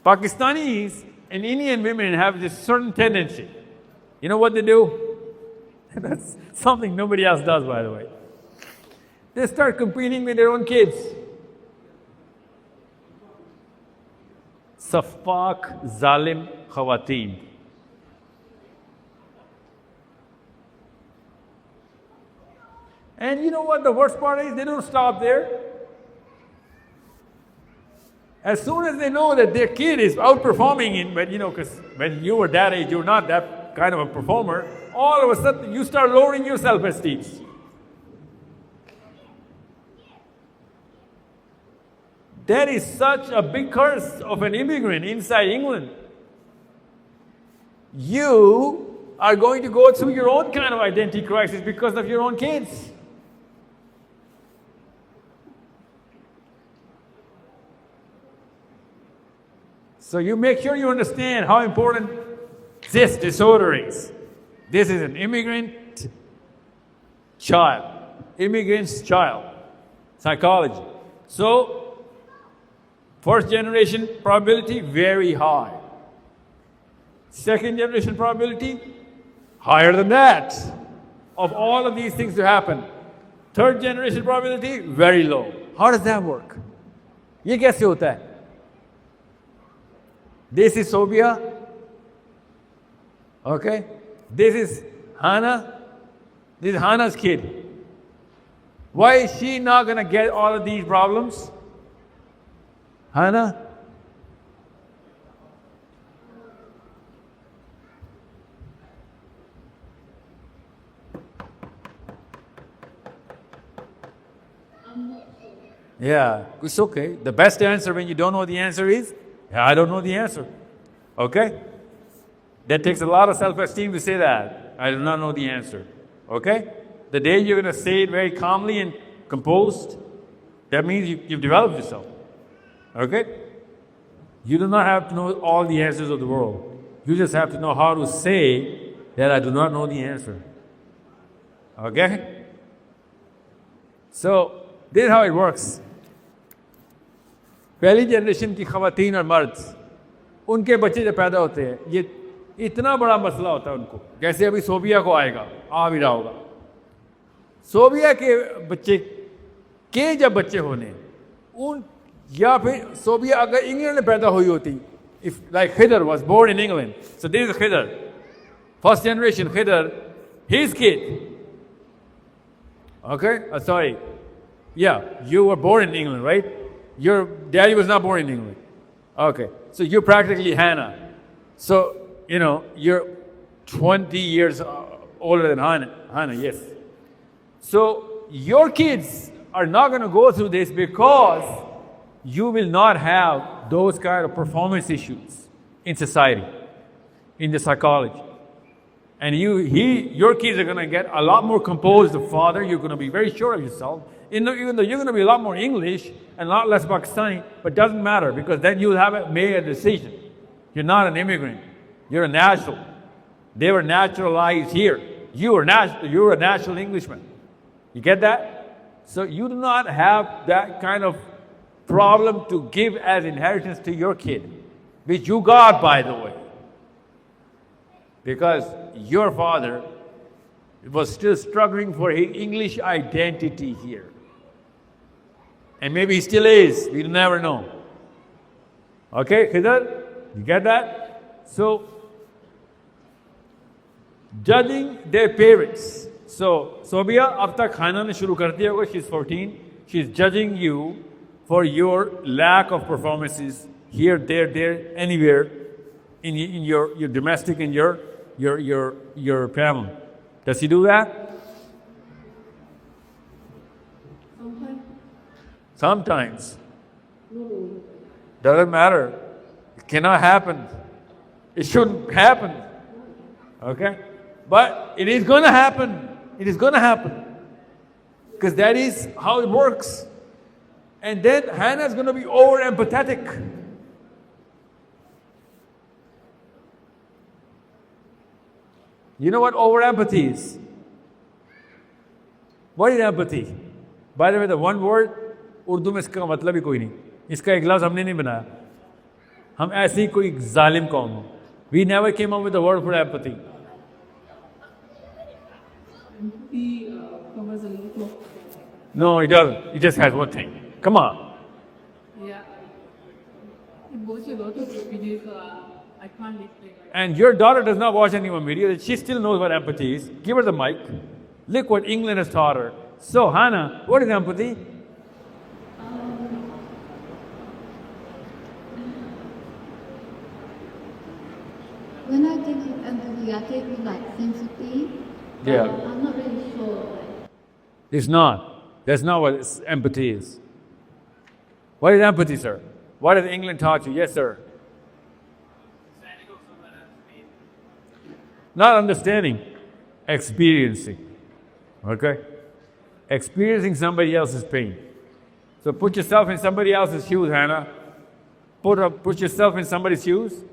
Pakistanis and Indian women have this certain tendency. You know what they do? That's something nobody else does, by the way. They start competing with their own kids. Safak Zalim Khawateen. And you know what the worst part is? They don't stop there. As soon as they know that their kid is outperforming in, because when you were that age, you're not that kind of a performer, all of a sudden you start lowering your self-esteem. That is such a big curse of an immigrant inside England. You are going to go through your own kind of identity crisis because of your own kids. So you make sure you understand how important this disorder is. This is an immigrant child. Immigrant's child. Psychology. So, first generation probability, very high. Second generation probability, higher than that, of all of these things to happen. Third generation probability, very low. How does that work? ये कैसे होता है? This is Sobia. Okay? This is Hannah. This is Hannah's kid. Why is she not going to get all of these problems? Hannah? Yeah, it's okay. The best answer when you don't know the answer is, I don't know the answer. Okay? That takes a lot of self-esteem to say that. I do not know the answer. Okay? The day you're going to say it very calmly and composed, that means you've developed yourself. Okay? You do not have to know all the answers of the world. You just have to know how to say that I do not know the answer. Okay? So, this is how it works. पहली generation की ख़वातीन और मर्द, उनके बच्चे जब पैदा होते हैं, ये इतना बड़ा मसला होता है उनको, जैसे अभी सोबिया को आएगा, आ भी रहा होगा। सोबिया के बच्चे के जब बच्चे होने, उन या फिर सोबिया अगर इंग्लैंड में पैदा हुई होती, if like Khidr was born in England, so this is Khidr, first generation Khidr, his kid. Okay, sorry, yeah, you were born in England, right? Your daddy was not born in England. Okay, so you're practically Hannah. So, you're 20 years older than Hannah, yes. So, your kids are not going to go through this because you will not have those kind of performance issues in society, in the psychology. And your kids are going to get a lot more composed of father. You're going to be very sure of yourself. Even though you're going to be a lot more English and a lot less Pakistani, but doesn't matter because then you'll have made a decision. You're not an immigrant. You're a natural. They were naturalized here. You're a natural Englishman. You get that? So you do not have that kind of problem to give as inheritance to your kid, which you got, by the way. Because your father was still struggling for his English identity here. And maybe he still is. We never know. Okay, Khidr? You get that? So, judging their parents. So, Sobia, ab tak khana ne shuru kar diya hoga. She's 14. She's judging you for your lack of performances here, there, anywhere in your domestic and your family. Does he do that? Sometimes. Doesn't matter. It cannot happen. It shouldn't happen. Okay? But it is going to happen. It is going to happen. Because that is how it works. And then Hannah is going to be over empathetic. You know what over empathy is? What is empathy? By the way, the one word, Urdu में इसका मतलब ही कोई नहीं. इसका एक लफ्ज़ हमने नहीं बनाया. हम ऐसे ही कोई जालिम कौम हो. We never came up with the word for empathy. Empathy covers a lot of. No, it doesn't. It just has one thing. Come on. Yeah. It goes a lot of videos. I can't explain. And your daughter does not watch any more videos. She still knows what empathy is. Give her the mic. Look what England has taught her. So, Hannah, what is empathy? When I think of empathy, I think of like sympathy. Yeah. I'm not really sure. It's not. That's not what empathy is. What is empathy, sir? What has England taught you? Yes, sir. Not understanding, experiencing. Okay? Experiencing somebody else's pain. So put yourself in somebody else's shoes, Hannah. Put yourself in somebody's shoes.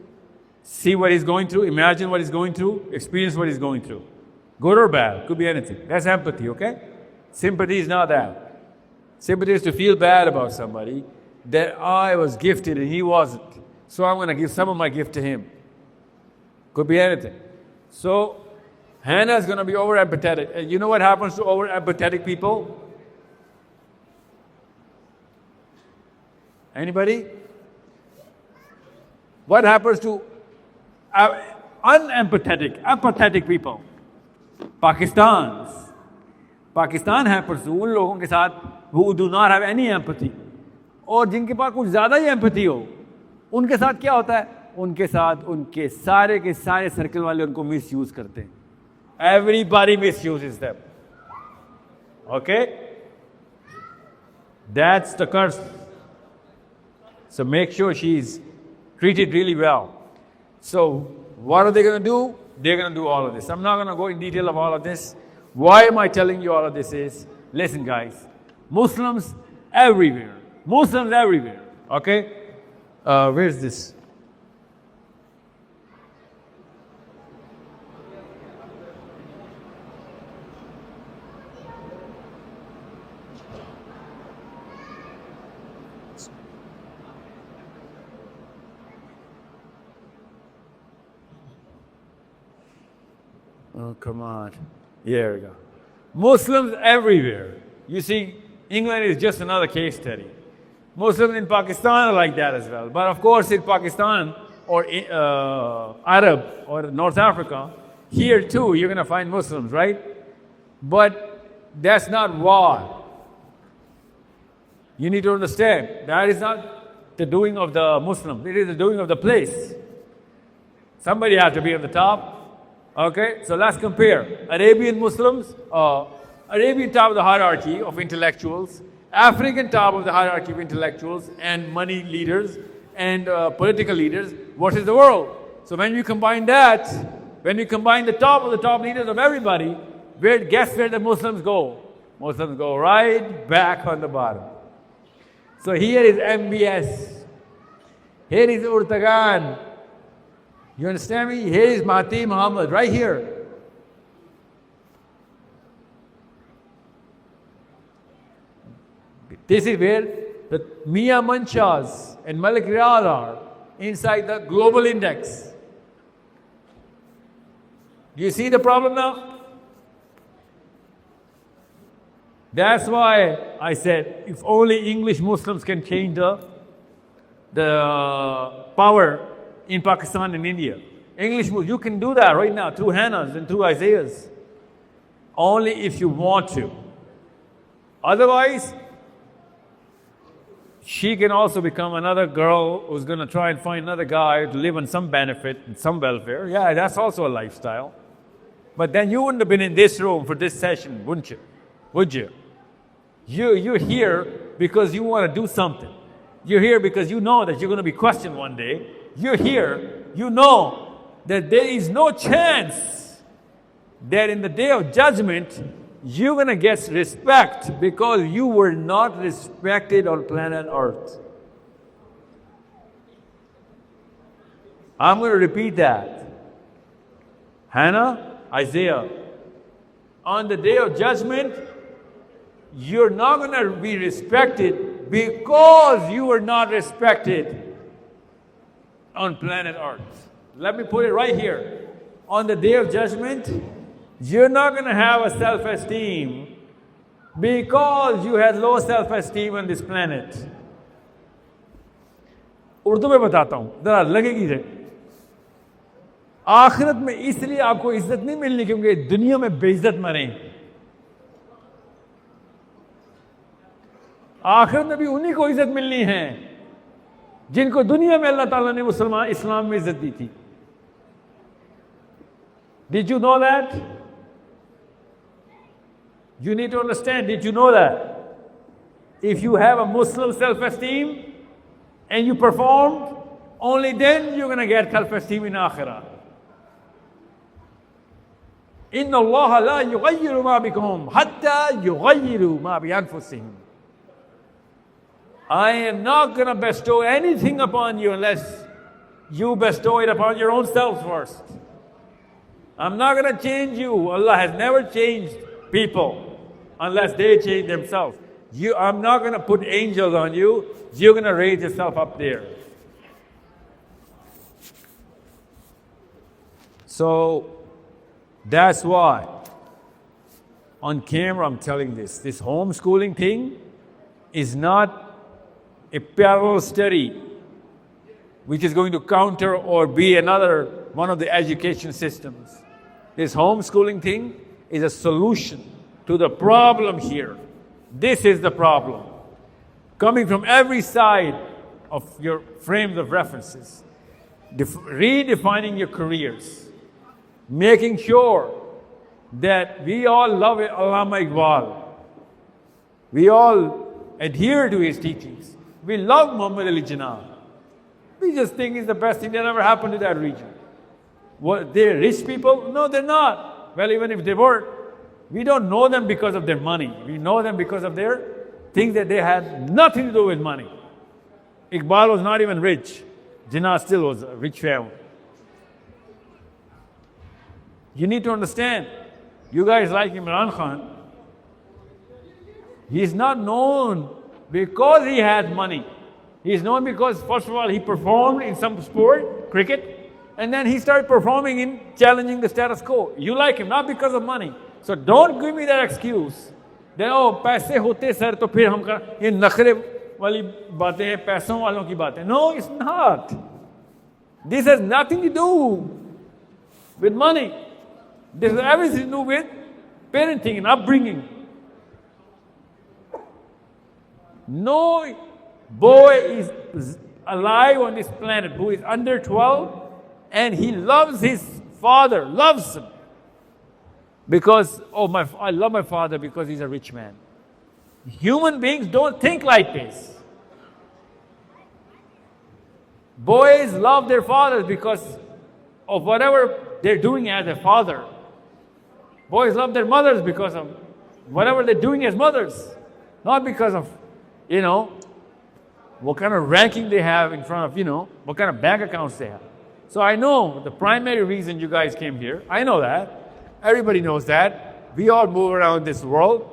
See what he's going through. Imagine what he's going through. Experience what he's going through. Good or bad. Could be anything. That's empathy, okay? Sympathy is not that. Sympathy is to feel bad about somebody that I was gifted and he wasn't. So I'm going to give some of my gift to him. Could be anything. So Hannah is going to be over empathetic. And you know what happens to over empathetic people? Anybody? What happens to unempathetic, apathetic people? Pakistan happens to उन लोगों के साथ who do not have any empathy. और जिनके पास कुछ ज़्यादा ही empathy हो, उनके साथ क्या होता है? उनके साथ उनके सारे के सारे सर्कल वाले उनको misuse करते हैं. Everybody misuses them. Okay? That's the curse. So make sure she's treated really well. So what are they going to do? They're going to do all of this. I'm not going to go in detail of all of this. Why am I telling you all of this is, listen guys, Muslims everywhere. Muslims everywhere. Okay? Where's this? Oh, come on. Here we go. Muslims everywhere. You see, England is just another case study. Muslims in Pakistan are like that as well. But of course, in Pakistan or Arab or North Africa, here too, you're going to find Muslims, right? But that's not why. You need to understand, that is not the doing of the Muslims. It is the doing of the place. Somebody has to be on the top. Okay, so let's compare Arabian Muslims, Arabian top of the hierarchy of intellectuals, African top of the hierarchy of intellectuals and money leaders and political leaders versus the world. So when you combine that, when you combine the top of the top leaders of everybody, guess where the Muslims go? Muslims go right back on the bottom. So here is MBS, here is Urtagan. You understand me? Here is Mahdi Muhammad, right here. This is where the Mia Manshas and Malik Riyal are, inside the global index. Do you see the problem now? That's why I said, if only English Muslims can change the power in Pakistan and India. English, you can do that right now through Hannahs and through Isaiahs. Only if you want to. Otherwise, she can also become another girl who's going to try and find another guy to live on some benefit and some welfare. Yeah, that's also a lifestyle. But then you wouldn't have been in this room for this session, wouldn't you? Would you? You're here because you want to do something. You're here because you know that you're going to be questioned one day. You're here, you know that there is no chance that in the day of judgment, you're going to get respect because you were not respected on planet Earth. I'm going to repeat that. Hannah, Isaiah, on the day of judgment, you're not going to be respected because you were not respected on planet Earth. Let me put it right here. On the day of judgment, you're not going to have a self-esteem because you had low self-esteem on this planet. Urdu में बताता हूँ, जरा लगेगी रे। आखिरत में इसलिए आपको इज्जत नहीं मिलनी क्योंकि दुनिया में बेइज्जत मरे। आखिरत में भी उन्हीं को इज्जत मिलनी है जिनको दुनिया में अल्लाह ताला ने मुसलमान इस्लाम में इज्जत दी थी. Did you know that? You need to understand, did you know that? If you have a Muslim self-esteem and you performed, only then you're going to get self-esteem in Akhirah. إِنَّ اللَّهَ لَا يُغَيِّرُ مَا بِكُمْ حَتَّى يُغَيِّرُوا مَا بِأَنفُسِهِمْ. I am not going to bestow anything upon you unless you bestow it upon your own self first. I'm not going to change you. Allah has never changed people unless they change themselves. I'm not going to put angels on you. You're going to raise yourself up there. So that's why on camera I'm telling this. This homeschooling thing is not a parallel study which is going to counter or be another one of the education systems. This homeschooling thing is a solution to the problem here. This is the problem. Coming from every side of your frames of references, redefining your careers, making sure that we all love Allama Iqbal. We all adhere to his teachings. We love Muhammad Ali Jinnah. We just think it's the best thing that ever happened to that region. What, they're rich people? No, they're not. Well, even if they were, we don't know them because of their money. We know them because of their things that they had nothing to do with money. Iqbal was not even rich. Jinnah still was a rich family. You need to understand, you guys like Imran Khan, he's not known because he has money. He's known because, first of all, he performed in some sport, cricket, and then he started performing in challenging the status quo. You like him, not because of money. So don't give me that excuse. That, oh, paise hote sir, to phir hum kar, ye nakhre wali baatein hai, paison walon ki baatein. No, it's not. This has nothing to do with money. This has everything to do with parenting and upbringing. No boy is alive on this planet who is under 12 and he loves his father, loves him. Because, oh, I love my father because he's a rich man. Human beings don't think like this. Boys love their fathers because of whatever they're doing as a father. Boys love their mothers because of whatever they're doing as mothers. Not because of, what kind of ranking they have in front of, what kind of bank accounts they have. So I know the primary reason you guys came here, I know that. Everybody knows that. We all move around this world.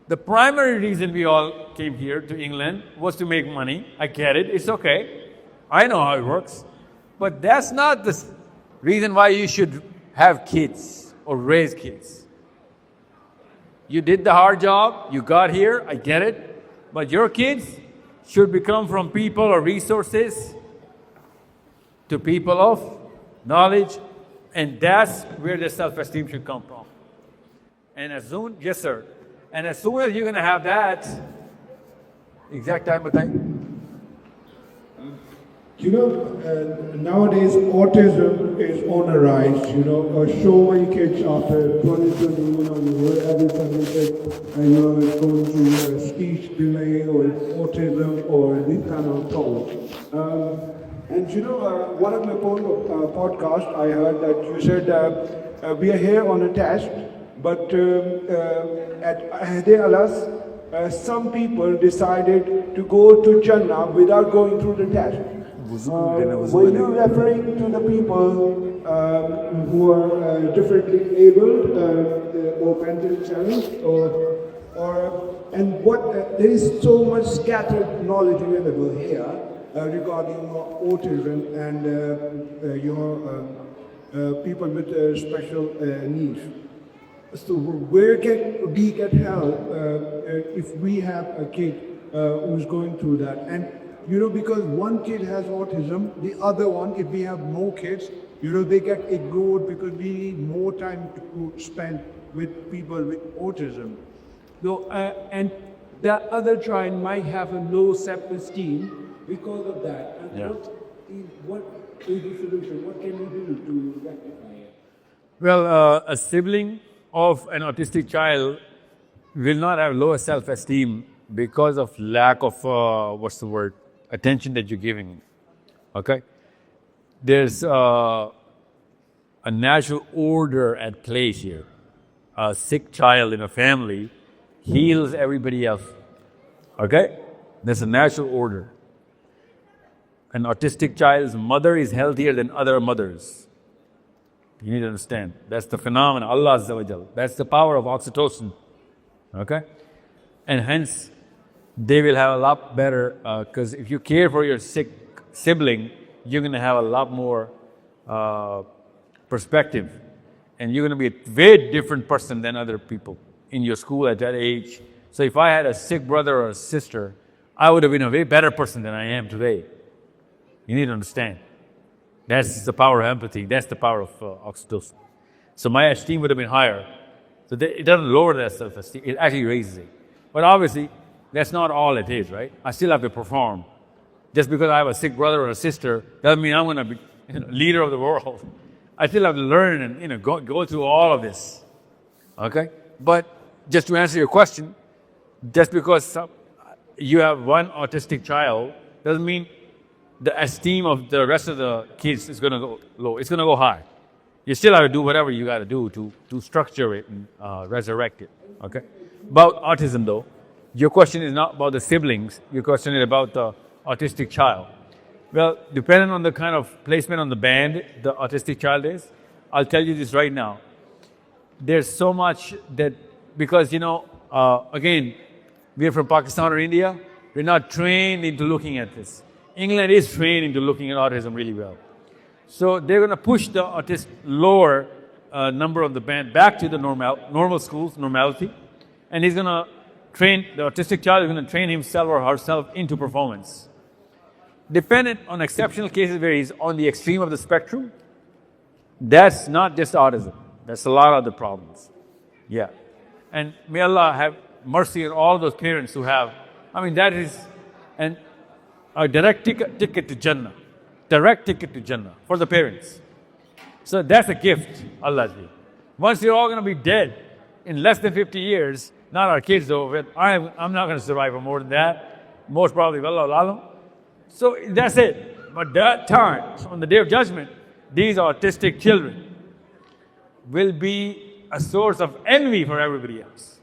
The primary reason we all came here to England was to make money. I get it. It's okay. I know how it works. But that's not the reason why you should have kids or raise kids. You did the hard job. You got here. I get it. But your kids should become from people or resources to people of knowledge. And that's where the self-esteem should come from. And as soon, yes sir, and as soon as you're going to have that, exact time of time. Nowadays autism is on a rise, so many kids after 2020, every family kid, is going through a speech delay or autism or this kind of trouble. And one of my podcasts, I heard that you said we are here on a test, but at Ahde Alas, some people decided to go to Jannah without going through the test. Were you referring to the people who are differently abled or mentally challenged, and what there is so much scattered knowledge available here regarding autism and people with special needs. So where can we get help if we have a kid who's going through that? And because one kid has autism, the other one, if we have more kids, they get ignored because we need more time to spend with people with autism. So, and that other child might have a low self-esteem because of that. And Yeah. what is the solution? What can we do to rectify it? Well, a sibling of an autistic child will not have lower self-esteem because of lack of, attention that you're giving him. Okay? There's a natural order at place here. A sick child in a family heals everybody else. Okay? There's a natural order. An autistic child's mother is healthier than other mothers. You need to understand. That's the phenomenon, Allah Azza wa Jal. That's the power of oxytocin. Okay? And hence, they will have a lot better, because if you care for your sick sibling, you're going to have a lot more perspective. And you're going to be a very different person than other people in your school at that age. So if I had a sick brother or a sister, I would have been a way better person than I am today. You need to understand. That's the power of empathy. That's the power of oxytocin. So my esteem would have been higher. So it doesn't lower that self-esteem. It actually raises it. But obviously, that's not all it is, right? I still have to perform. Just because I have a sick brother or a sister doesn't mean I'm going to be leader of the world. I still have to learn and go through all of this. Okay? But just to answer your question, just because you have one autistic child doesn't mean the esteem of the rest of the kids is going to go low. It's going to go high. You still have to do whatever you got to do to structure it and resurrect it. Okay? About autism, though, your question is not about the siblings. Your question is about the autistic child. Well, depending on the kind of placement on the band the autistic child is, I'll tell you this right now. There's so much that, because, again, we're from Pakistan or India, we're not trained into looking at this. England is trained into looking at autism really well. So they're going to push the lower number of the band back to the normal schools, normality. And he's going to train, the autistic child is going to train himself or herself into performance. Dependent on exceptional cases where he's on the extreme of the spectrum, that's not just autism. That's a lot of other problems. Yeah. And may Allah have mercy on all those parents who have, that is a direct ticket to Jannah. Direct ticket to Jannah for the parents. So that's a gift Allah gave. Once you're all going to be dead in less than 50 years, not our kids though, I'm not going to survive for more than that. Most probably, Wallahu. So that's it. But that time, on the Day of Judgment, these autistic children will be a source of envy for everybody else.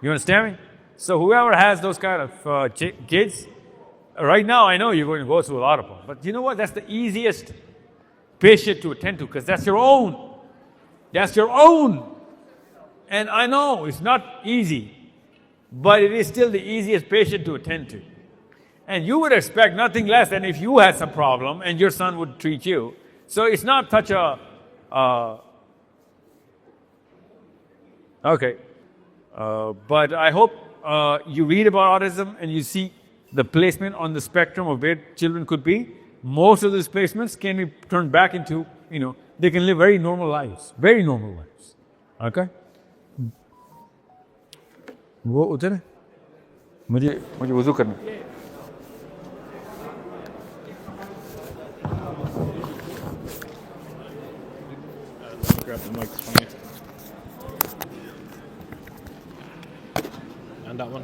You understand me? So whoever has those kind of kids, right now I know you're going to go through a lot of them. But you know what? That's the easiest patient to attend to because that's your own. That's your own. And I know it's not easy, but it is still the easiest patient to attend to. And you would expect nothing less than if you had some problem and your son would treat you. So it's not such a, okay. But I hope you read about autism and you see the placement on the spectrum of where children could be. Most of these placements can be turned back into, they can live very normal lives. Very normal lives. Okay? वो उधर है मुझे वुज़ू करना grab the mic from you. And that one.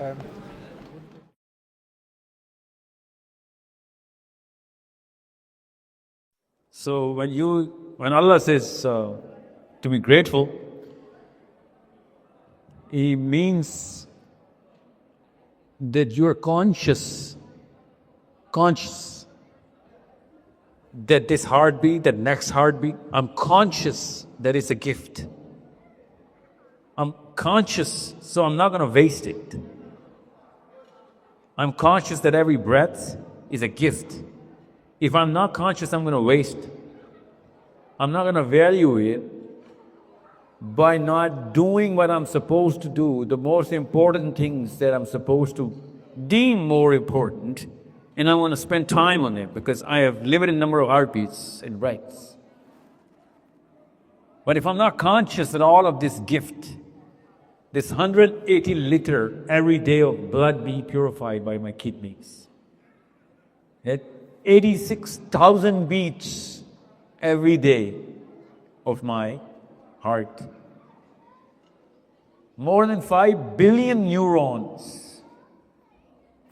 So when Allah says to be grateful, He means that you're conscious that this heartbeat, that next heartbeat, I'm conscious that it's a gift. I'm conscious, so I'm not going to waste it. I'm conscious that every breath is a gift. If I'm not conscious, I'm going to waste. I'm not going to value it by not doing what I'm supposed to do, the most important things that I'm supposed to deem more important, and I want to spend time on it because I have limited number of heartbeats and breaths. But if I'm not conscious that all of this gift this 180 liter every day of blood be purified by my kidneys. At 86,000 beats every day of my heart. More than 5 billion neurons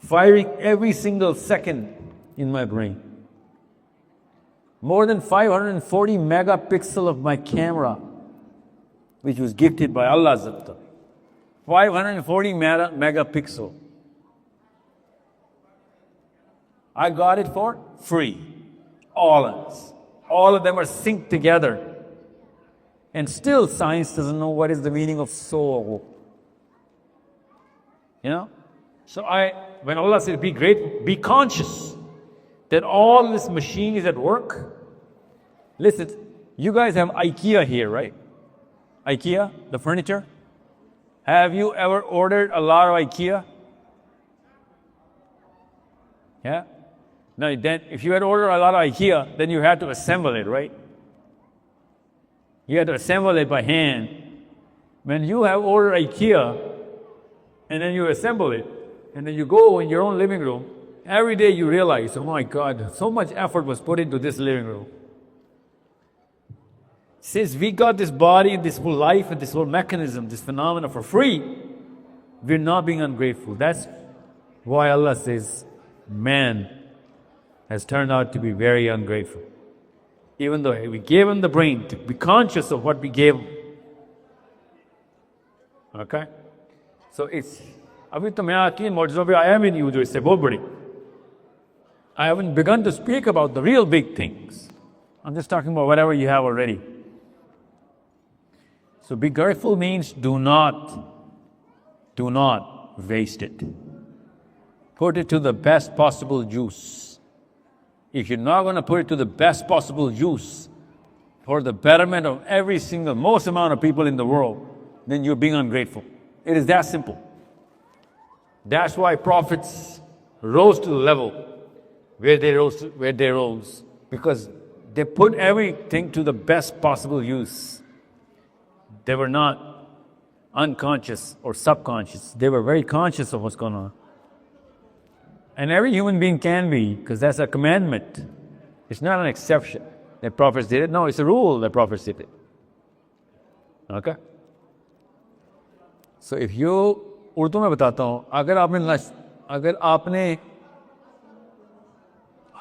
firing every single second in my brain. More than 540 megapixel of my camera, which was gifted by Allah Zabta. 540 megapixel. I got it for free. All of them are synced together. And still science doesn't know what is the meaning of soul. You know? So when Allah says be great, be conscious that all this machine is at work. Listen, you guys have IKEA here, right? IKEA, the furniture. Have you ever ordered a lot of IKEA? Yeah? Now then, if you had ordered a lot of IKEA, then you had to assemble it, right? You had to assemble it by hand. When you have ordered IKEA, and then you assemble it, and then you go in your own living room, every day you realize, oh my God, so much effort was put into this living room. Since we got this body and this whole life and this whole mechanism, this phenomena for free, we're not being ungrateful. That's why Allah says man has turned out to be very ungrateful. Even though we gave him the brain to be conscious of what we gave him. Okay? So it's, अभी तो मैं आके मौजूदों पे आया भी नहीं हूँ जो इससे बहुत बड़ी. I haven't begun to speak about the real big things. I'm just talking about whatever you have already. So be grateful means do not waste it. Put it to the best possible use. If you're not going to put it to the best possible use for the betterment of most amount of people in the world, then you're being ungrateful. It is that simple. That's why prophets rose to the level where they rose, because they put everything to the best possible use. They were not unconscious or subconscious. They were very conscious of what's going on. And every human being can be, because that's a commandment. It's not an exception that prophets did it. No, it's a rule that prophets did it. Okay? So if you, Urdu में बताता हूँ, अगर आपने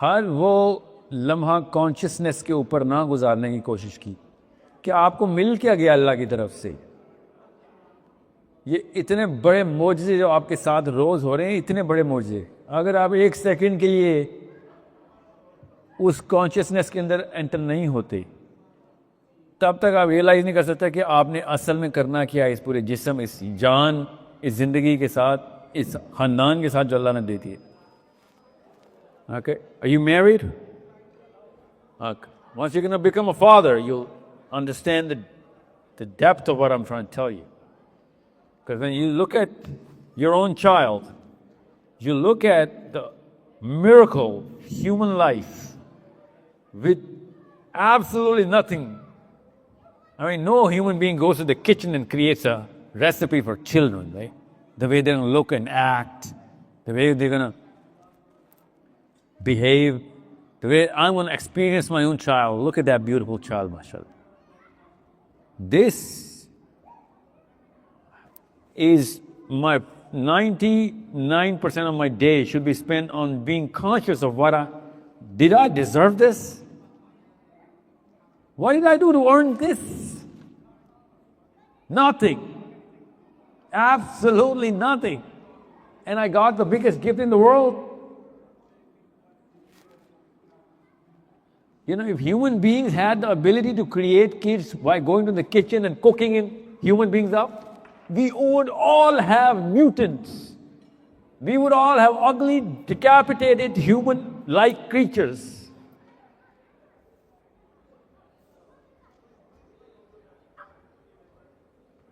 हर वो लम्हा consciousness के ऊपर ना गुजारने की कोशिश की कि आपको मिल क्या गया अल्लाह की तरफ से, ये इतने बड़े मौजज़े जो आपके साथ रोज़ हो रहे हैं, इतने बड़े मौजज़े, अगर आप एक सेकंड के लिए उस कॉन्शियसनेस के अंदर एंटर नहीं होते, तब तक आप रियलाइज़ नहीं कर सकते कि आपने असल में करना क्या है इस पूरे जिस्म, इस जान, इस ज़िंदगी के साथ, इस ख़ानदान के साथ जो अल्लाह ने दी थी. Okay? Are you married? Okay. Once you're going to become a father, you'll understand the depth of what I'm trying to tell you. Because when you look at your own child, you look at the miracle, human life, with absolutely nothing. I mean, no human being goes to the kitchen and creates a recipe for children, right? The way they're going to look and act, the way they're going to behave, the way I'm going to experience my own child. Look at that beautiful child, mashallah. This is my 99% of my day should be spent on being conscious of did I deserve this? What did I do to earn this? Nothing. Absolutely nothing. And I got the biggest gift in the world. You know, if human beings had the ability to create kids by going to the kitchen and cooking human beings up, we would all have mutants. We would all have ugly, decapitated, human-like creatures.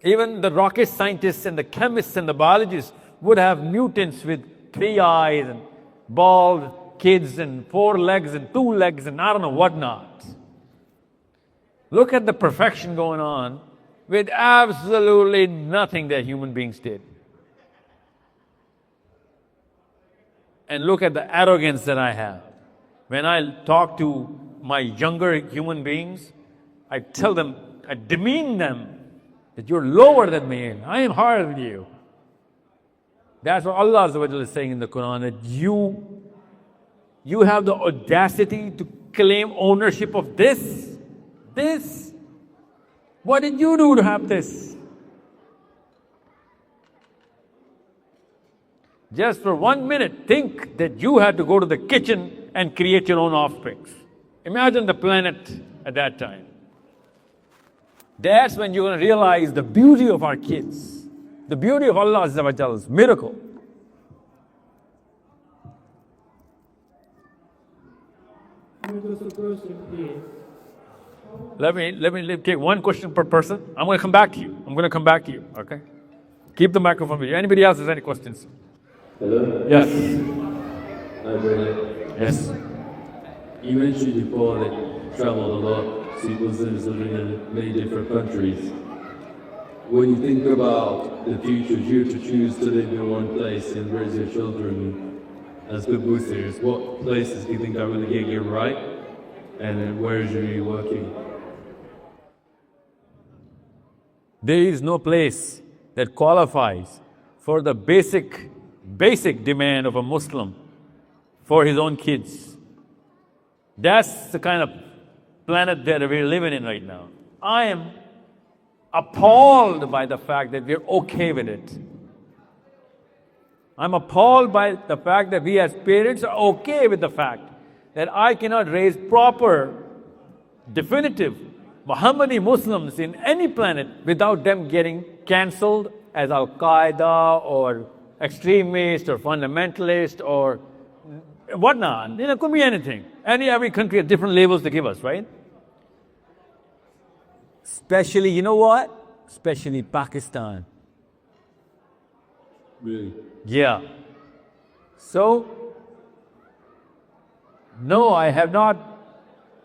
Even the rocket scientists and the chemists and the biologists would have mutants with 3 eyes and bald kids and 4 legs and 2 legs and I don't know what not. Look at the perfection going on with absolutely nothing that human beings did. And look at the arrogance that I have. When I talk to my younger human beings, I tell them, I demean them, that you're lower than me, I am higher than you. That's what Allah is saying in the Quran, that you have the audacity to claim ownership of this. What did you do to have this? Just for 1 minute, think that you had to go to the kitchen and create your own offsprings. Imagine the planet at that time. That's when you're going to realize the beauty of our kids, the beauty of Allah's miracle. Let me take one question per person. I'm going to come back to you. Okay? Keep the microphone with you. Anybody else has any questions? Hello? Yes. Hi, brother. Yes. You mentioned before that you traveled a lot, see Muslims living in many different countries. When you think about the future, you have to choose to live in one place and raise your children as good Muslims. What places do you think are going to get you right? And then where should you be working? There is no place that qualifies for the basic demand of a Muslim for his own kids. That's the kind of planet that we're living in right now. I am appalled by the fact that we're okay with it. I'm appalled by the fact that we as parents are okay with the fact that I cannot raise proper, definitive Muhammadi Muslims in any planet without them getting cancelled as Al-Qaeda or extremist or fundamentalist or whatnot. It could be anything. Every country has different labels to give us, right? Especially, you know what? Especially Pakistan. Really? Yeah. So, no, I have not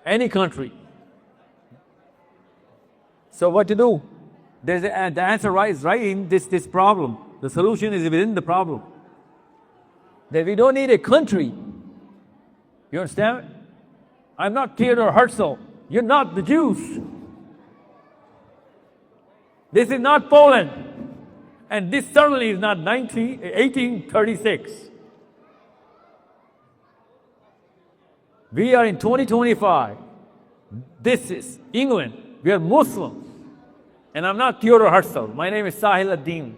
any country. So what to do? The answer lies right in this problem. The solution is within the problem. That we don't need a country. You understand? I'm not Theodore Herzl. You're not the Jews. This is not Poland. And this certainly is not 1836. We are in 2025. This is England. We are Muslims. And I'm not Theodore Herzl. My name is Sahil Adeem.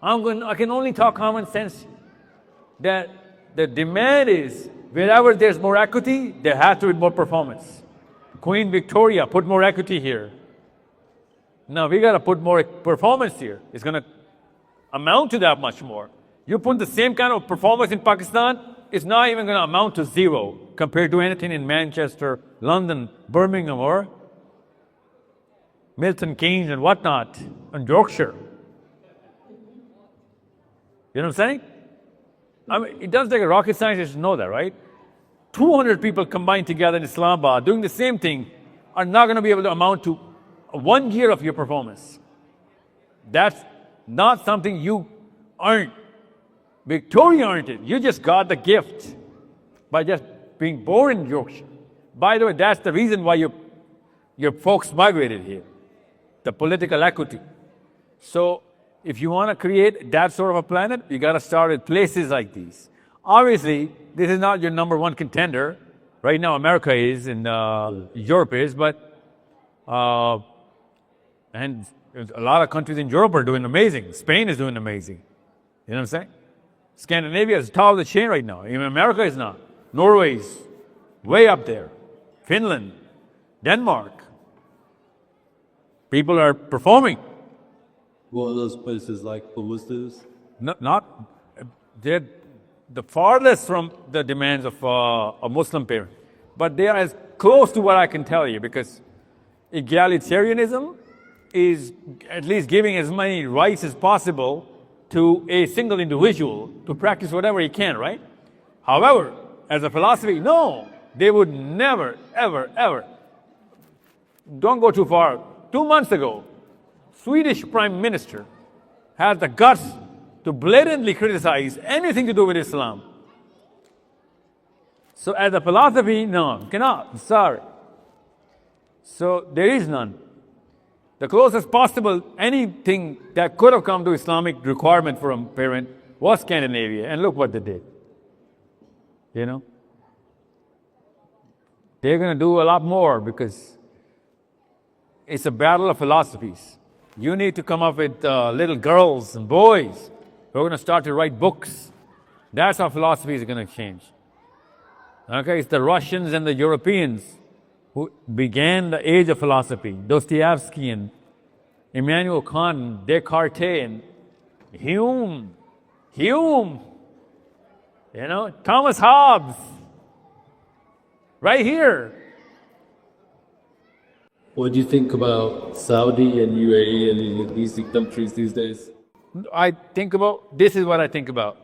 I can only talk common sense. That the demand is, wherever there's more equity, there has to be more performance. Queen Victoria put more equity here. Now we got to put more performance here. It's going to amount to that much more. You put the same kind of performance in Pakistan, it's not even going to amount to zero compared to anything in Manchester, London, Birmingham, or Milton Keynes and whatnot, and Yorkshire. You know what I'm saying? I mean, it doesn't take a rocket scientist to know that, right? 200 people combined together in Islamabad doing the same thing are not going to be able to amount to 1 year of your performance. That's not something you earned. Victoria earned it. You just got the gift by just being born in Yorkshire. By the way, that's the reason why your folks migrated here. The political equity. So if you want to create that sort of a planet, you got to start with places like these. Obviously, this is not your number one contender. Right now, America is and Europe is, but and a lot of countries in Europe are doing amazing. Spain is doing amazing. You know what I'm saying? Scandinavia is top of the chain right now. Even America is not. Norway's way up there. Finland, Denmark. People are performing. What are those places like for Muslims? They're the farthest from the demands of a Muslim parent. But they are as close to what I can tell you, because egalitarianism is at least giving as many rights as possible to a single individual to practice whatever he can, right? However, as a philosophy, no, they would never, ever, ever. Don't go too far 2 months ago, Swedish Prime Minister had the guts to blatantly criticize anything to do with Islam. So as a philosophy, no, cannot, sorry. So there is none. The closest possible anything that could have come to Islamic requirement for a parent was Scandinavia, and look what they did. You know? They're going to do a lot more because it's a battle of philosophies. You need to come up with little girls and boys who are going to start to write books. That's how philosophy is going to change. Okay, it's the Russians and the Europeans who began the age of philosophy. Dostoevsky and Immanuel Kant, Descartes and Hume, Thomas Hobbes, right here. What do you think about Saudi and UAE and these countries these days? This is what I think about.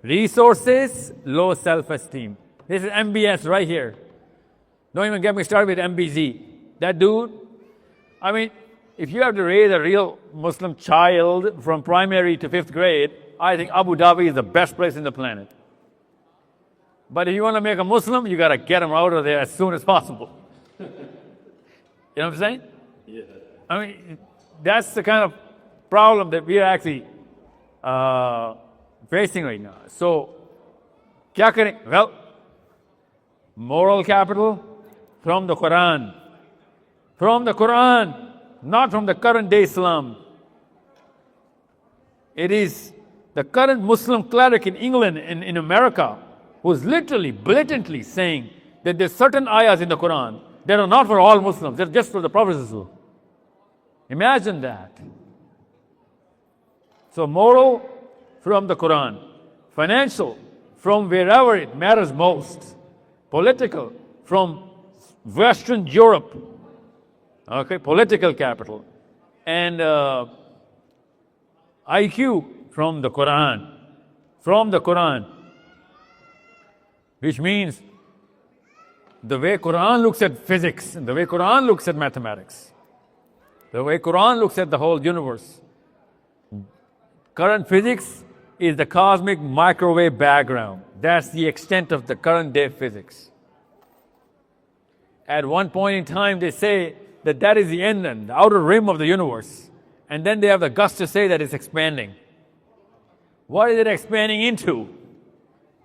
Resources, low self-esteem. This is MBS right here. Don't even get me started with MBZ. That dude, I mean, if you have to raise a real Muslim child from primary to 5th grade, I think Abu Dhabi is the best place in the planet. But if you want to make a Muslim, you got to get him out of there as soon as possible. You know what I'm saying? Yeah. I mean, that's the kind of problem that we are actually facing right now. So, kya kare? Well, moral capital from the Quran. From the Quran, not from the current day Islam. It is the current Muslim cleric in England and in America who's literally, blatantly saying that there's certain ayahs in the Quran that are not for all Muslims, they're just for the Prophet. Imagine that. So moral from the Quran, financial from wherever it matters most, political from Western Europe, okay, political capital, and IQ from the Quran, which means the way Quran looks at physics, and the way Quran looks at mathematics, the way Quran looks at the whole universe. Current physics is the cosmic microwave background. That's the extent of the current day physics. At one point in time, they say that that is the end and the outer rim of the universe. And then they have the guts to say that it's expanding. What is it expanding into?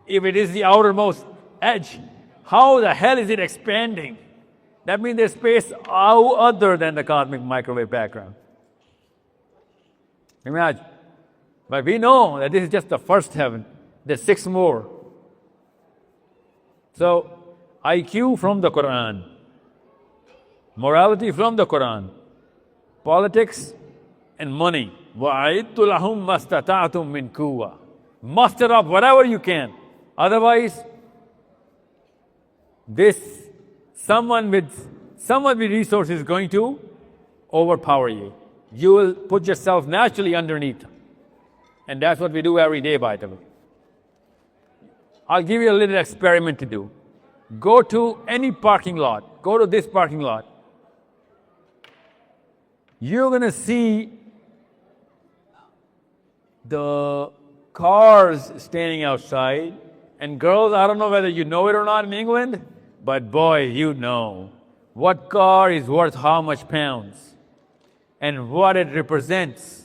If it is the outermost edge, how the hell is it expanding? That means there's space other than the cosmic microwave background. Imagine. But we know that this is just the first heaven. There's 6 more. So, IQ from the Quran. Morality from the Quran. Politics and money. وَأَعِدُّ لَهُمْ مَسْتَطَعْتُم مِّن قُوَّةٍ. Muster up whatever you can. Otherwise, someone with resources is going to overpower you. You will put yourself naturally underneath. And that's what we do every day, by the way. I'll give you a little experiment to do. Go to any parking lot. Go to this parking lot. You're going to see the cars standing outside. And girls, I don't know whether you know it or not in England, but boy, you know. What car is worth how much pounds? And what it represents.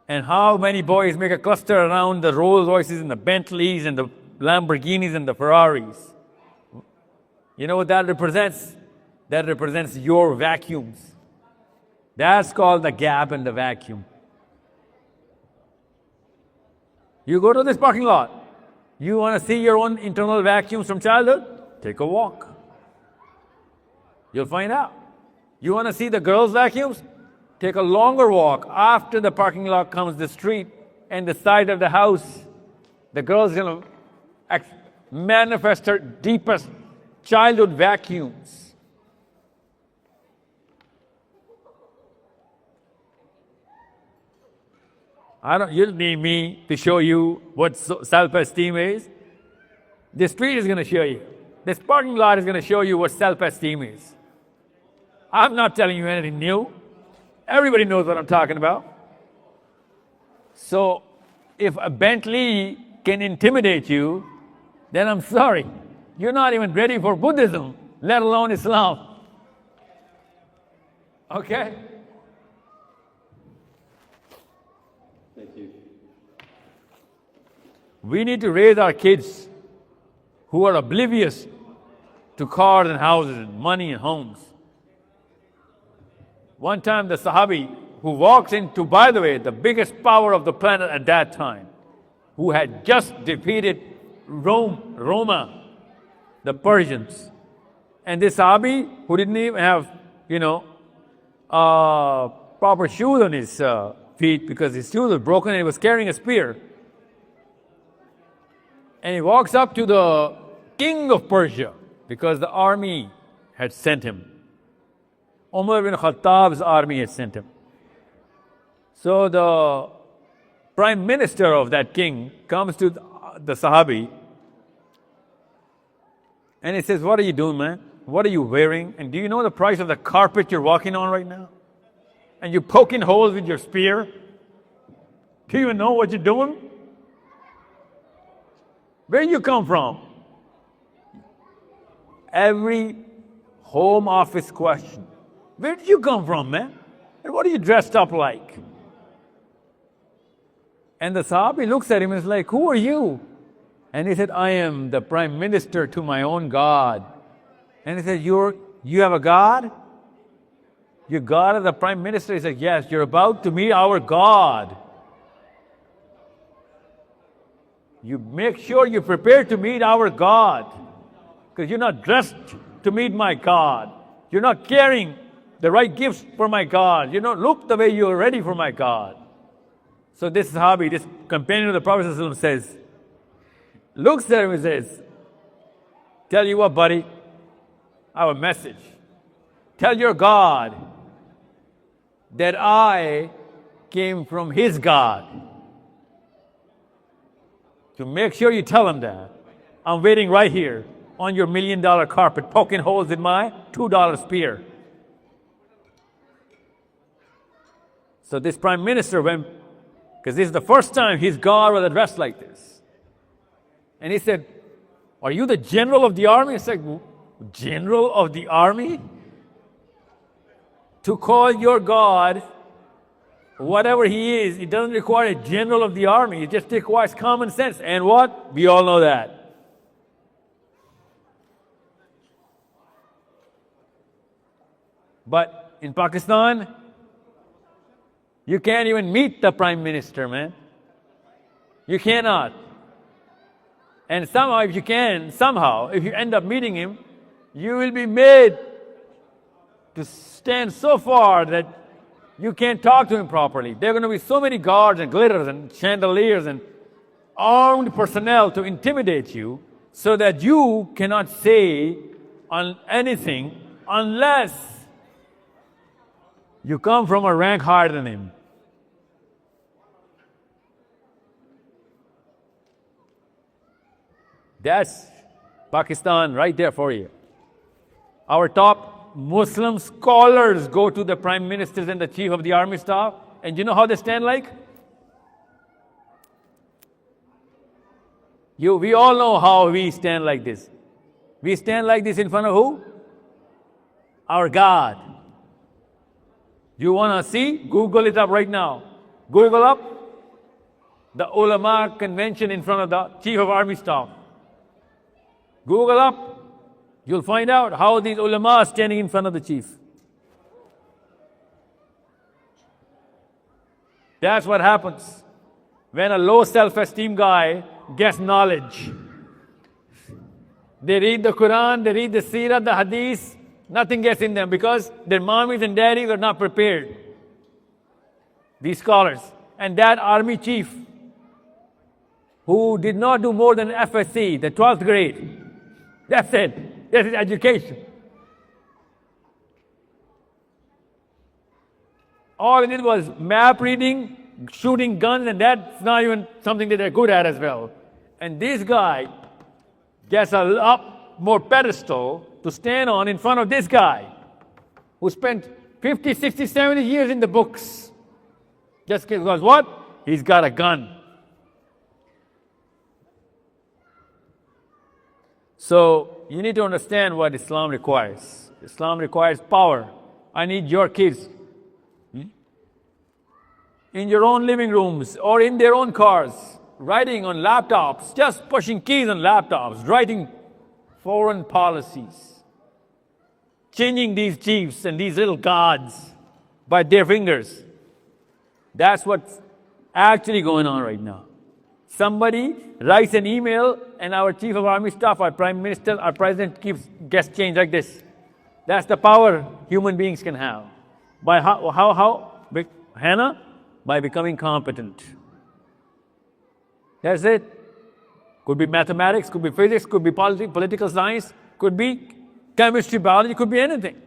And how many boys make a cluster around the Rolls Royces and the Bentleys and the Lamborghinis and the Ferraris. You know what that represents? That represents your vacuums. That's called the gap and the vacuum. You go to this parking lot. You want to see your own internal vacuums from childhood? Take a walk. You'll find out. You want to see the girls' vacuums? Take a longer walk. After the parking lot comes the street and the side of the house. The girl's going to manifest her deepest childhood vacuums. You don't need me to show you what self-esteem is. The street is going to show you. This parking lot is going to show you what self-esteem is. I'm not telling you anything new. Everybody knows what I'm talking about. So, if a Bentley can intimidate you, then I'm sorry. You're not even ready for Buddhism, let alone Islam. Okay? Thank you. We need to raise our kids who are oblivious to cars and houses and money and homes. One time the Sahabi who walks into, by the way, the biggest power of the planet at that time, who had just defeated Roma, the Persians. And this Sahabi who didn't even have, proper shoes on his feet because his shoes were broken and he was carrying a spear. And he walks up to the king of Persia because the army had sent him. Umar ibn Khattab's army had sent him. So the prime minister of that king comes to the Sahabi and he says, "What are you doing, man? What are you wearing? And do you know the price of the carpet you're walking on right now? And you're poking holes with your spear? Do you even know what you're doing? Where you come from?" Every home office question. Where did you come from, man? And what are you dressed up like? And the Sahabi looks at him and is like, "Who are you?" And he said, "I am the prime minister to my own God." And he said, You have a God? Your God is the prime minister? He said, "Yes, you're about to meet our God. You make sure you prepare to meet our God, because you're not dressed to meet my God. You're not carrying the right gifts for my God. You don't look the way you're ready for my God." So this Sahabi, this companion of the Prophet ﷺ says, looks at him and says, "Tell you what, buddy, I have a message. Tell your God that I came from his God. So make sure you tell him that. I'm waiting right here on your $1 million carpet, poking holes in my $2 spear." So this prime minister went, because this is the first time his God was addressed like this. And he said, "Are you the general of the army?" He said, "General of the army? To call your God whatever he is, it doesn't require a general of the army. It just requires common sense." And what? We all know that. But in Pakistan, you can't even meet the prime minister, man. You cannot. And somehow, if you end up meeting him, you will be made to stand so far that you can't talk to him properly. There are going to be so many guards and glitters and chandeliers and armed personnel to intimidate you so that you cannot say anything unless you come from a rank higher than him. That's Pakistan right there for you. Our top Muslim scholars go to the prime ministers and the chief of the army staff, and you know how they stand like? We all know how we stand like this. We stand like this in front of who? Our God. You want to see? Google it up right now. Google up the ulama convention in front of the chief of army staff. Google up. You'll find out how these ulama are standing in front of the chief. That's what happens when a low self-esteem guy gets knowledge. They read the Quran, they read the Seerah, the Hadith, nothing gets in them because their mommies and daddies are not prepared. These scholars. And that army chief who did not do more than FSC, the 12th grade. That's it. That's his education. All he did was map reading, shooting guns, and that's not even something that they're good at as well. And this guy gets a lot more pedestal to stand on in front of this guy. who spent 50, 60, 70 years in the books. Just because what? He's got a gun. So you need to understand what Islam requires. Islam requires power. I need your kids in your own living rooms or in their own cars, writing on laptops, just pushing keys on laptops, writing foreign policies, changing these chiefs and these little gods by their fingers. That's what's actually going on right now. Somebody writes an email and our chief of army staff, our prime minister, our president gets changed like this. That's the power human beings can have. By how? Hannah? By becoming competent. That's it. Could be mathematics, could be physics, could be political science, could be chemistry, biology, could be anything.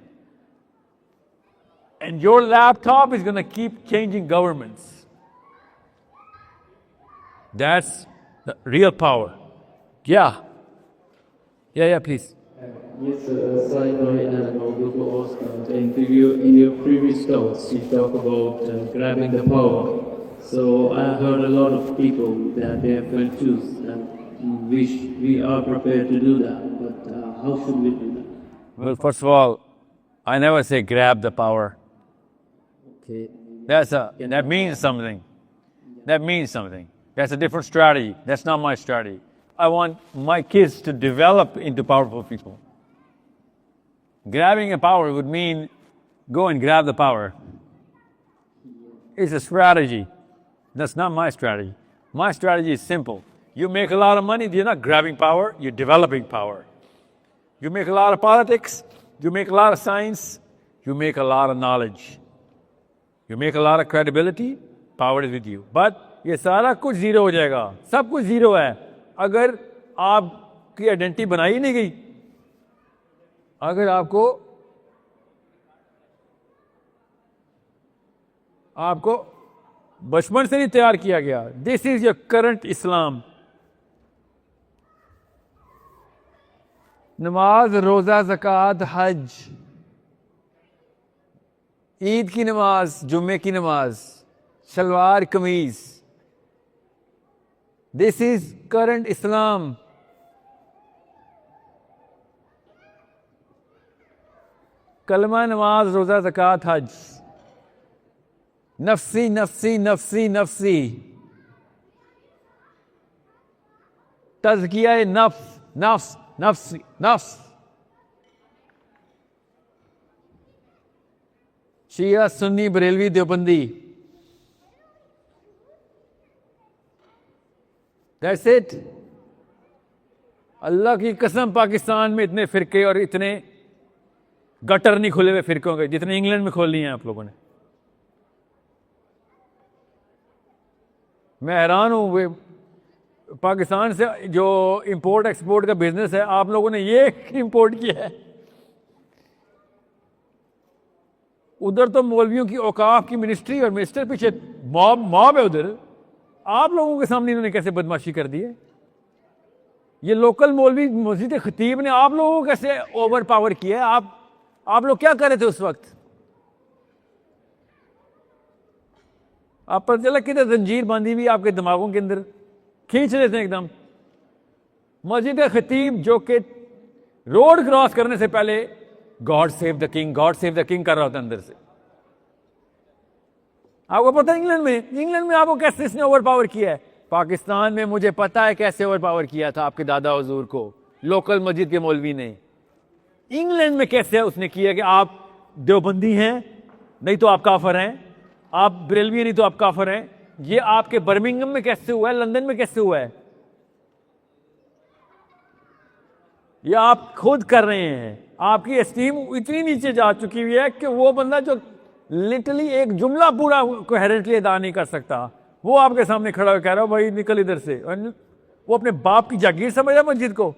And your laptop is going to keep changing governments. That's the real power. Yeah. Yeah, please. Yes, Sahil Adeem, in your previous talks, you talk about grabbing the power. So I heard a lot of people that they have felt choose, and we are prepared to do that. But how should we do that? Well, first of all, I never say grab the power. Okay. That means something. That means something. That's a different strategy. That's not my strategy. I want my kids to develop into powerful people. Grabbing a power would mean go and grab the power. It's a strategy. That's not my strategy. My strategy is simple. You make a lot of money, you're not grabbing power, you're developing power. You make a lot of politics, you make a lot of science, you make a lot of knowledge. You make a lot of credibility, power is with you. But ये सारा कुछ zero हो जाएगा, सब कुछ zero है अगर आपकी आइडेंटिटी बनाई नहीं गई, अगर आपको बचपन से नहीं तैयार किया गया. दिस इज योर करंट इस्लाम. नमाज, रोजा, ज़कात, हज, ईद की नमाज, जुम्मे की नमाज, शलवार कमीज. दिस इज करंट इस्लाम. कलमा, नमाज, रोजा, ज़कात, हज. नफ्सी नफ्सी नफ्सी नफ्सी. तज़किया नफ्स नफ्स नफ्सी नफ्स. शिया, सुन्नी, बरेलवी, देवबंदी. That's it. अल्लाह की कसम पाकिस्तान में इतने फिरके और इतने गटर नहीं खुले हुए फिरकों के जितने इंग्लैंड में खोल लिए हैं आप लोगों ने. मैं हैरान हूँ. वे पाकिस्तान से जो इंपोर्ट एक्सपोर्ट का बिजनेस है आप लोगों ने ये इंपोर्ट किया है. उधर तो मौलवियों की औकाफ की मिनिस्ट्री और मिनिस्टर पीछे मॉब है उधर. आप लोगों के सामने इन्होंने कैसे बदमाशी कर दी है. ये लोकल मौलवी मस्जिद खतीब ने आप लोगों को कैसे ओवर पावर किया है. आप लोग क्या कर रहे थे उस वक्त. आप पता चला किधर जंजीर बांधी हुई आपके दिमागों के अंदर खींच रहे थे एकदम. मस्जिद खतीब जो कि रोड क्रॉस करने से पहले God save the king, God save the king कर रहा होता अंदर से. आपको पता है इंग्लैंड में आपको कैसे इसने ओवर पावर किया है. पाकिस्तान में मुझे पता है कैसे ओवर पावर किया था आपके दादा हुजूर को लोकल मस्जिद के मौलवी ने. इंग्लैंड में कैसे उसने किया कि आप देवबंदी हैं नहीं तो आप काफर हैं, आप बरेलवी नहीं तो आप काफर हैं. ये आपके बर्मिंघम में कैसे हुआ है, लंदन में कैसे हुआ है. ये आप खुद कर रहे हैं. आपकी एस्टीम इतनी नीचे जा चुकी हुई है कि वो बंदा जो लिटरली एक जुमला पूरा कोहेरेंटली अदा नहीं कर सकता वो आपके सामने खड़ा हो कह रहा हो भाई निकल इधर से. वो अपने बाप की जागीर समझ रहा है मस्जिद को.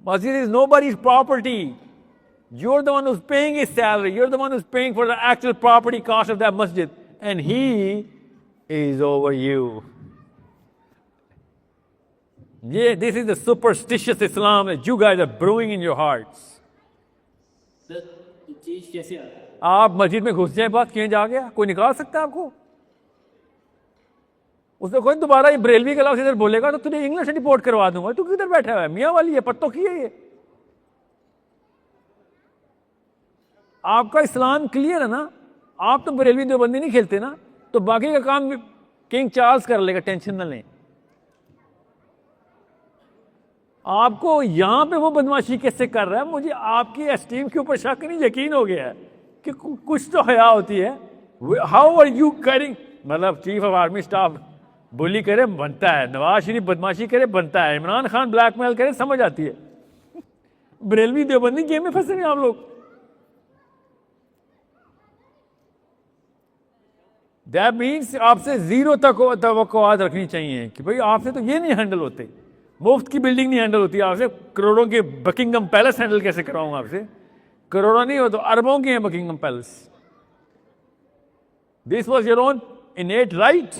मस्जिद is nobody's property. You're the one who's paying his salary. You're the one who's paying for the actual property cost of that masjid. And he is over you. Yeah, this is the superstitious Islam that you guys are brewing in your hearts. आप मस्जिद में घुस जाए बात क्यों जा गया, कोई निकाल सकता है आपको? उसने कोई दोबारा ये बरेलवी के लफ्ज़ इधर बोलेगा तो तुझे इंग्लिश रिपोर्ट करवा दूंगा। तू किधर बैठा हुआ है? मियाँ वाली है, पत्तों की है ये। आपका इस्लाम क्लियर है ना, आप तो बरेलवी देवबंदी नहीं खेलते ना, तो बाकी का काम किंग चार्ल्स कर लेगा, टेंशन ना लें। आपको यहां पे वो बदमाशी कैसे कर रहा है, मुझे आपकी एस्टीम के ऊपर शक नहीं, यकीन हो गया है कि कुछ तो हया होती है। हाउ आर यू करिंग, मतलब चीफ ऑफ आर्मी स्टाफ बुली करे बनता है, नवाज शरीफ बदमाशी करे बनता है, इमरान खान ब्लैकमेल करे समझ आती है। बरेलवी देवबंदी गेम में फंसे हैं आप लोग। दैट मीन्स आपसे जीरो तक तवक्कुआत रखनी चाहिए कि भाई आपसे तो ये नहीं हैंडल होते, मुफ्त की बिल्डिंग नहीं हैंडल होती आपसे, करोड़ों के बकिंगम पैलेस हैंडल कैसे कराऊंगा आपसे? करोड़ों नहीं हो तो अरबों के हैं Buckingham palace. This was your own इनेट right.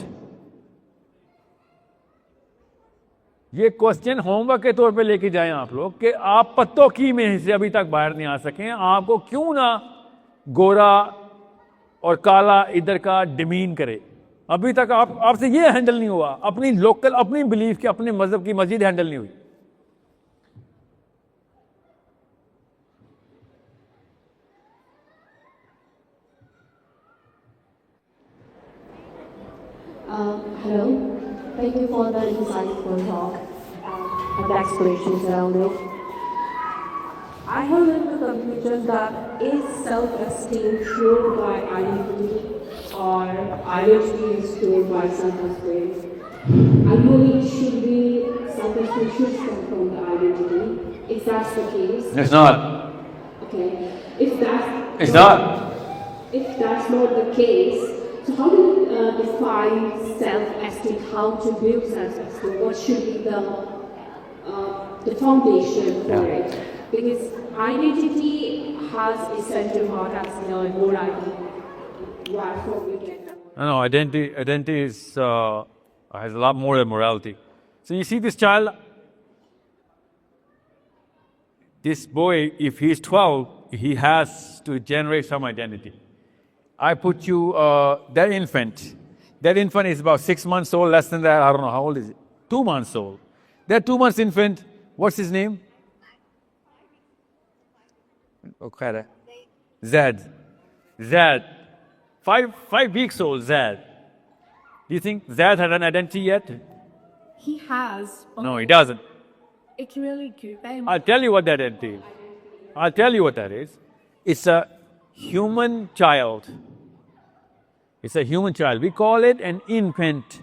ये क्वेश्चन होमवर्क के तौर पे लेके जाएं आप लोग कि आप पत्तों की में से अभी तक बाहर नहीं आ सके, आपको क्यों ना गोरा और काला इधर का डिमीन करे। अभी तक आपसे ये हैंडल नहीं हुआ, अपनी लोकल अपनी बिलीफ के अपने मजहब की मस्जिद हैंडल नहीं हुई। Hello, thank you for the insightful talk and the explanations around it. I have learned the conclusion that is self-esteem fueled by identity or identity is fueled by self-esteem. Ideally, it should be self-esteem should come from the identity. If that's the case, It's not. Okay. If that's It's not. If that's not the case, so how do you define self-esteem? How to build self-esteem? What should be the foundation for it? Because identity has essential part as morality. Therefore, we can. No, identity is has a lot more than morality. So you see this child, this boy, if he's 12, he has to generate some identity. I put you, that infant is about 6 months old, less than that, I don't know, how old is it? 2 months old. That 2 months infant, what's his name? Okay. Zed. 5 weeks old, Zed. Do you think Zed had an identity yet? He has. No, he doesn't. It's really cute. I'll tell you what that identity is. I'll tell you what that is. It's a human child. It's a human child. We call it an infant.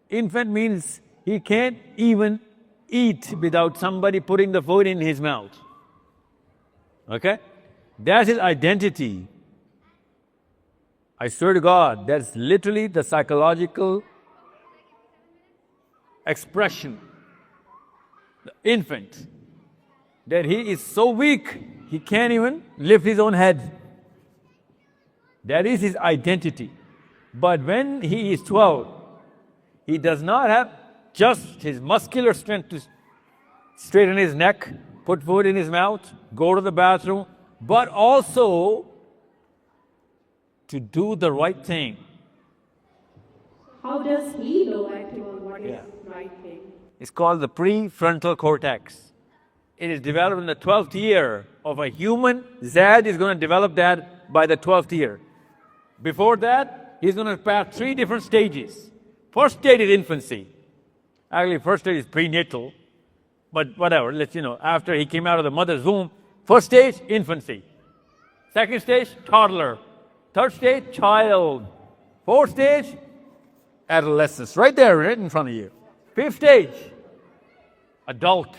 Infant means he can't even eat without somebody putting the food in his mouth. Okay? That's his identity. I swear to God, that's literally the psychological expression. The infant. That he is so weak, he can't even lift his own head. That is his identity. But when he is 12, he does not have just his muscular strength to straighten his neck, put food in his mouth, go to the bathroom, but also to do the right thing. How does he know actually what is right thing? It's called the prefrontal cortex. It is developed in the 12th year of a human. Zed is going to develop that by the 12th year. Before that, he's going to pass 3 different stages. First stage is infancy. Actually, first stage is prenatal. But whatever, after he came out of the mother's womb, first stage, infancy. Second stage, toddler. Third stage, child. Fourth stage, adolescence. Right there, right in front of you. Fifth stage, adult.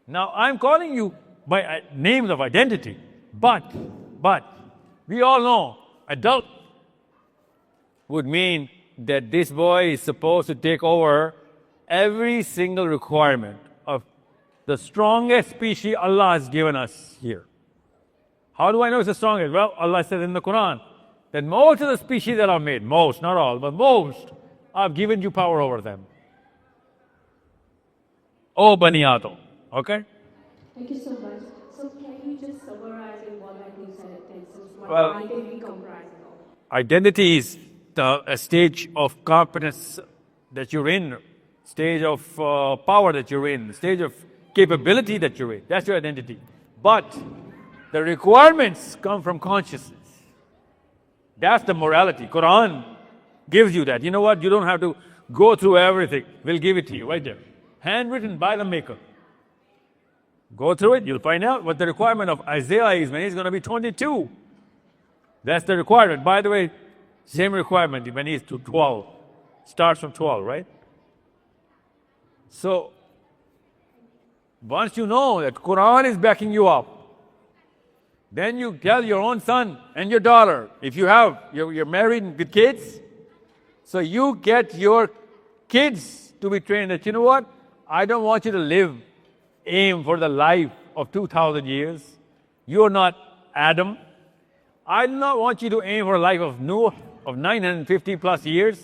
Now, I'm calling you by names of identity, but we all know adult would mean that this boy is supposed to take over every single requirement of the strongest species Allah has given us here. How do I know it's the strongest? Well, Allah says in the Quran that most of the species that are made, most, not all, but most, I've given you power over them. Oh, Bani Adam. Okay? Thank you so much. So can you just summarize it Well, identity comprises of? identity is a stage of competence that you're in, stage of power that you're in, stage of capability that you're in. That's your identity. But the requirements come from consciousness. That's the morality. Quran gives you that. You know what? You don't have to go through everything. We'll give it to you right there. Handwritten by the maker. Go through it, you'll find out what the requirement of Isaiah is when he's going to be 22. That's the requirement. By the way, same requirement when he's to 12. Starts from 12, right? So, once you know that Quran is backing you up, then you tell your own son and your daughter, if you have, you're married with kids, so you get your kids to be trained that, you know what, I don't want you to aim for the life of 2,000 years. You're not Adam. I do not want you to aim for a life of Noah of 950 plus years.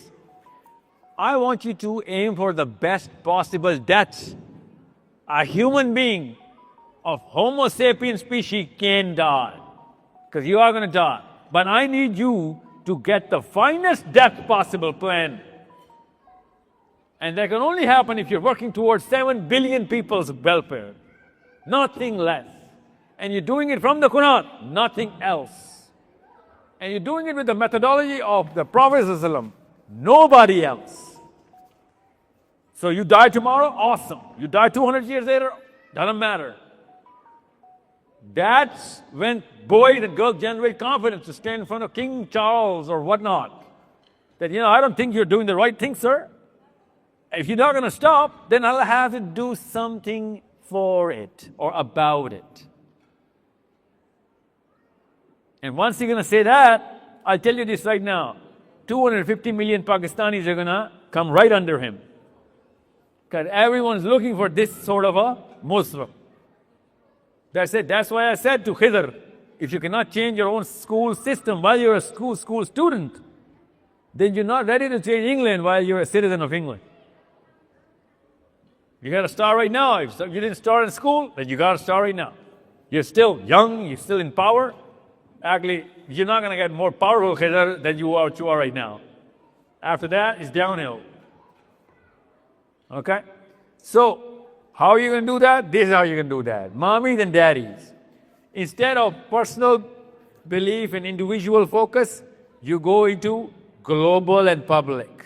I want you to aim for the best possible death a human being of Homo sapien species can die. Because you are going to die. But I need you to get the finest death possible plan. And that can only happen if you're working towards 7 billion people's welfare. Nothing less. And you're doing it from the Quran, nothing else. And you're doing it with the methodology of the Prophet ﷺ, nobody else. So you die tomorrow, awesome. You die 200 years later, doesn't matter. That's when boys and girls generate confidence to stand in front of King Charles or whatnot. That, I don't think you're doing the right thing, sir. If you're not going to stop, then I'll have to do something for it or about it. And once you're going to say that, I'll tell you this right now. 250 million Pakistanis are going to come right under him. Because everyone's looking for this sort of a Muslim. That's it. That's why I said to Khidr, if you cannot change your own school system while you're a school student, then you're not ready to change England while you're a citizen of England. You got to start right now. If you didn't start in school, then you got to start right now. You're still young, you're still in power. Actually, you're not going to get more powerful Khidr than you are right now. After that, it's downhill. Okay? So, how are you going to do that? This is how you're going to do that. Mommies and daddies. Instead of personal belief and individual focus, you go into global and public.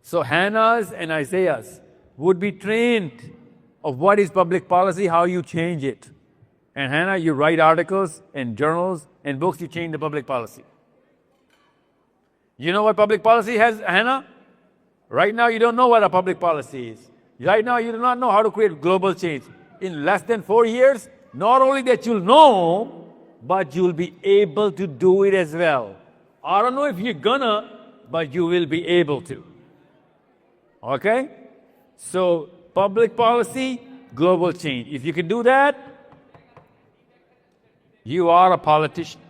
So Hannah's and Isaiah's would be trained of what is public policy, how you change it. And Hannah, you write articles and journals and books, you change the public policy. You know what public policy has, Hannah? Right now, you don't know what a public policy is. Right now, you do not know how to create global change. In less than 4 years, not only that you'll know, but you'll be able to do it as well. I don't know if you're gonna, but you will be able to. Okay? So, public policy, global change. If you can do that, you are a politician.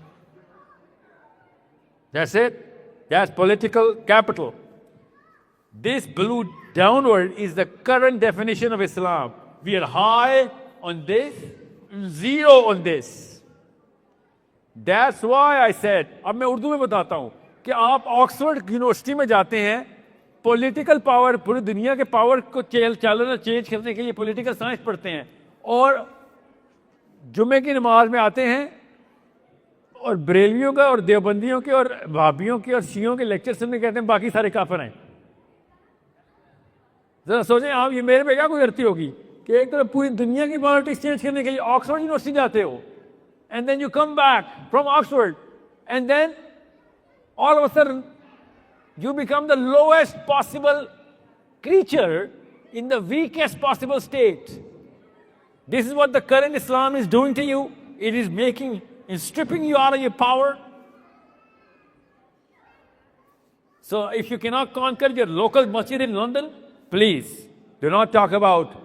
That's it. That's political capital. This blue downward is the current definition of Islam. We are high on this, zero on this. That's why I said, अब मैं उर्दू में बताता हूँ कि आप Oxford university में जाते हैं, पॉलिटिकल पावर, पूरी दुनिया के पावर को चेंज करने के लिए पॉलिटिकल साइंस पढ़ते हैं, और जुम्मे की नमाज में आते हैं और बरेलियों का और देवबंदियों के और भाभियों के और शियों के लेक्चर सुनने कहते हैं बाकी सारे काफिर हैं. जरा सोचें आप, ये मेरे पे क्या गुजरती होगी कि एक तरफ पूरी दुनिया की पॉलिटिक्स चेंज करने के लिए ऑक्सफोर्ड यूनिवर्सिटी जाते हो, and then you come back from Oxford, and then all of a sudden you become the lowest possible creature in the weakest possible state. This is what the current Islam is doing to you. It is making and stripping you out of your power. So if you cannot conquer your local masjid in London, please do not talk about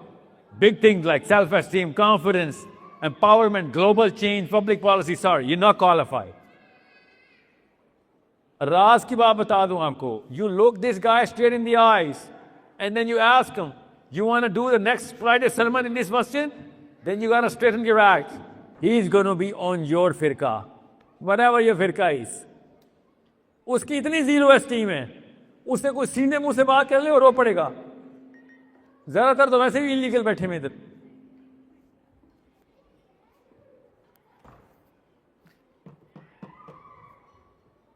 big things like self-esteem, confidence, empowerment, global change, public policy. Sorry, you're not qualified. Raz ki baat bata do aapko. You look this guy straight in the eyes and then you ask him, you want to do the next Friday sermon in this masjid? Then you got to straighten your act. He's going to be on your firqa, whatever your firqa is. उसकी इतनी zero esteem है, उससे कोई सीधे मुंह से बात कर ले और रो पड़ेगा। ज्यादातर तो वैसे भी इलीगल बैठे में इधर।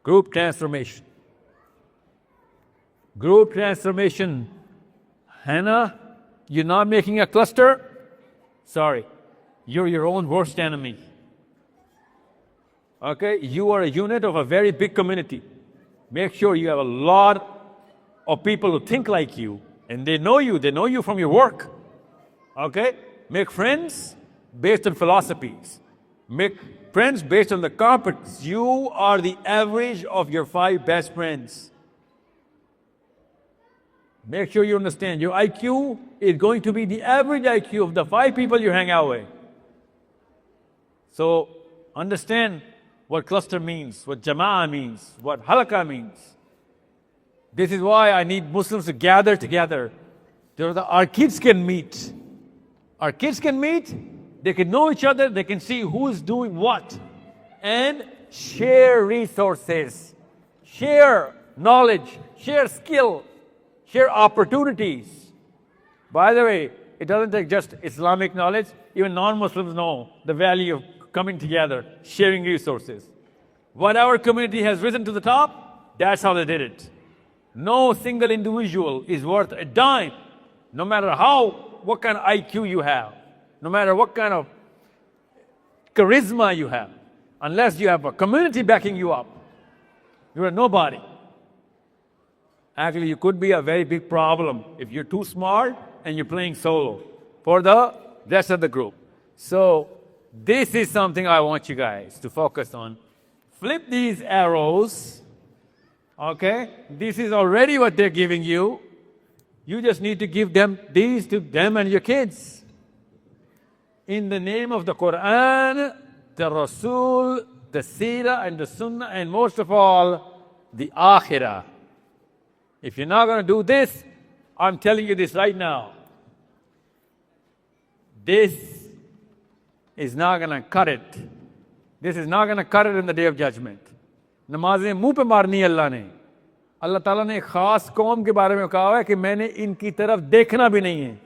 Group transformation. Group transformation. Hannah, you're not making a cluster? Sorry, you're your own worst enemy. Okay, you are a unit of a very big community. Make sure you have a lot of people who think like you, and they know you from your work. Okay, make friends based on philosophies. Make friends based on the competence. You are the average of your 5 best friends. Make sure you understand your IQ is going to be the average IQ of the 5 people you hang out with. So understand what cluster means, what jama'ah means, what halqa means. This is why I need Muslims to gather together. Our kids can meet. Our kids can meet, they can know each other, they can see who's doing what, and share resources, share knowledge, share skill, share opportunities. By the way, it doesn't take just Islamic knowledge. Even non-Muslims know the value of coming together, sharing resources. What our community has risen to the top, that's how they did it. No single individual is worth a dime, no matter what kind of IQ you have, no matter what kind of charisma you have. Unless you have a community backing you up, you're a nobody. Actually, you could be a very big problem if you're too smart and you're playing solo for the rest of the group. So this is something I want you guys to focus on. Flip these arrows, okay? This is already what they're giving you. You just need to give these to them and your kids. In the name of the Quran, the Rasul, the Seerah and the Sunnah, and most of all, the Akhirah. If you're not going to do this, I'm telling you this right now. This is not going to cut it. This is not going to cut it in the Day of Judgment. नमाजें मुंह पे मारनी है अल्लाह ने। अल्लाह ताला ने एक खास कौम के बारे में कहा है कि मैंने इनकी तरफ देखना भी नहीं है।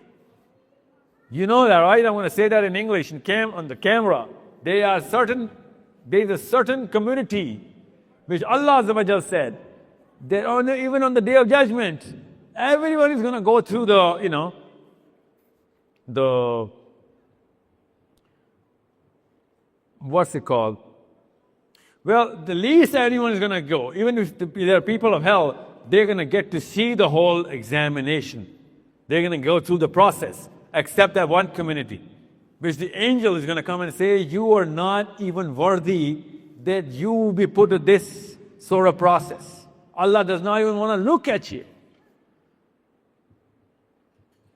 You know that, right? I'm going to say that in English on the camera. There is a certain community which Allah Azza wa Jal said that even on the Day of Judgment, everyone is going to go through what's it called? Well, the least anyone is going to go, even if there are people of hell, they're going to get to see the whole examination. They're going to go through the process, except that one community, which the angel is going to come and say, you are not even worthy that you will be put to this sort of process. Allah does not even want to look at you.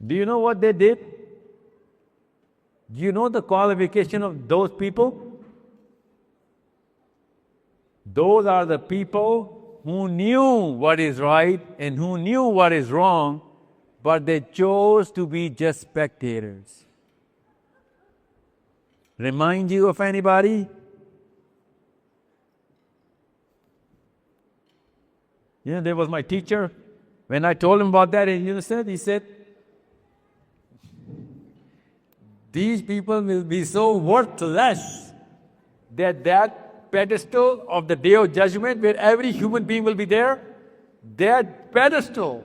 Do you know what they did? Do you know the qualification of those people? Those are the people who knew what is right and who knew what is wrong, but they chose to be just spectators. Remind you of anybody? There was my teacher. When I told him about that, he said, these people will be so worthless that pedestal of the Day of Judgment where every human being will be there, that pedestal,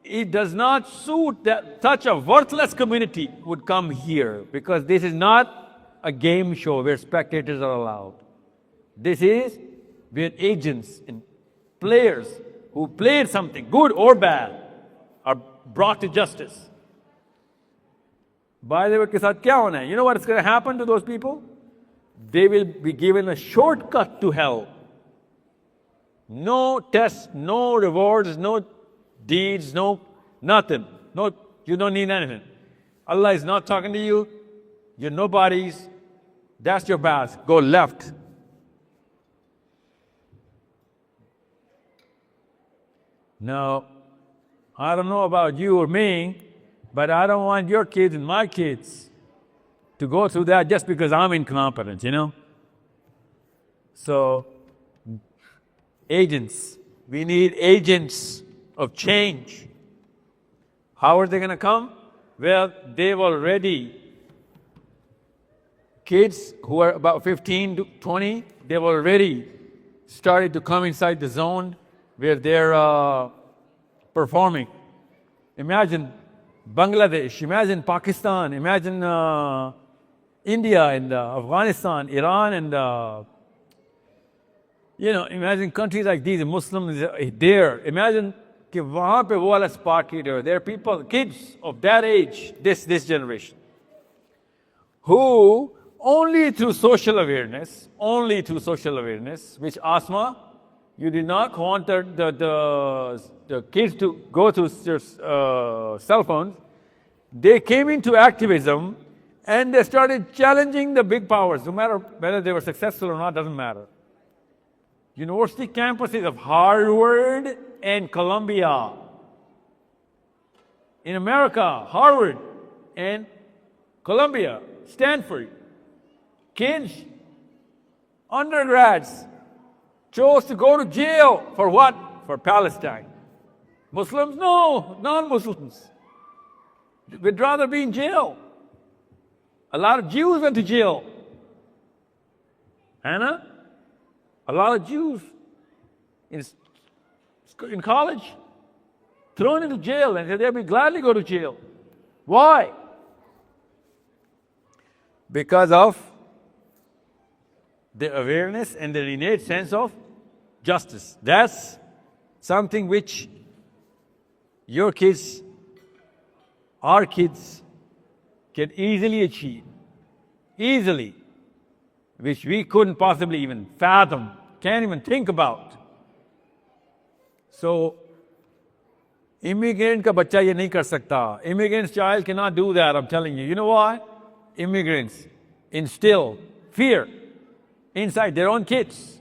it does not suit that such a worthless community would come here, because this is not a game show where spectators are allowed. This is where agents and players who played something, good or bad, are brought to justice. By the way, के साथ क्या होना है? You know what's going to happen to those people? They will be given a shortcut to hell. No tests, no rewards, no deeds, no nothing. No, you don't need anything. Allah is not talking to you. You're nobodies. That's your path. Go left. Now, I don't know about you or me, but I don't want your kids and my kids to go through that just because I'm incompetent, you know? So, agents. We need agents of change. How are they going to come? Well, they've already, kids who are about 15 to 20, they've already started to come inside the zone where they're performing. Imagine Bangladesh, imagine Pakistan, imagine India and Afghanistan, Iran and imagine countries like these, Muslims there. Imagine कि वहाँ पे वो वाला spark here. There are people, kids of that age, this generation, who only through social awareness, which Asma, you did not want the kids to go through cell phones. They came into activism and they started challenging the big powers, no matter whether they were successful or not, doesn't matter. University campuses of Harvard and Columbia. In America, Harvard and Columbia, Stanford. Kids, undergrads, chose to go to jail for what? For Palestine. Muslims? No, non-Muslims. We'd rather be in jail. A lot of Jews went to jail. Anna? A lot of Jews in college, thrown into jail, and they would gladly go to jail. Why? Because of the awareness and the innate sense of justice. That's something which your kids, our kids, can easily achieve. Easily. Which we couldn't possibly even fathom, can't even think about. So, immigrant ka bachcha ye nahi kar sakta. Immigrant's child cannot do that, I'm telling you. You know why? Immigrants instill fear inside their own kids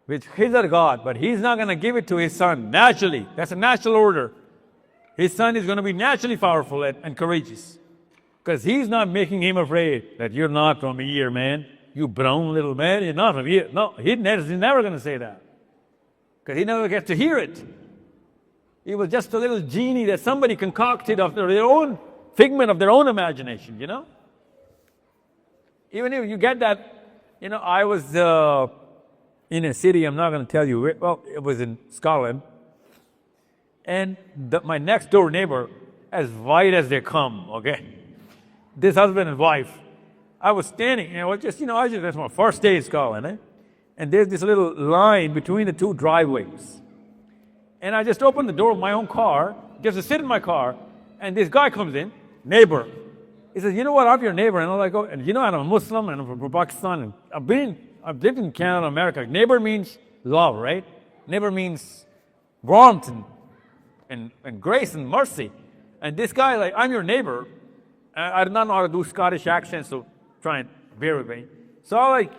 with his or God, but he's not going to give it to his son naturally. That's a natural order. His son is going to be naturally powerful and courageous. Because he's not making him afraid that you're not from here, man. You brown little man, you're not from here. No, he's never going to say that. Because he never gets to hear it. It was just a little genie that somebody concocted of their own figment of their own imagination, you know? Even if you get that, I was in a city, I'm not going to tell you where, well, it was in Scotland. And my next door neighbor, as white as they come, okay? This husband and wife, I was standing, that's my first day in Scotland, and there's this little line between the two driveways. And I just opened the door of my own car, just to sit in my car, and this guy comes in, neighbor. He says, you know what, I'm your neighbor. And I'm like, oh, and I'm a Muslim, and I'm from Pakistan, and I've lived in Canada and America. Neighbor means love, right? Neighbor means warmth and grace and mercy. And this guy, like, I'm your neighbor. I did not know how to do Scottish accents, so try and bear with me. So I'm like,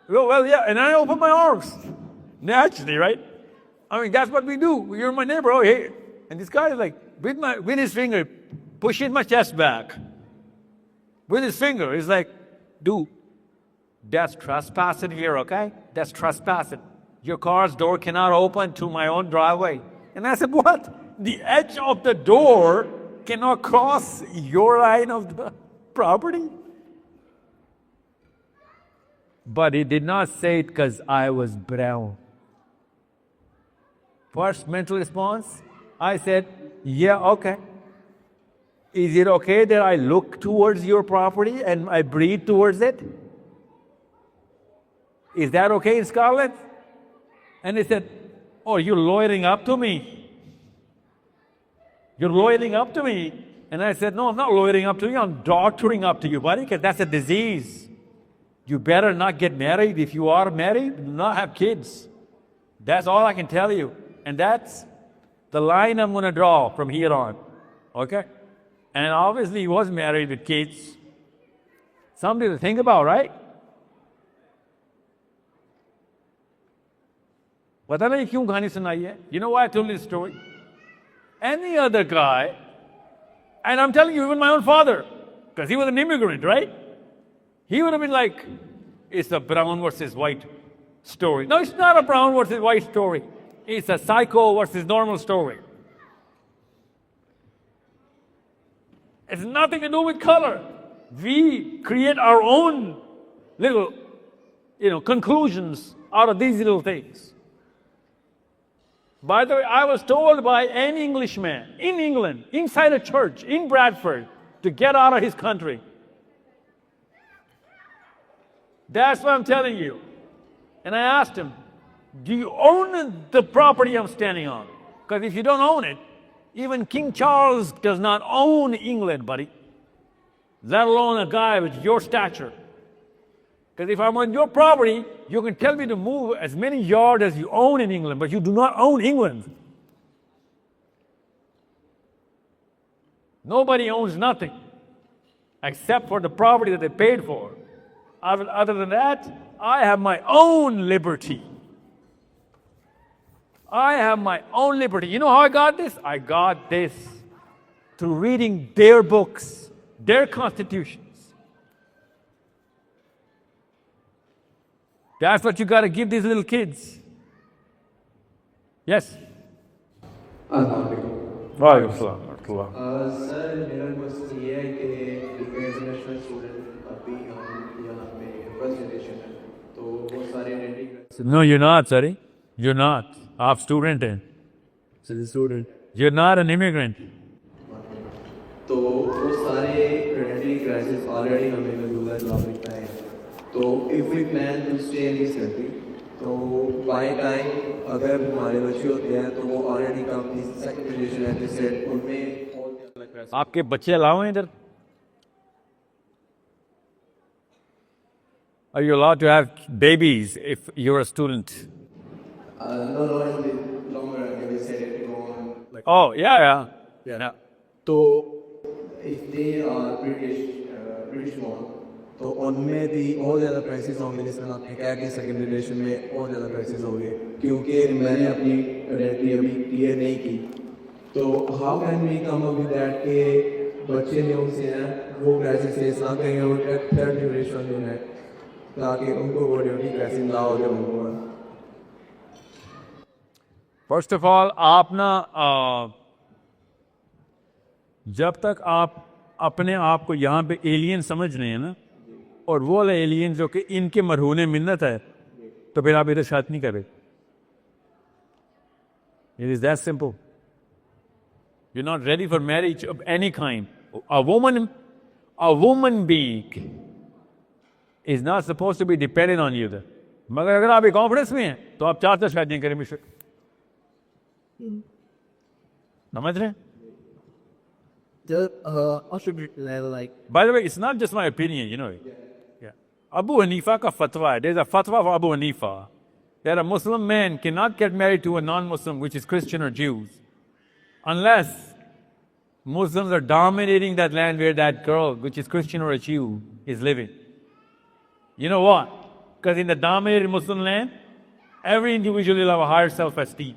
well, yeah, and I open my arms. Naturally, right? I mean, that's what we do. You're my neighbor, oh, hey. And this guy is like, with his finger, pushing my chest back. With his finger, he's like, dude, that's trespassing here, okay? That's trespassing. Your car's door cannot open to my own driveway. And I said, what? The edge of the door cannot cross your line of the property? But he did not say it because I was brown. First mental response, I said, yeah, okay. Is it okay that I look towards your property and I breathe towards it? Is that okay in Scotland? And he said, oh, you're loitering up to me. You're loitering up to me. And I said, no, I'm not loitering up to you. I'm doctoring up to you, buddy, because that's a disease. You better not get married. If you are married, do not have kids. That's all I can tell you. And that's the line I'm going to draw from here on. Okay? And obviously he was married with kids. Something to think about, right? पता नहीं क्यों कहानी सुनाई है? You know why I told you this story? Any other guy, and I'm telling you, even my own father, because he was an immigrant, right? He would have been like, it's a brown versus white story. No, it's not a brown versus white story. It's a psycho versus normal story. It's nothing to do with color. We create our own little, conclusions out of these little things. By the way, I was told by an Englishman in England, inside a church in Bradford, to get out of his country. That's what I'm telling you. And I asked him, do you own the property I'm standing on? Because if you don't own it, even King Charles does not own England, buddy. Let alone a guy with your stature. Because if I'm on your property, you can tell me to move as many yards as you own in England, but you do not own England. Nobody owns nothing except for the property that they paid for. Other than that, I have my own liberty. I have my own liberty. You know how I got this? I got this through reading their books, their constitutions. That's what you got to give these little kids. Yes? Walaikum assalam. Sir मेरा question ये है कि एक international student अभी हम यहाँ पे first generation है तो बहुत सारे No, you're not, sorry. You're not. आप स्टूडेंट हैं. Student. You're not an immigrant. तो वो सारे आइडेंटिटी क्राइसिस ऑलरेडी हमें मौजूदा इस्लामिक में है. तो if we plan to stay in this country तो बाय टाइम अगर हमारे बच्चे होते हैं तो वो ऑलरेडी कंपनी सेकंड जनरेशन है जिससे उनमें आपके बच्चे अलाउ हैं इधर? Are you allowed to have babies if you're a student? No, longer ago they said it go on. Like, oh, yeah. So if they are British born, तो उनमें भी और ज़्यादा प्राइसेस होंगे जिसमें आपने कहा कि सेकंड जनरेशन में और ज़्यादा प्राइसेस होंगे क्योंकि मैंने अपनी आइडेंटिटी अभी क्लियर नहीं की तो how can we come up with that कि बच्चे जो उनसे हैं वो प्राइसेस फेस ना करेंगे और थर्ड जनरेशन जो है ताकि उनको वो ड्यूटी प्राइसिंग ना हो जाए उनको. फर्स्ट ऑफ ऑल आप ना जब तक आप अपने आप को यहाँ पे एलियन समझ रहे हैं ना और वो वाला एलियन जो कि इनके मरहूने मिन्नत है तो फिर आप इधर शादी नहीं करें. It is that simple. You're not ready for marriage of any kind. A woman being is not supposed to be dependent on you. मगर अगर आप कॉन्फिडेंस में हैं तो आप 4 शादियां करें बेशक. समझ रहे हैं? By the way, it's not just my opinion, you know. Yeah. Abu Hanifa ka fatwa hai. There's a fatwa for Abu Hanifa that a Muslim man cannot get married to a non-Muslim, which is Christian or Jews, unless Muslims are dominating that land where that girl, which is Christian or a Jew, is living. You know what? Because in the dominated Muslim land, every individual will have a higher self-esteem.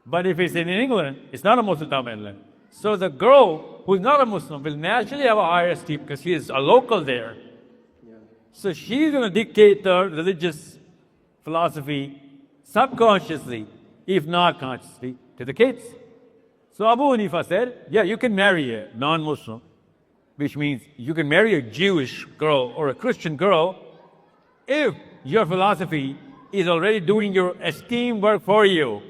But if it's in England, it's not a Muslim dominated land. So the girl who is not a Muslim will naturally have a higher esteem because she is a local there. So she's going to dictate the religious philosophy subconsciously, if not consciously, to the kids. So Abu Hanifa said, yeah, you can marry a non-Muslim, which means you can marry a Jewish girl or a Christian girl if your philosophy is already doing your esteem work for you.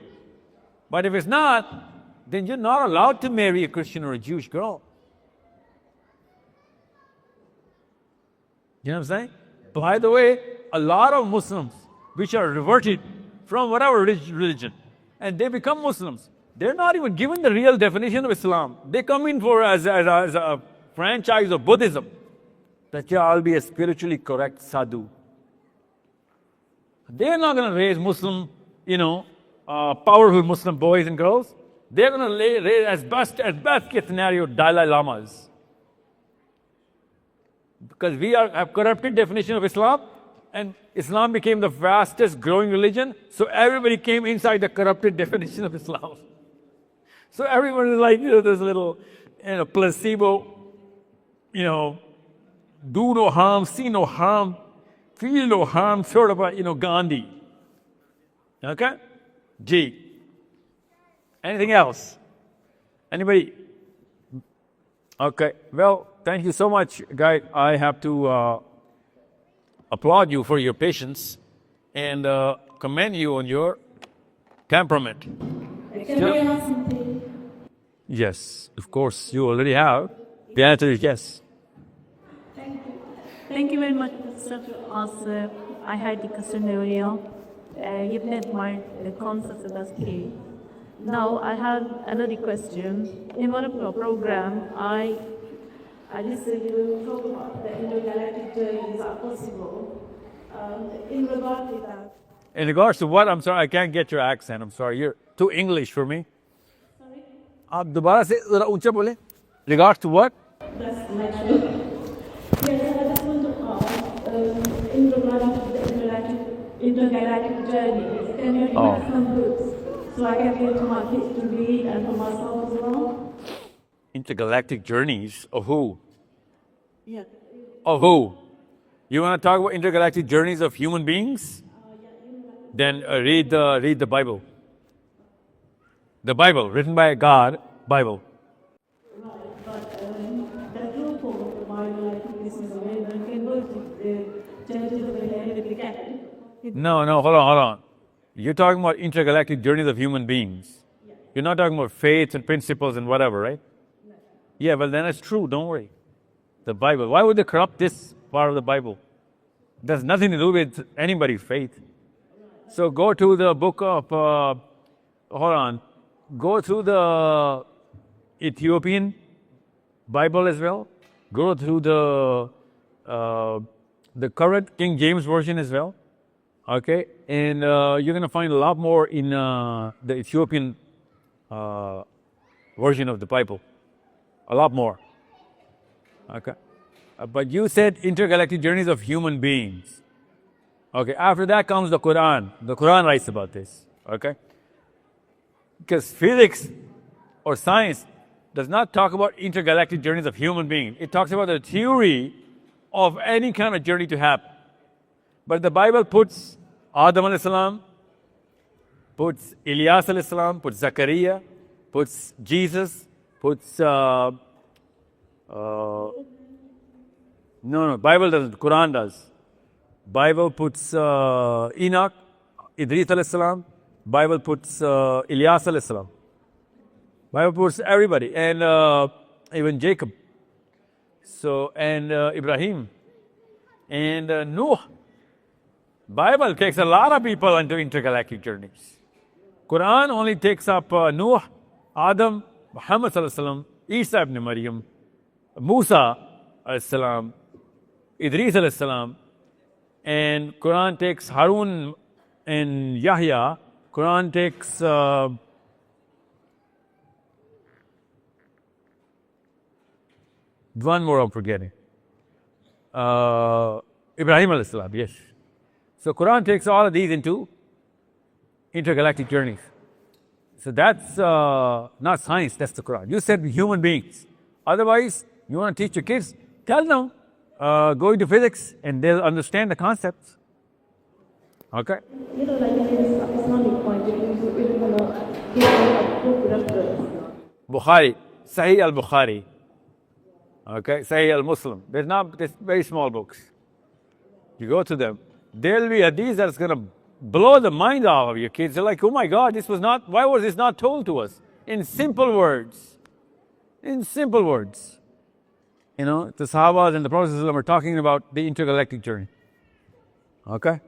But if it's not, then you're not allowed to marry a Christian or a Jewish girl. You know what I'm saying? By the way, a lot of Muslims which are reverted from whatever religion and they become Muslims, they're not even given the real definition of Islam. They come in for as a franchise of Buddhism. That yeah, I'll be a spiritually correct sadhu. They're not going to raise Muslim, powerful Muslim boys and girls. They're going to raise as best case scenario Dalai Lamas. Because we have corrupted definition of Islam, and Islam became the fastest growing religion, so everybody came inside the corrupted definition of Islam. So everyone is like, there's a little placebo do no harm, see no harm, feel no harm, sort of a, Gandhi. Okay? G. Anything else? Anybody? Okay. Well, thank you so much, guys. I have to applaud you for your patience and commend you on your temperament. Can I ask something? Yes, of course, you already have. The answer is yes. Thank you very much, Professor. As I had the question earlier, you've made my concept of that's key. Now I have another question. In one of your program, I listened you talk about the intergalactic journeys are possible. In regard to that. In regards to what? I'm sorry, I can't get your accent. I'm sorry, you're too English for me. Sorry? आप दोबारा से ज़रा ऊंचा बोले. Regards to what? That's natural. Yes, I just want to ask, in regard to the intergalactic journeys, can you invite some books so I can get to my kids to read and for myself as well? Intergalactic journeys of who? Yeah. Of who? You want to talk about intergalactic journeys of human beings? Then read the Bible. The Bible, written by God, Bible. Right, but the group of the Bible, I think this is where you can go to the churches of the Catholic. No, hold on. You're talking about intergalactic journeys of human beings. You're not talking about faiths and principles and whatever, right? Yeah, well then it's true, don't worry. The Bible. Why would they corrupt this part of the Bible? It has nothing to do with anybody's faith. So go to the book of, go through the Ethiopian Bible as well. Go through the current King James Version as well. Okay, and you're going to find a lot more in the Ethiopian version of the Bible. A lot more. Okay, but you said intergalactic journeys of human beings. Okay, after that comes the Quran. The Quran writes about this. Okay, because physics or science does not talk about intergalactic journeys of human beings. It talks about the theory of any kind of journey to happen. But the Bible puts Adam alayhi salam, puts Ilyas alayhi salam, puts Zachariah, puts Jesus, puts no, Bible doesn't. Quran does. Bible puts Enoch, Idris alayhi salam. Bible puts Ilyas alayhi salam. Bible puts everybody, and even Jacob. So, and Ibrahim, and Noah. Bible takes a lot of people into intergalactic journeys. Quran only takes up Noah, Adam, Muhammad sallallahu alaihi wasallam, Isa ibn Maryam, Musa alayhi salam, Idris alayhi salam, and Quran takes Harun and Yahya. Quran takes one more I'm forgetting. Ibrahim alayhi salam, yes. So Quran takes all of these into intergalactic journeys. So that's not science, that's the Quran. You said human beings. Otherwise, you want to teach your kids, tell them, go into physics and they'll understand the concepts. Okay? You know, like in this Islamic point, if you want to give a book reference. Bukhari, Sahih al-Bukhari. Okay, Sahih al-Muslim. There's very small books. You go to them. There'll be hadith that's going to blow the mind off of your kids. They're like, oh my God, why was this not told to us? In simple words. In simple words. You know, the Sahabas and the Prophet are talking about the intergalactic journey. Okay?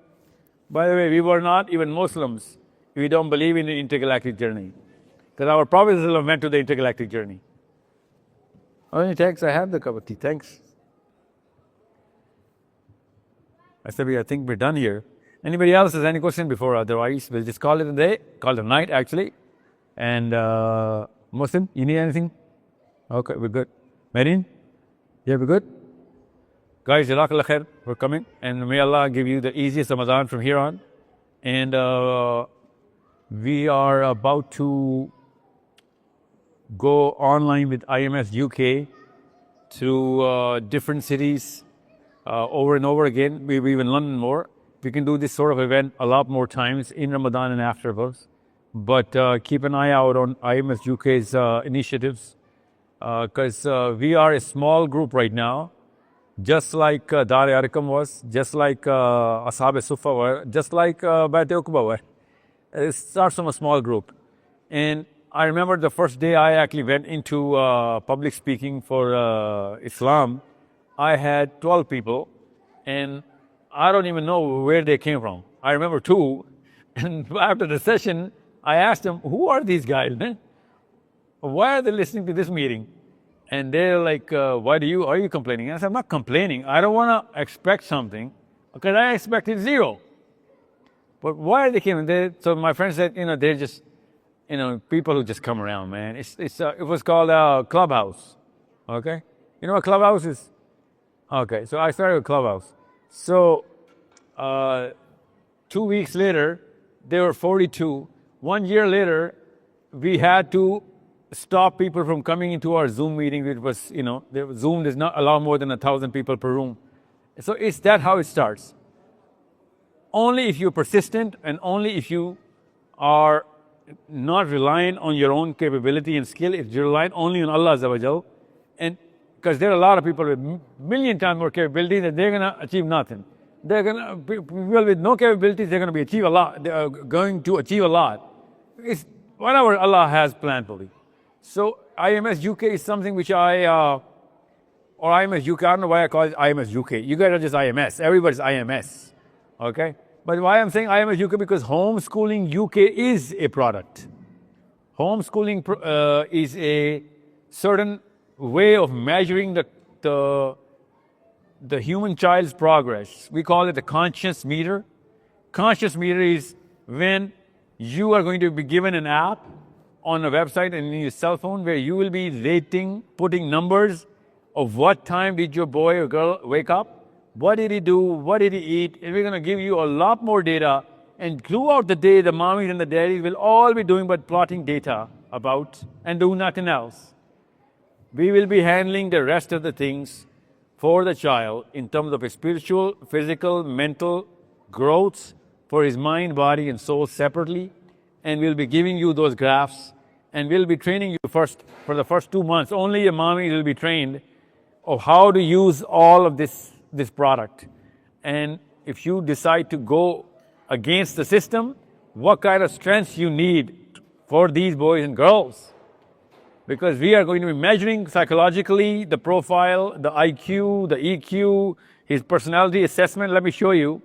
By the way, we were not even Muslims. We don't believe in the intergalactic journey. Because our Prophet went to the intergalactic journey. Oh, thanks, I have the cup of tea. Thanks. I said, I think we're done here. Anybody else has any question before? Otherwise, we'll just call it a day, call it a night actually. And Muslim, you need anything? Okay, we're good. Marine? Yeah, we're good? Guys, Jazakallah khair for coming. And may Allah give you the easiest Ramadan from here on. And we are about to go online with IMS UK to different cities over and over again. We in London more. We can do this sort of event a lot more times in Ramadan and afterwards. But keep an eye out on IMS UK's initiatives, because we are a small group right now, just like Dar Arqam was, just like Ashab Sufa were, just like Bait Uqba were. It starts from a small group. And I remember the first day I actually went into public speaking for Islam, I had 12 people, and I don't even know where they came from. I remember 2, and after the session, I asked them, who are these guys, man? Why are they listening to this meeting? And they're like, are you complaining? And I said, I'm not complaining. I don't want to expect something, because I expected 0. But why are they coming? So my friend said, they're just, people who just come around, man. It was called Clubhouse, okay? You know what Clubhouse is? Okay, so I started with Clubhouse. So 2 weeks later, there were 42. 1 year later, we had to stop people from coming into our Zoom meeting. It was, Zoom does not allow more than 1,000 people per room. So it's that how it starts. Only if you're persistent, and only if you are not reliant on your own capability and skill, if you're reliant only on Allah Azza wa Jal, and because there are a lot of people with million times more capability that they're going to achieve nothing. People with no capabilities, they're going to achieve a lot. They are going to achieve a lot. It's whatever Allah has planned for you. So IMS UK is something which or IMS UK, I don't know why I call it IMS UK. You guys are just IMS. Everybody's IMS. Okay? But why I'm saying IMS UK, because homeschooling UK is a product. Homeschooling is a certain way of measuring the human child's progress. We call it the conscious meter. Conscious meter is when you are going to be given an app on a website and in your cell phone where you will be rating, putting numbers of what time did your boy or girl wake up, what did he do, what did he eat, and we're going to give you a lot more data. And throughout the day, the mommies and the daddies will all be doing but plotting data about and do nothing else. We will be handling the rest of the things for the child in terms of his spiritual, physical, mental growths for his mind, body, and soul separately. And we'll be giving you those graphs, and we'll be training you first for the first 2 months. Only your mommy will be trained of how to use all of this product. And if you decide to go against the system, what kind of strength you need for these boys and girls. Because we are going to be measuring psychologically the profile, the IQ, the EQ, his personality assessment. Let me show you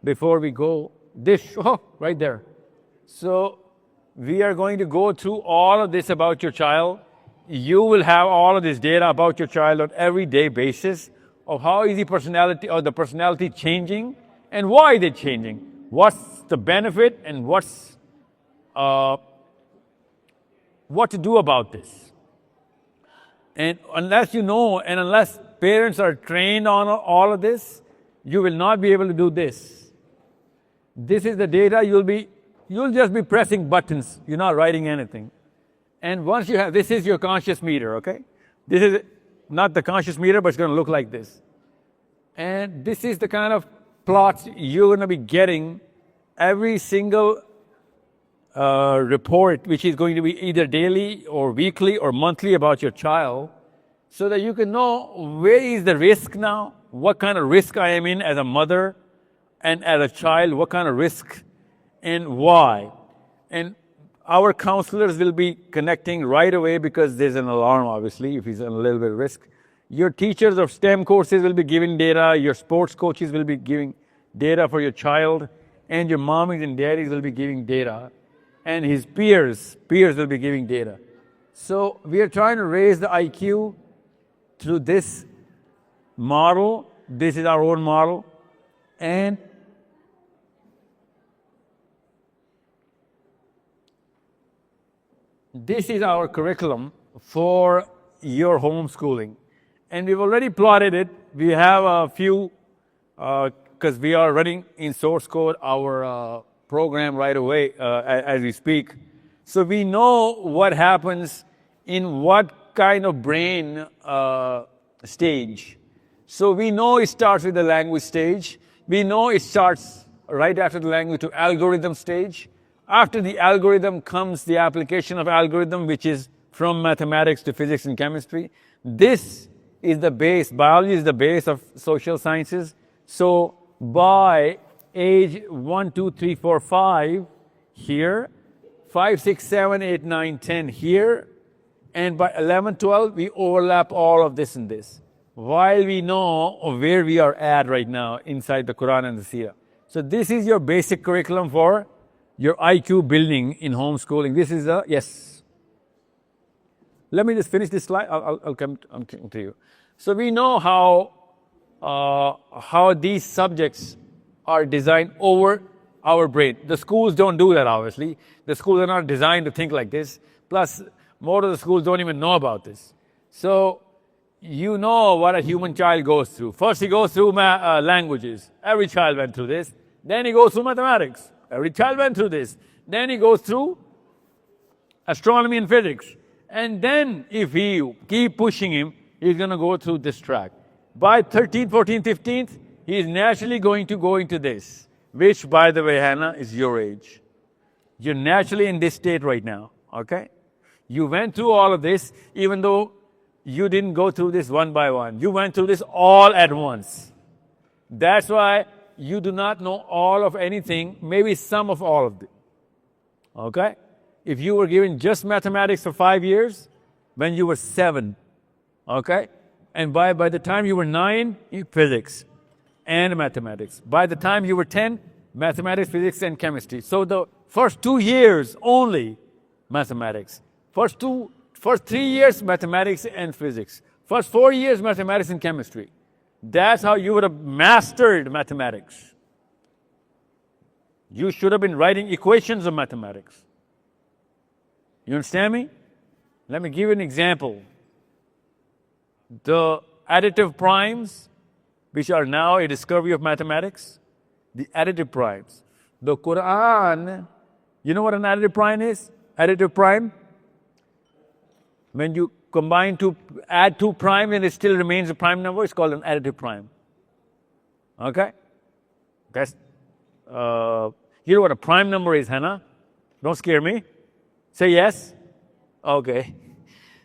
before we go. Right there. So we are going to go through all of this about your child. You will have all of this data about your child on everyday basis of how is the personality changing and why they're changing. What's the benefit and what to do about this. And unless you know, and unless parents are trained on all of this, you will not be able to do this. This is the data. You'll just be pressing buttons. You're not writing anything. And once you have, this is your conscious meter, okay? This is not the conscious meter, but it's going to look like this. And this is the kind of plots you're going to be getting every single report, which is going to be either daily or weekly or monthly about your child, so that you can know where is the risk now, what kind of risk I am in as a mother and as a child, what kind of risk and why. And our counselors will be connecting right away because there's an alarm, obviously, if he's in a little bit of risk. Your teachers of STEM courses will be giving data, your sports coaches will be giving data for your child, and your mommies and daddies will be giving data. And his peers will be giving data. So we are trying to raise the IQ through this model. This is our own model. And this is our curriculum for your homeschooling. And we've already plotted it. We have a few, because we are running in source code our program right away as we speak. So we know what happens in what kind of brain stage. So we know it starts with the language stage. We know it starts right after the language to algorithm stage. After the algorithm comes the application of algorithm, which is from mathematics to physics and chemistry. This is the base. Biology is the base of social sciences. So by age 1, 2, 3, 4, 5 here, 5, 6, 7, 8, 9, 10 here, and by 11, 12, we overlap all of this and this, while we know where we are at right now inside the Quran and the Seerah. So this is your basic curriculum for your IQ building in homeschooling. This is a, yes. Let me just finish this slide. I'll come to you. So we know how these subjects are designed over our brain. The schools don't do that, obviously. The schools are not designed to think like this. Plus, more of the schools don't even know about this. So you know what a human child goes through. First, he goes through languages. Every child went through this. Then he goes through mathematics. Every child went through this. Then he goes through astronomy and physics. And then, if he keep pushing him, he's going to go through this track. By 13th, 14th, 15th, he is naturally going to go into this, which, by the way, Hannah, is your age. You're naturally in this state right now, okay? You went through all of this, even though you didn't go through this one by one. You went through this all at once. That's why you do not know all of anything, maybe some of all of it, okay? If you were given just mathematics for 5 years, when you were 7, okay? And by the time you were 9, physics and mathematics. By the time you were 10, mathematics, physics, and chemistry. So the first 2 years only mathematics. First 3 years mathematics and physics. First 4 years mathematics and chemistry. That's how you would have mastered mathematics. You should have been writing equations of mathematics. You understand me? Let me give you an example. The additive primes, which are now a discovery of mathematics, the additive primes. The Quran, you know what an additive prime is? Additive prime? When you add two primes and it still remains a prime number, it's called an additive prime. Okay? That's, you know what a prime number is, Hannah? Don't scare me. Say yes? Okay.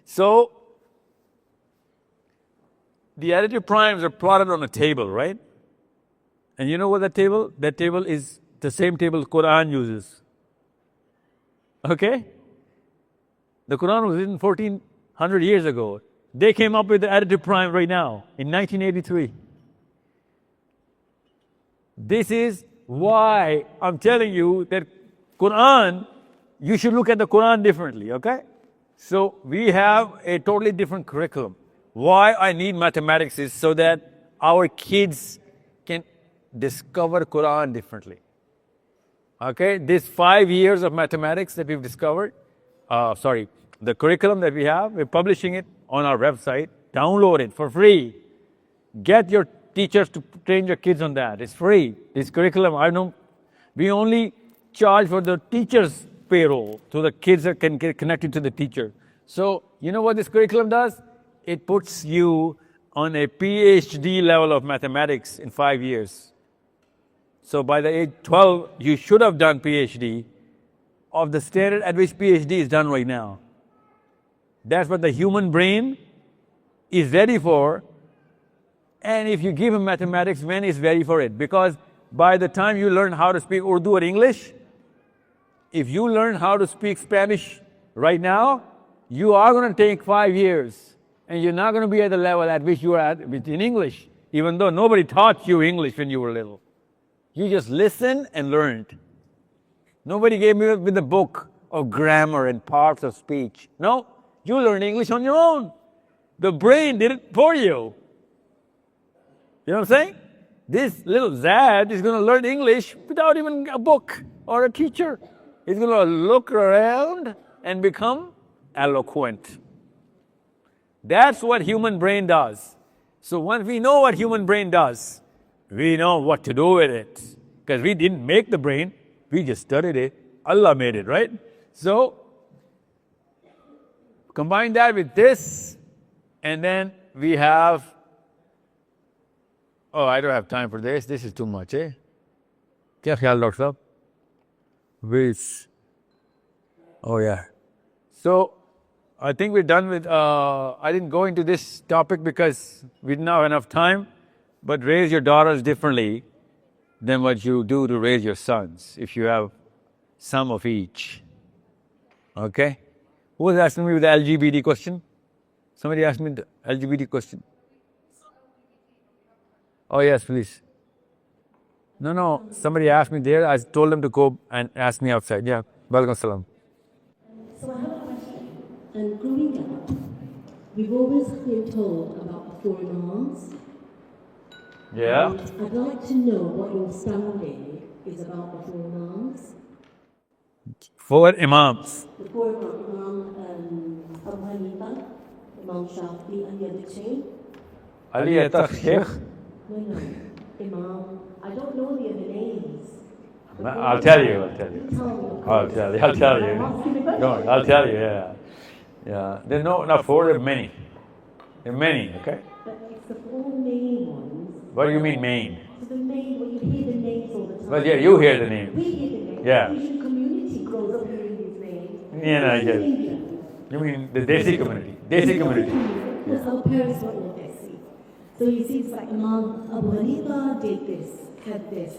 So, the additive primes are plotted on a table, right? And you know what that table? That table is the same table the Quran uses. Okay? The Quran was written 1400 years ago. They came up with the additive prime right now, in 1983. This is why I'm telling you that Quran, you should look at the Quran differently, okay? So we have a totally different curriculum. Why I need mathematics is so that our kids can discover Quran differently. Okay, this 5 years of mathematics that we've discovered, the curriculum that we have, we're publishing it on our website. Download it for free. Get your teachers to train your kids on that. It's free. This curriculum, we only charge for the teacher's payroll so the kids can get connected to the teacher. So, you know what this curriculum does? It puts you on a PhD level of mathematics in 5 years. So by the age 12, you should have done PhD of the standard at which PhD is done right now. That's what the human brain is ready for. And if you give him mathematics, when he's ready for it. Because by the time you learn how to speak Urdu or English, if you learn how to speak Spanish right now, you are going to take 5 years. And you're not going to be at the level at which you are at in English, even though nobody taught you English when you were little. You just listened and learned. Nobody gave me with a book of grammar and parts of speech. No, you learned English on your own. The brain did it for you. You know what I'm saying? This little Zad is going to learn English without even a book or a teacher. He's going to look around and become eloquent. That's what human brain does. So once we know what human brain does, we know what to do with it. Because we didn't make the brain, we just studied it. Allah made it, right? So, Combine that with this, and then we have, oh, I don't have time for this. This is too much, eh? क्या ख्याल doctor साहब? With, oh yeah. So I think we're done with, I didn't go into this topic because we didn't have enough time, but raise your daughters differently than what you do to raise your sons, if you have some of each. Okay? Who was asking me the LGBT question? Somebody asked me the LGBT question. Oh yes, please. No, somebody asked me there. I told them to go and ask me outside. Yeah, welcome salam. So I have a question. Growing up, we've always been told about the four imams. Yeah. And I'd like to know what your standing is about the four imams. Four imams. The four imams, Abu Hanifa, Imam Shafi, and the other two. Ali Atta Sheikh. No, Imam. I don't know the other names. I'll tell you. I'll tell you. No, I'll tell you, yeah. Yeah. There's not four, there are many. There are many, okay? But it's the four main ones. What do you mean main? So the main, well, you hear the names all the time. Well, yeah, you hear the name. We hear the names. Yeah. The Asian community grows up hearing these names. Yeah, no, I get it. India. You mean the Desi community? Desi community. Because our parents were all Desi. So you see, it's like Imam Abu Hanifa did this, had this.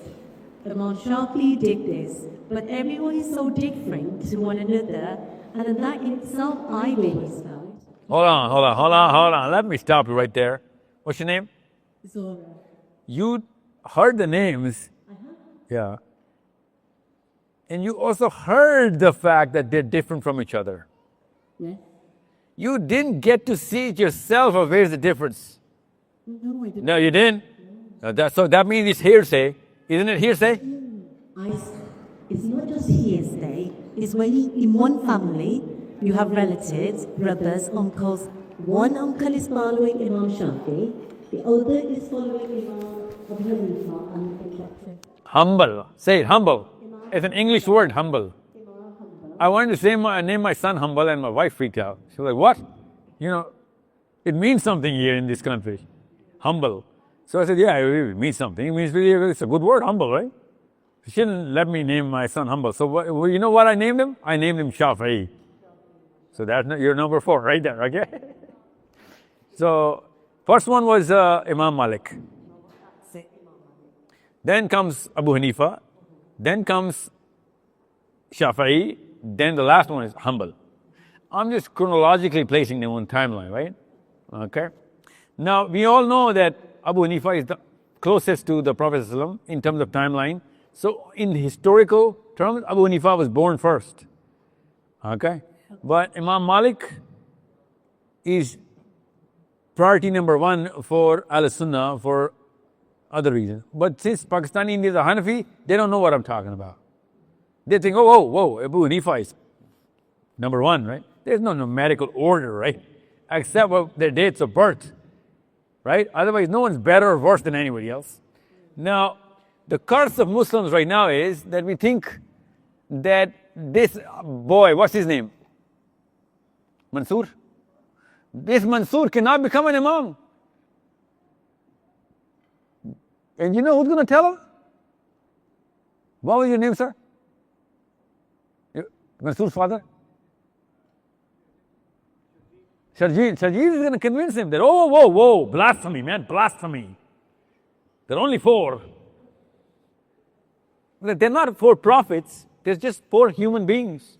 Imam Shafi did this. But everyone is so different to one another, and in that itself, I always felt. Hold on. Let me stop you right there. What's your name? Zora. You heard the names. Yeah. And you also heard the fact that they're different from each other. Yes. You didn't get to see it yourself, or where's the difference? No, I didn't. No, you didn't? So that means it's hearsay. Isn't it hearsay? It's not just hearsay. It's when in one family you have relatives, brothers, uncles. One uncle is following Imam Shafi, the other is following Imam Abu Hanifa, and things like that. Humble. Say it, humble. It's an English word, humble. I wanted to name my son Humble, and my wife freaked out. She was like, what? You know, it means something here in this country. Humble. So I said, yeah, it means something. It means really, it's a good word, humble, right? She didn't let me name my son Humble. So you know what I named him? I named him Shafi'i. So that's your number 4 right there, okay? So first one was Imam Malik. Then comes Abu Hanifa. Then comes Shafi'i. Then the last one is Humble. I'm just chronologically placing them on timeline, right? Okay. Now we all know that Abu Hanifa is the closest to the Prophet ﷺ in terms of timeline. So in historical terms, Abu Hanifa was born first. Okay? But Imam Malik is priority number 1 for Al-Sunnah for other reasons. But since Pakistani Indians are Hanafi, they don't know what I'm talking about. They think, whoa, Abu Hanifa is number 1, right? There's no numerical order, right? Except their dates of birth, right? Otherwise, no one's better or worse than anybody else. Now, the curse of Muslims right now is that we think that this boy, what's his name? Mansoor? This Mansoor cannot become an imam. And you know who's going to tell him? What was your name, sir? Mansoor's father? Sharjeel is going to convince him that, whoa, blasphemy, man, blasphemy. There are only 4. They're not 4 prophets, they're just 4 human beings.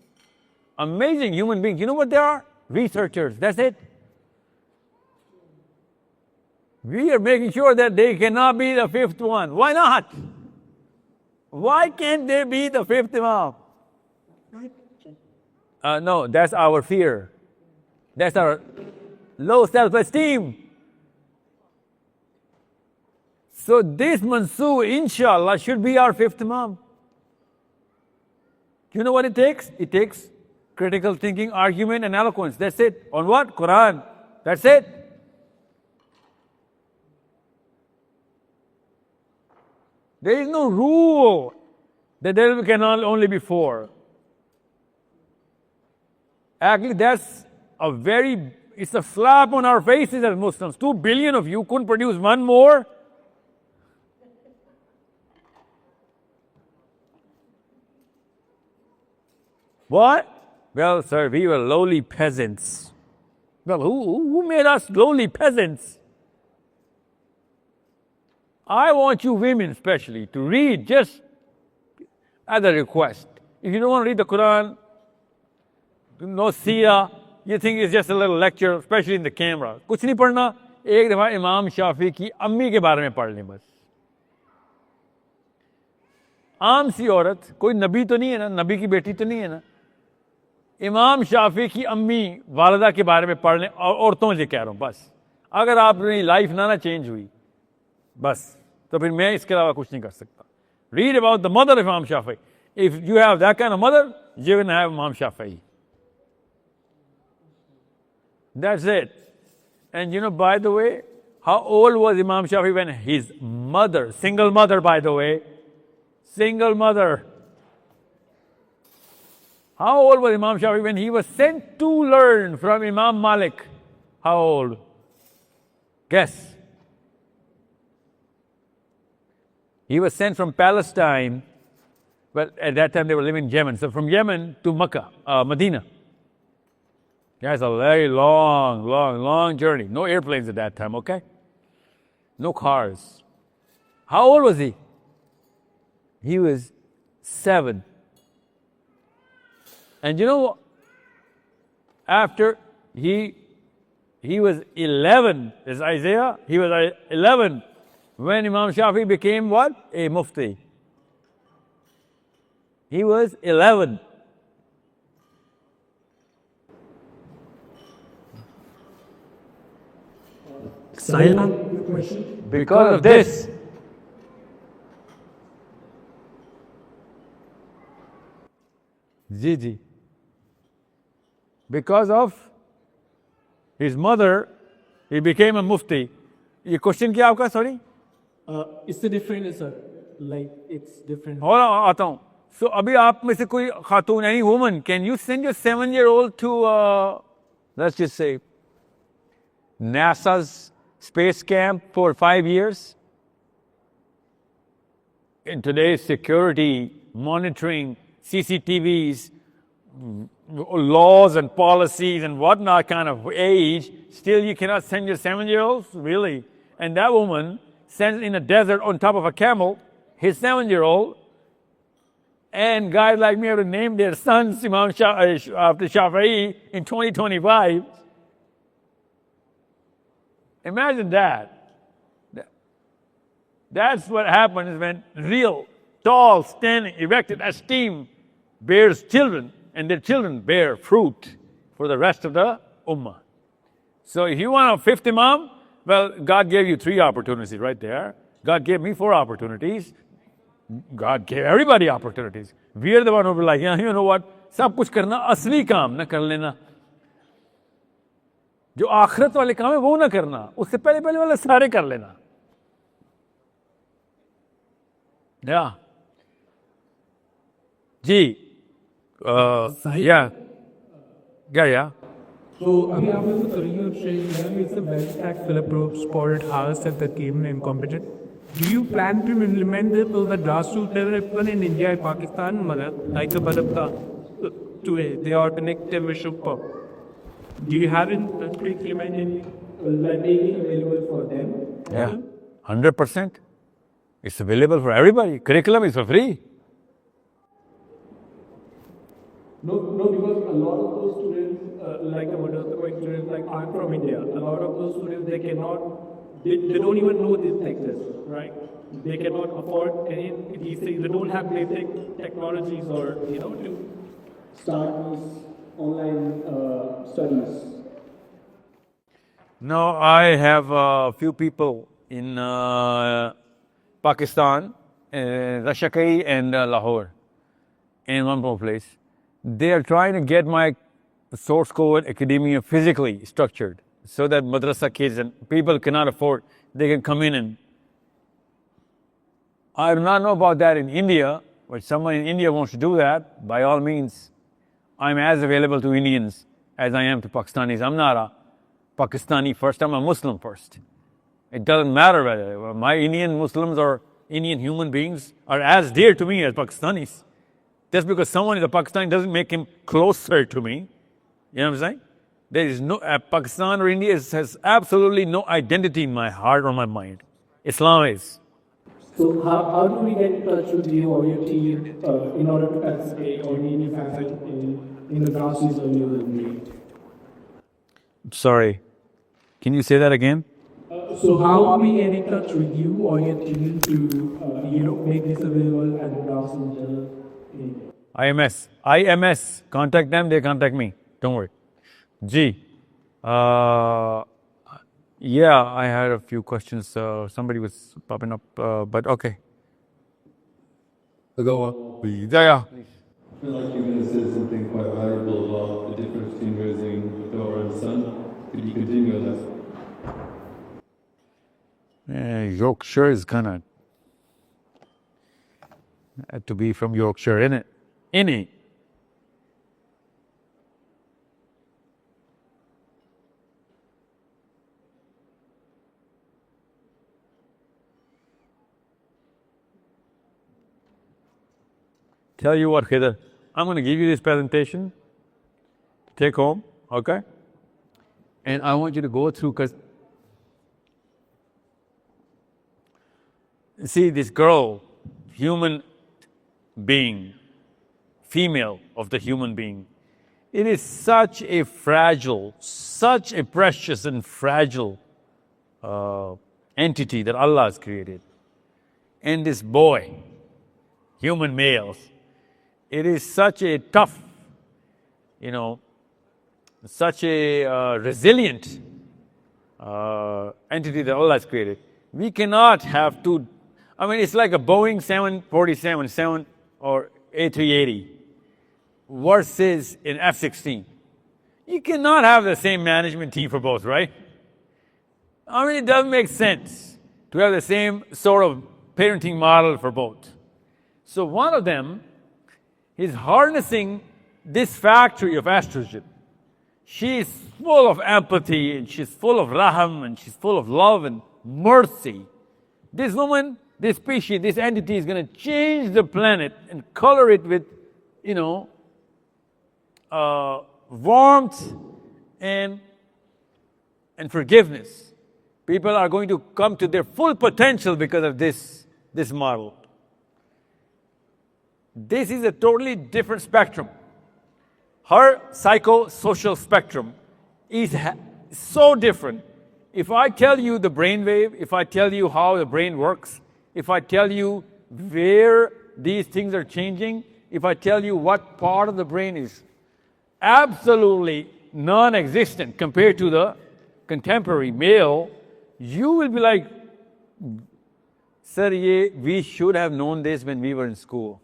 Amazing human beings. You know what they are? Researchers, that's it. We are making sure that they cannot be the 5th one. Why not? Why can't they be the 5th imam? No, that's our fear. That's our low self-esteem. So this Mansoor, inshallah, should be our 5th imam. Do you know what it takes? It takes critical thinking, argument, and eloquence. That's it. On what? Quran. That's it. There is no rule that there can only be 4. Actually, that's it's a slap on our faces as Muslims. 2 billion of you couldn't produce one more. What? Well, sir, we were lowly peasants. Well, who made us lowly peasants? I want you women especially to read just as a request. If you don't want to read the Quran, no seerah, you think it's just a little lecture, especially in the camera. कुछ नहीं पढ़ना, एक दफा इमाम शाफी की अम्मी के बारे में पढ़ लें बस. आम सी औरत, कोई नबी तो नहीं है ना, नबी की बेटी तो नहीं है ना. इमाम शाफी की अम्मी वालिदा के बारे में पढ़ लें, और औरतों से कह रहा हूँ बस. अगर आपकी लाइफ ना चेंज हुई बस, तो फिर मैं इसके अलावा कुछ नहीं कर सकता. Read about the mother of Imam Shafi'i. If you have that kind of mother, you're going to have Imam Shafi'i. That's it. And you know, by the way, how old was Imam Shafi'i when his mother, single mother by the way, single mother. How old was Imam Shafi'i when he was sent to learn from Imam Malik? How old? Guess. He was sent from Palestine. Well, at that time they were living in Yemen. So from Yemen to Mecca, Medina. That's a very long journey. No airplanes at that time, okay? No cars. How old was he? He was 7. And you know, after he was 11, as Isaiah, he was 11 when Imam Shafi became what? A mufti. He was 11. Sahil, question? Because of this. Ji. Because of his mother, he became a mufti. ये question क्या आपका? Sorry. It's different, sir. Like it's different. hold on, आता हूँ. So अभी आप में से कोई खातून, any woman, can you send your 7-year-old to let's just say NASA's space camp for 5 years? In today's security, monitoring, CCTVs, laws and policies and whatnot kind of age, still you cannot send your 7-year-olds? Really? And that woman sends in a desert on top of a camel his 7-year-old, and guys like me have to name their sons Imam after Shafi'i in 2025. Imagine that. That's what happens when real, tall, standing, erected, esteemed bears children, and their children bear fruit for the rest of the ummah. So if you want a 5th Imam, well, God gave you 3 opportunities right there. God gave me 4 opportunities. God gave everybody opportunities. We are the one who be like, yeah, you know what? सब कुछ करना, असली काम ना कर लेना. जो आखिरत वाले काम है वो ना करना, उससे पहले वाले सारे कर लेना. Yeah. जी. Yeah. So, अभी आपने तो career saying it's a well-stacked Philip spotted house that came incompetent. Do you plan to implement this to the grassroots level even in India and Pakistan? Like the Badabta today, they are connected with Shuppa. Do you have it implemented like making available for them? Yeah, 100%. It's available for everybody. Curriculum is for free. No, because a lot of those students, like the Madhya students, like I'm from India, a lot of those students, they don't even know these exist, right? They cannot afford any these things. They don't have basic technologies or, to start these online studies. No, I have a few people in Pakistan, Rashkai and Lahore, in one more place. They are trying to get my source code academia physically structured so that madrasa kids and people cannot afford, they can come in and... I do not know about that in India, but someone in India wants to do that, by all means, I'm as available to Indians as I am to Pakistanis. I'm not a Pakistani first, I'm a Muslim first. It doesn't matter whether my Indian Muslims or Indian human beings are as dear to me as Pakistanis. Just because someone is a Pakistani doesn't make him closer to me. You know what I'm saying? There is no, Pakistan or India has absolutely no identity in my heart or my mind. Islam is. So how do we get in touch with you or your team in order to participate or in any fashion in the classes or you will meet? Sorry, can you say that again? So how are we get in touch with you or your team to make this available at the classes? IMS. Contact them, they contact me. Don't worry. G. Yeah, I had a few questions. Somebody was popping up, but okay. Go on. Yeah. I feel like you're going to say something quite valuable about the difference between raising a daughter and son. Could you continue on that? Yorkshire is kind of had to be from Yorkshire, innit? Innit? Tell you what, Khidr, I'm going to give you this presentation to take home, okay? And I want you to go through, because see, this girl, human being, female of the human being, it is such a fragile, such a precious and fragile entity that Allah has created. And this boy, human males, it is such a tough, such a resilient entity that Allah has created. We cannot have two. I mean, it's like a Boeing 747 or A380 versus an F-16. You cannot have the same management team for both, right? I mean, it doesn't make sense to have the same sort of parenting model for both. So one of them is harnessing this factory of estrogen. She is full of empathy, and she's full of raham, and she's full of love and mercy. This woman, this species, this entity is going to change the planet and color it with, warmth and forgiveness. People are going to come to their full potential because of this model. This is a totally different spectrum. Her psychosocial spectrum is so different. If I tell you the brainwave, if I tell you how the brain works, if I tell you where these things are changing, if I tell you what part of the brain is absolutely non-existent compared to the contemporary male, you will be like, sir, we should have known this when we were in school.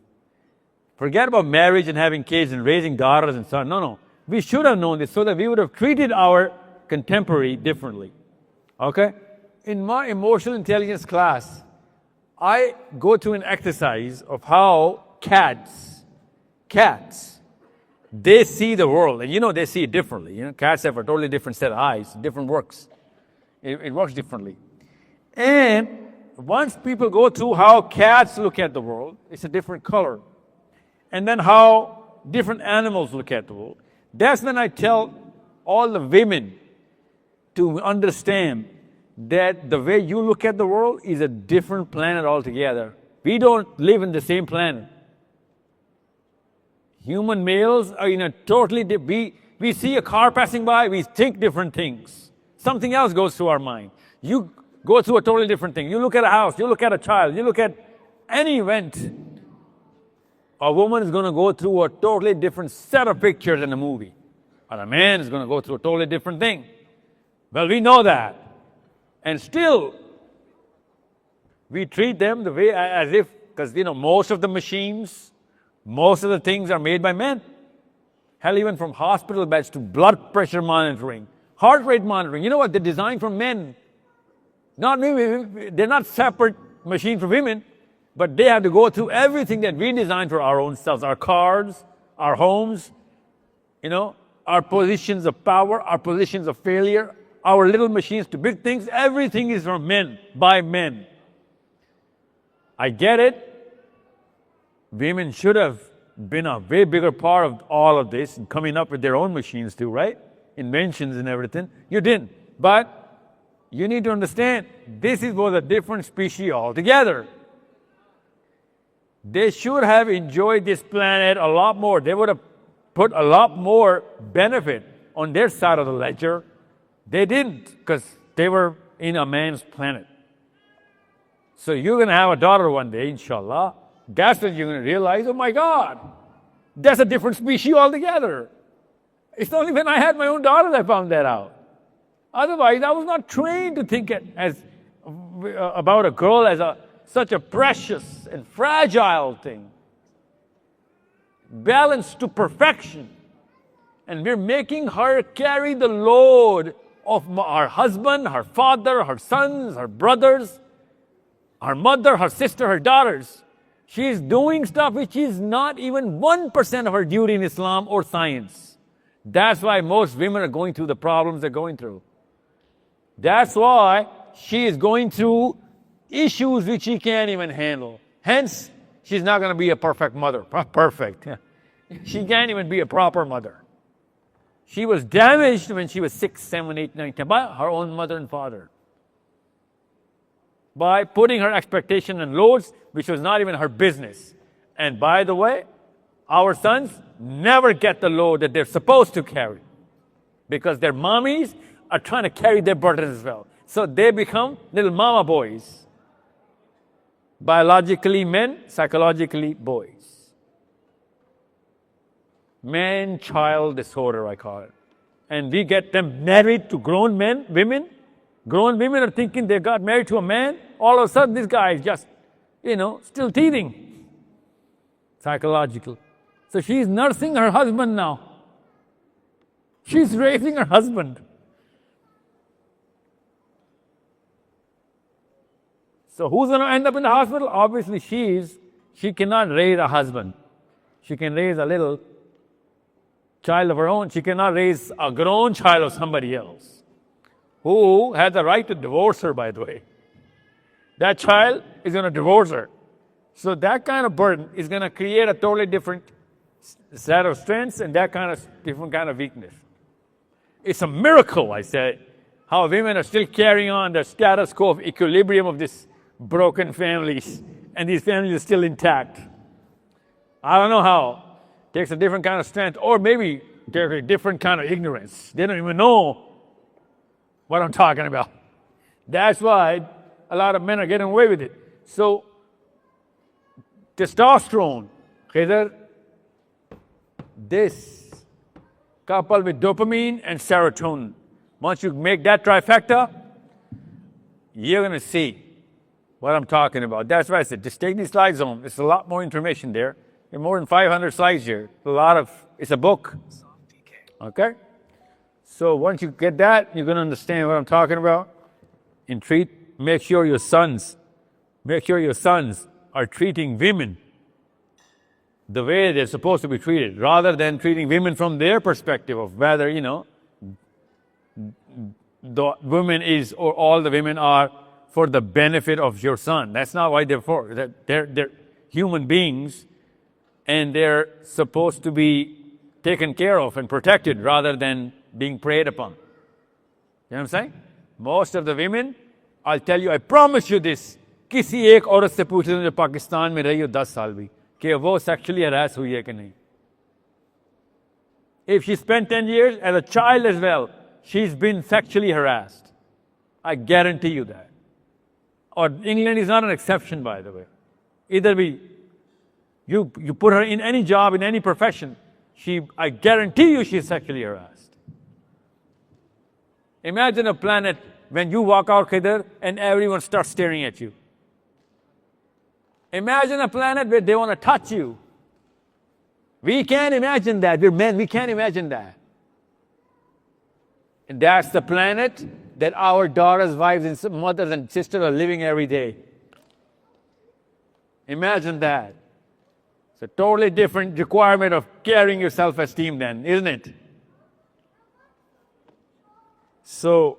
Forget about marriage and having kids and raising daughters and sons. No. We should have known this so that we would have treated our contemporary differently. Okay? In my emotional intelligence class, I go through an exercise of how cats, they see the world. And they see it differently. Cats have a totally different set of eyes, different works. It works differently. And once people go through how cats look at the world, it's a different color. And then how different animals look at the world. That's when I tell all the women to understand that the way you look at the world is a different planet altogether. We don't live in the same planet. Human males are in a totally different. We see a car passing by, we think different things. Something else goes through our mind. You go through a totally different thing. You look at a house, you look at a child, you look at any event. A woman is going to go through a totally different set of pictures in a movie. Or a man is going to go through a totally different thing. Well, we know that. And still, we treat them the way as if, because most of the machines, most of the things are made by men. Hell, even from hospital beds to blood pressure monitoring, heart rate monitoring. You know what? They're designed for men. Not women. They're not separate machines for women. But they have to go through everything that we designed for our own selves. Our cars, our homes, our our positions of power, our positions of failure, our little machines to big things, everything is from men, by men. I get it. Women should have been a way bigger part of all of this and coming up with their own machines too, right? Inventions and everything. You didn't. But you need to understand, this was a different species altogether. They should have enjoyed this planet a lot more. They would have put a lot more benefit on their side of the ledger. They didn't, because they were in a man's planet. So you're going to have a daughter one day, inshallah. That's when you're going to realize, oh my God, that's a different species altogether. It's only when I had my own daughter that I found that out. Otherwise, I was not trained to think about a girl as such a precious and fragile thing. Balanced to perfection. And we're making her carry the load of her husband, her father, her sons, her brothers, her mother, her sister, her daughters. She's doing stuff which is not even 1% of her duty in Islam or science. That's why most women are going through the problems they're going through. That's why she is going through issues which she can't even handle. Hence, she's not going to be a perfect mother. Perfect. She can't even be a proper mother. She was damaged when she was 6, 7, 8, 9, 10 by her own mother and father. By putting her expectation and loads, which was not even her business. And by the way, our sons never get the load that they're supposed to carry. Because their mommies are trying to carry their burdens as well. So they become little mama boys. Biologically men, psychologically boys. Man-child disorder, I call it. And we get them married to grown men, women. Grown women are thinking they got married to a man. All of a sudden, this guy is just, still teething. Psychological. So she's nursing her husband now. She's raising her husband. So who's going to end up in the hospital? Obviously she cannot raise a husband. She can raise a little child of her own. She cannot raise a grown child of somebody else. Who has the right to divorce her, by the way. That child is going to divorce her. So that kind of burden is going to create a totally different set of strengths and that kind of different kind of weakness. It's a miracle, I say, how women are still carrying on the status quo of equilibrium of this broken families, and these families are still intact. I don't know how. It takes a different kind of strength, or maybe there's a different kind of ignorance. They don't even know what I'm talking about. That's why a lot of men are getting away with it. So, testosterone, Khidr, this coupled with dopamine and serotonin. Once you make that trifecta, you're going to see what I'm talking about. That's why I said, just take these slides home. There's a lot more information there. There are more than 500 slides here. It's a book. Okay? So once you get that, you're going to understand what I'm talking about. And make sure your sons are treating women the way they're supposed to be treated, rather than treating women from their perspective of whether, the woman is or all the women are for the benefit of your son. That's not why they're for. They're human beings, and they're supposed to be taken care of and protected rather than being preyed upon. You know what I'm saying? Most of the women, I'll tell you, I promise you this, किसी एक औरत से पूछ लो जो पाकिस्तान में रही हो 10 साल भी कि वो sexually harassed हुई है कि नहीं. If she spent 10 years as a child as well, she's been sexually harassed. I guarantee you that. Or England is not an exception, by the way. Either you put her in any job, in any profession, I guarantee you she's sexually harassed. Imagine a planet when you walk out Khidr and everyone starts staring at you. Imagine a planet where they want to touch you. We can't imagine that. We're men, we can't imagine that. And that's the planet that our daughters, wives, and mothers and sisters are living every day. Imagine that. It's a totally different requirement of carrying your self-esteem then, isn't it? So,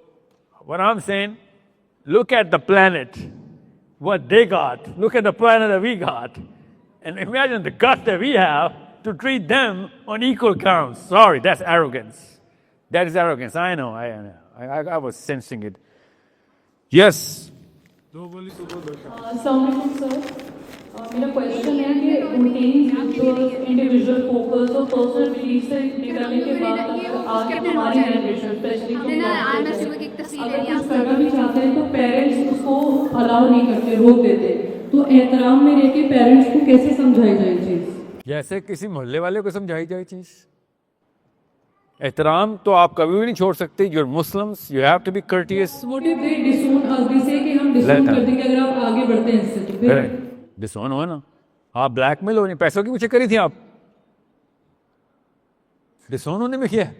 what I'm saying, look at the planet, what they got. Look at the planet that we got. And imagine the guts that we have to treat them on equal grounds. Sorry, that's arrogance. That is arrogance. I know. I was sensing it. Yes. Assalamualaikum sir. मेरा question है कि routine rituals individual focus और personal belief से निकलने के बाद अगर आगे हमारी जनरेशन स्पेशली अगर कुछ करना भी चाहते हैं तो पेरेंट्स उसको अलाउ नहीं करते, रोक देते, तो एहतराम में रह के पेरेंट्स को कैसे समझाई जाए चीज़? जैसे किसी मोहल्ले वाले को समझाई जाए चीज़। एहतराम तो आप कभी भी नहीं छोड़ सकते। You're Muslims, you have to be courteous. What if they disown us? We say कि हम disown कर देंगे अगर आप आगे बढ़ते हैं इससे। डिसोन हो ना, आप ब्लैकमेल हो नहीं, पैसों की पूछे करी थी आप, डिसोन होने में क्या है?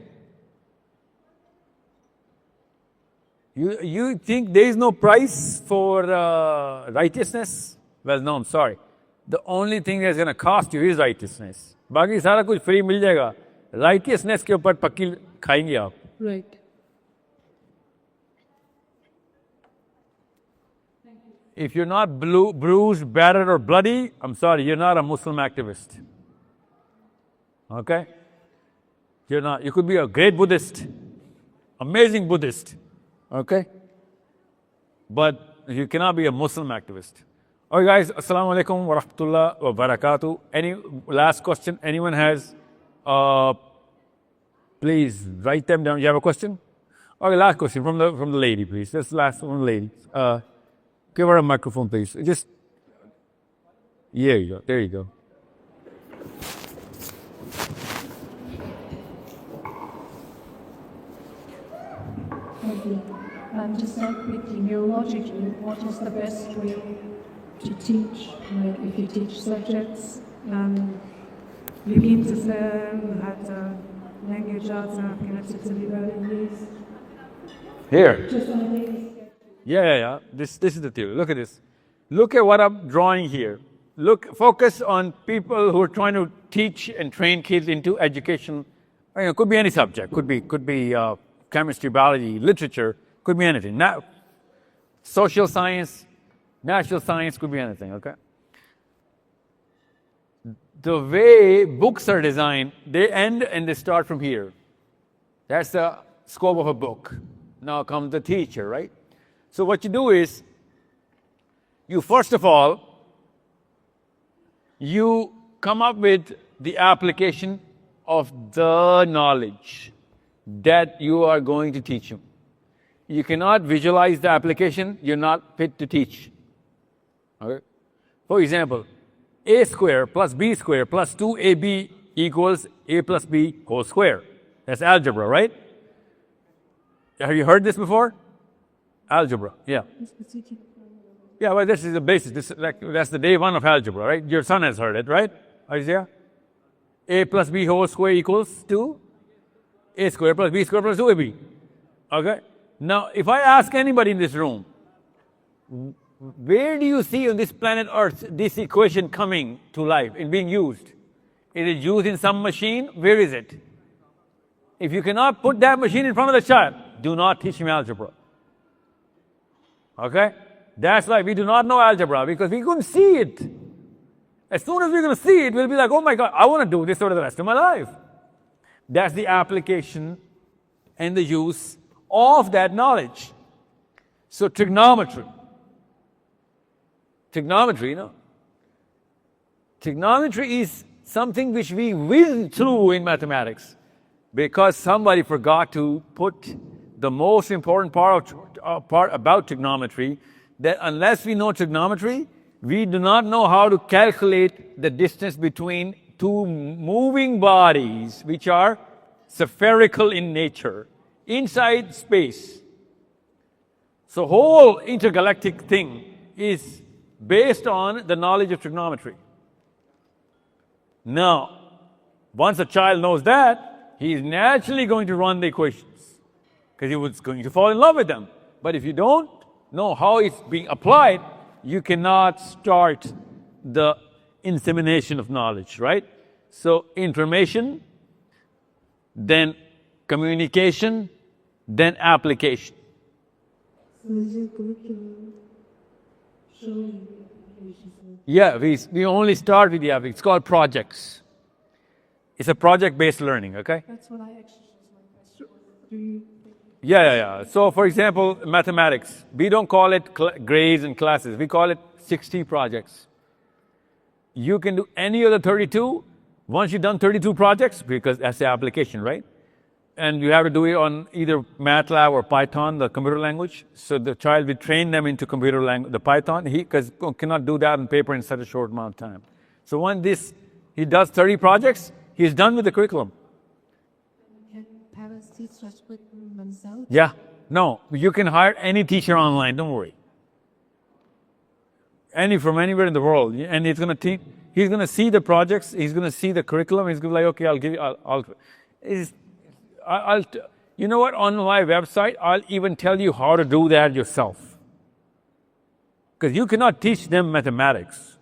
You think there is no price for righteousness? Well, no, I'm sorry. The only thing that's going to cost you is righteousness. बाकी सारा कुछ फ्री मिल जाएगा, righteousness के ऊपर पक्की खाएंगे आप। Right. If you're not bruised, battered, or bloody, I'm sorry, you're not a Muslim activist. Okay? You're not. You could be a great Buddhist, amazing Buddhist. Okay? But you cannot be a Muslim activist. Okay, guys, assalamu alaikum wa rahmatullah wa barakatuh. Any last question anyone has? Please write them down. You have a question? Okay, last question from the lady, please. This is the last one, lady. Give her a microphone, please. Just, there you go. There you go. Thank you. Just quickly, neurologically, what is the best way to teach? Like if you teach subjects, begin to learn at language arts and connectivity values. Here. Just on the Yeah. This is the theory. Look at this. Look at what I'm drawing here. Focus on people who are trying to teach and train kids into education. It could be any subject. Could be chemistry, biology, literature. Could be anything. Social science, natural science, could be anything. Okay. The way books are designed, they end and they start from here. That's the scope of a book. Now comes the teacher, right? So what you do is, you first of all, you come up with the application of the knowledge that you are going to teach them. You cannot visualize the application, you're not fit to teach. Okay? For example, a square plus b square plus 2ab equals a plus b whole square. That's algebra, right? Have you heard this before? Algebra, yeah. Yeah, well, this is the basis. That's the day one of algebra, right? Your son has heard it, right, Isaiah? A plus b whole square equals 2 a square plus b square plus 2ab. Okay? Now, if I ask anybody in this room, where do you see on this planet Earth this equation coming to life and being used? Is it used in some machine? Where is it? If you cannot put that machine in front of the child, do not teach him algebra. Okay? That's why we do not know algebra, because we couldn't see it. As soon as we're going to see it, we'll be like, oh my God, I want to do this for the rest of my life. That's the application and the use of that knowledge. So trigonometry, Trigonometry is something which we whiz through in mathematics because somebody forgot to put the most important part about trigonometry, that unless we know trigonometry, we do not know how to calculate the distance between two moving bodies which are spherical in nature, inside space. So whole intergalactic thing is based on the knowledge of trigonometry. Now, once a child knows that, he is naturally going to run the equations because he was going to fall in love with them. But if you don't know how it's being applied, you cannot start the insemination of knowledge, right? So information, then communication, then application. Yeah, we only start with the application. It's called projects. It's a project-based learning, okay? That's what I actually do. You Yeah. So, for example, mathematics. We don't call it grades and classes. We call it 60 projects. You can do any of the 32. Once you've done 32 projects, because that's the application, right? And you have to do it on either MATLAB or Python, the computer language. So the child, we train them into computer language, the Python, because cannot do that on paper in such a short amount of time. So when he does 30 projects, he's done with the curriculum. can parents teach such curriculum themselves? Yeah. No, you can hire any teacher online, don't worry. From anywhere in the world. And he's going to teach, he's going to see the projects, he's going to see the curriculum, he's going to be like, okay, I'll give you, you know what, on my website, I'll even tell you how to do that yourself. Because you cannot teach them mathematics.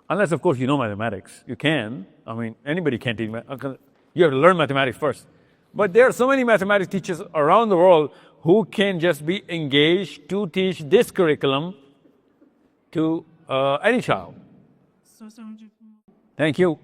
Unless, of course, you know mathematics. You can. I mean, anybody can teach mathematics. You have to learn mathematics first. But there are so many mathematics teachers around the world who can just be engaged to teach this curriculum to any child. Thank you.